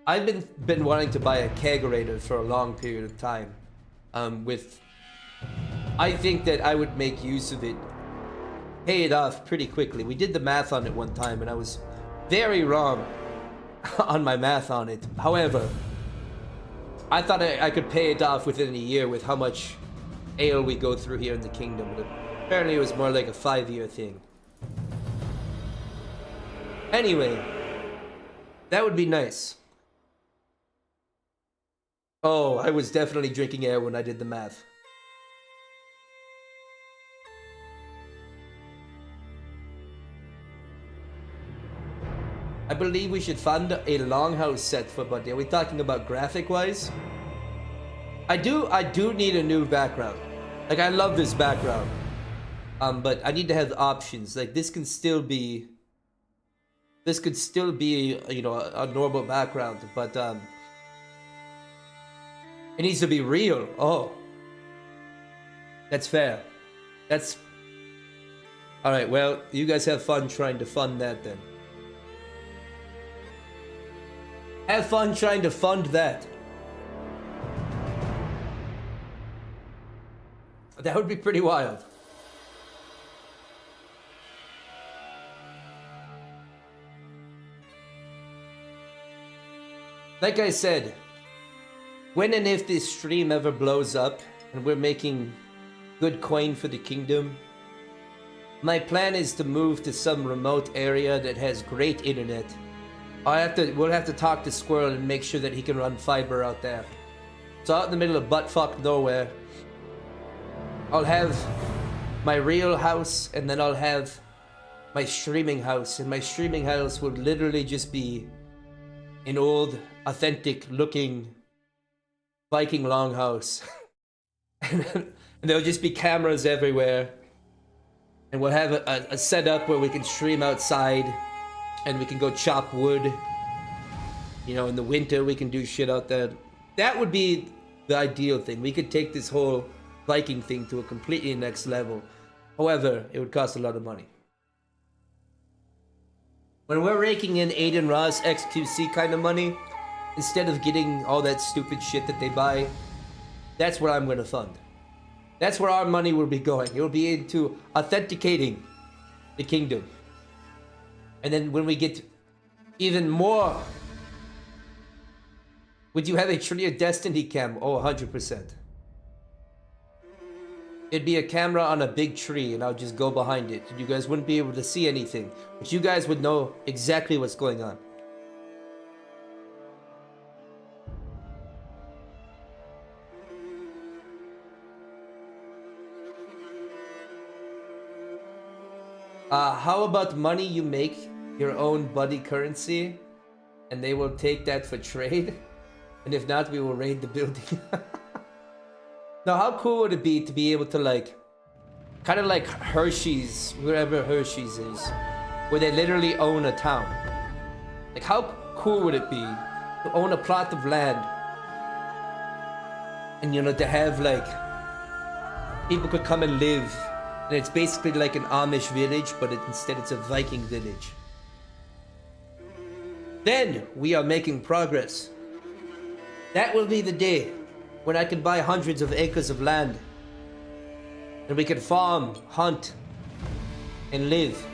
I've been wanting to buy a kegerator for a long period of time. I think that I would make use of it, pay it off pretty quickly. We did the math on it one time, and I was very wrong on my math on it. However, I thought I could pay it off within a year with how much ale we go through here in the kingdom. But apparently, it was more like a 5-year thing. Anyway, that would be nice. Oh, I was definitely drinking air when I did the math. I believe we should fund a longhouse set for Buddy. Are we talking about graphic-wise? I do need a new background. Like, I love this background. But I need to have options. Like, this could still be, you know, a normal background, but it needs to be real. Oh, that's fair. That's all right. Well, you guys have fun trying to fund that then. Have fun trying to fund that. That would be pretty wild. Like I said, when and if this stream ever blows up and we're making good coin for the kingdom, my plan is to move to some remote area that has great internet. We'll have to talk to Squirrel and make sure that he can run fiber out there. So out in the middle of buttfuck nowhere, I'll have my real house, and then I'll have my streaming house, and my streaming house would literally just be an old, authentic looking Viking longhouse. And there'll just be cameras everywhere, and we'll have a setup where we can stream outside, and we can go chop wood. You know, in the winter we can do shit out there. That would be the ideal thing. We could take this whole Viking thing to a completely next level. However, it would cost a lot of money. When we're raking in Aiden Ross XQC kind of money, instead of getting all that stupid shit that they buy, that's what I'm going to fund. That's where our money will be going. It will be into authenticating the kingdom. And then when we get even more... Would you have a Tree of Destiny cam? Oh, 100%. It'd be a camera on a big tree, and I'll just go behind it. You guys wouldn't be able to see anything, but you guys would know exactly what's going on. How about money you make your own buddy currency, and they will take that for trade? And if not, we will raid the building. Now, how cool would it be to be able to, like, kind of like Hershey's, wherever Hershey's is, where they literally own a town? Like, how cool would it be to own a plot of land, and, you know, to have, like, people could come and live, and it's basically like an Amish village, but instead it's a Viking village. Then we are making progress. That will be the day when I can buy hundreds of acres of land, and we can farm, hunt, and live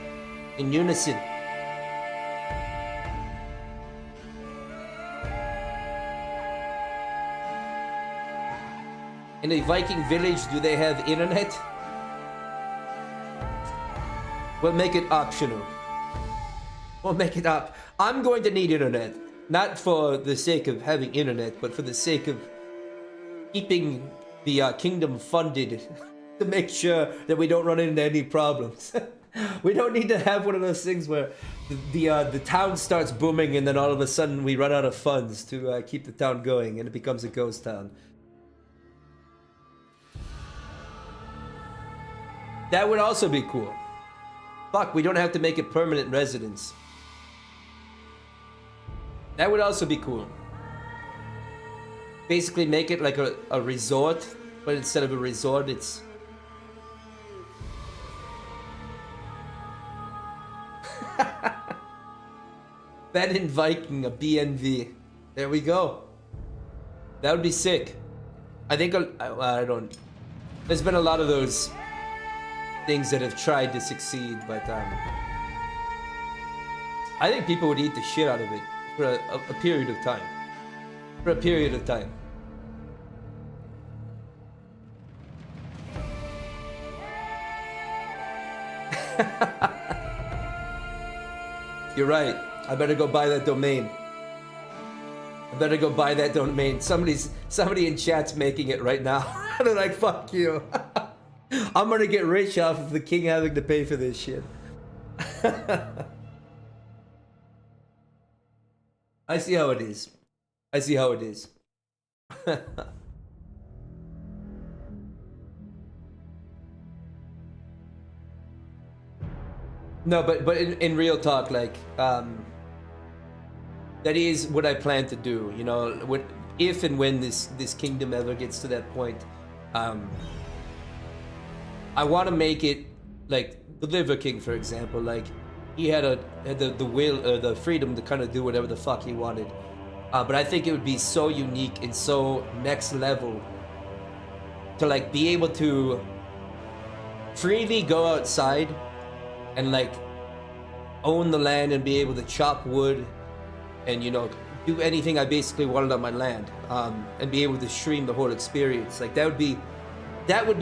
in unison. In a Viking village, do they have internet? We'll make it optional. We'll make it up. I'm going to need internet. Not for the sake of having internet, but for the sake of keeping the kingdom funded to make sure that we don't run into any problems. We don't need to have one of those things where the town starts booming and then all of a sudden we run out of funds to keep the town going and it becomes a ghost town. That would also be cool. Fuck, we don't have to make it permanent residence. That would also be cool. Basically make it like a resort, but instead of a resort, it's... Bed in Viking, a BNV. There we go. That would be sick. I think I don't. There's been a lot of those things that have tried to succeed, but I think people would eat the shit out of it for a period of time. For a period of time. You're right. I better go buy that domain. I better go buy that domain. Somebody in chat's making it right now. They're like, fuck you. I'm gonna get rich off of the king having to pay for this shit. I see how it is. I see how it is. No, but in real talk, like, that is what I plan to do. You know, if and when this kingdom ever gets to that point, I want to make it like the Liver King, for example. Like, he had the will or the freedom to kind of do whatever the fuck he wanted. But I think it would be so unique and so next level to like be able to freely go outside and like own the land and be able to chop wood and, you know, do anything I basically wanted on my land, and be able to stream the whole experience. Like, that would be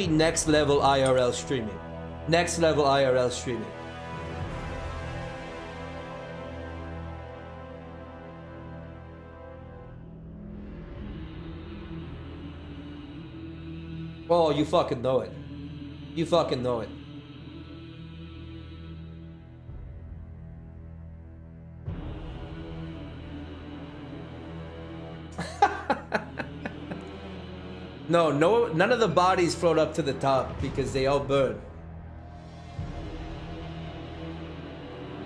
next level IRL streaming. Next level IRL streaming. Oh, you fucking know it. You fucking know it. No, none of the bodies float up to the top because they all burn.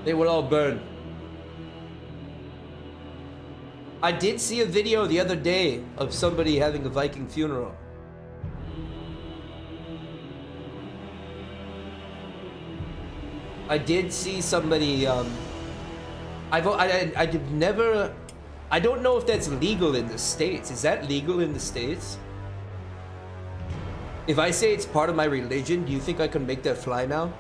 They will all burn. I did see a video the other day of somebody having a Viking funeral. I did see somebody, I don't know if that's legal in the States. Is that legal in the States? If I say it's part of my religion, do you think I can make that fly now?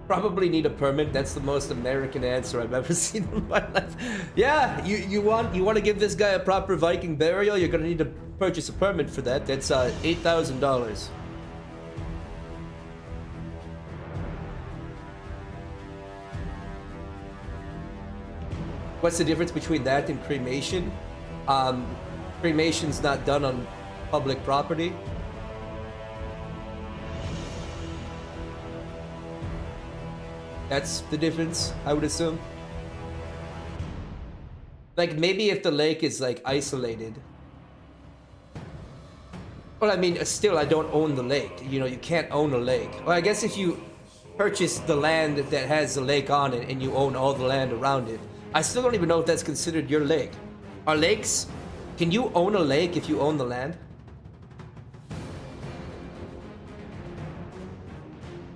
Probably need a permit. That's the most American answer I've ever seen in my life. Yeah, you want to give this guy a proper Viking burial? You're gonna need to purchase a permit for that. That's $8,000. What's the difference between that and cremation? Cremation's not done on public property. That's the difference, I would assume. Like, maybe if the lake is, like, isolated. Well, I mean, still, I don't own the lake. You know, you can't own a lake. Well, I guess if you purchase the land that has the lake on it and you own all the land around it, I still don't even know if that's considered your lake. Are lakes... Can you own a lake if you own the land?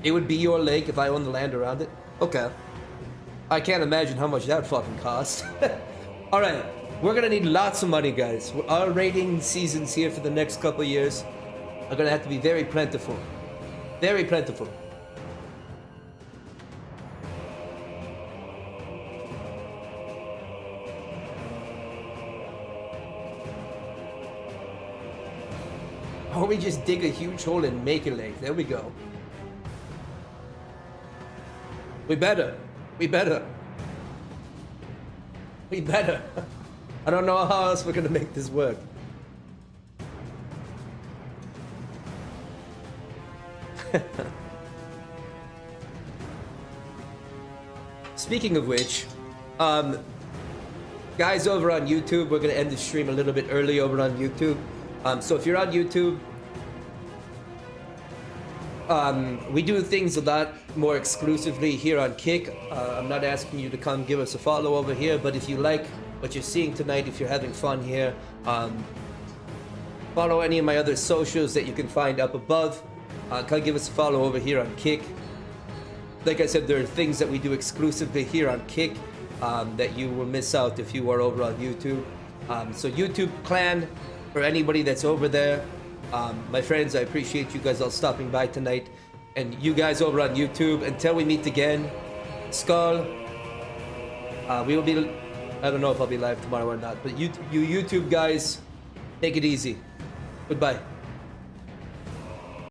It would be your lake if I own the land around it? Okay. I can't imagine how much that fucking costs. Alright, we're gonna need lots of money, guys. Our raiding seasons here for the next couple years are gonna have to be very plentiful. Very plentiful. Or we just dig a huge hole and make a lake. There we go. We better. We better. We better. I don't know how else we're gonna make this work. Speaking of which, guys over on YouTube, we're gonna end the stream a little bit early over on YouTube. So if you're on YouTube, we do things a lot more exclusively here on Kick. I'm not asking you to come give us a follow over here, but if you like what you're seeing tonight, if you're having fun here, Follow any of my other socials that you can find up above. Come give us a follow over here on Kick. Like I said, there are things that we do exclusively here on Kick that you will miss out if you are over on YouTube. So YouTube clan, for anybody that's over there, my friends, I appreciate you guys all stopping by tonight. And you guys over on YouTube, until we meet again, Skal, we will be, I don't know if I'll be live tomorrow or not, but you YouTube guys, take it easy. Goodbye.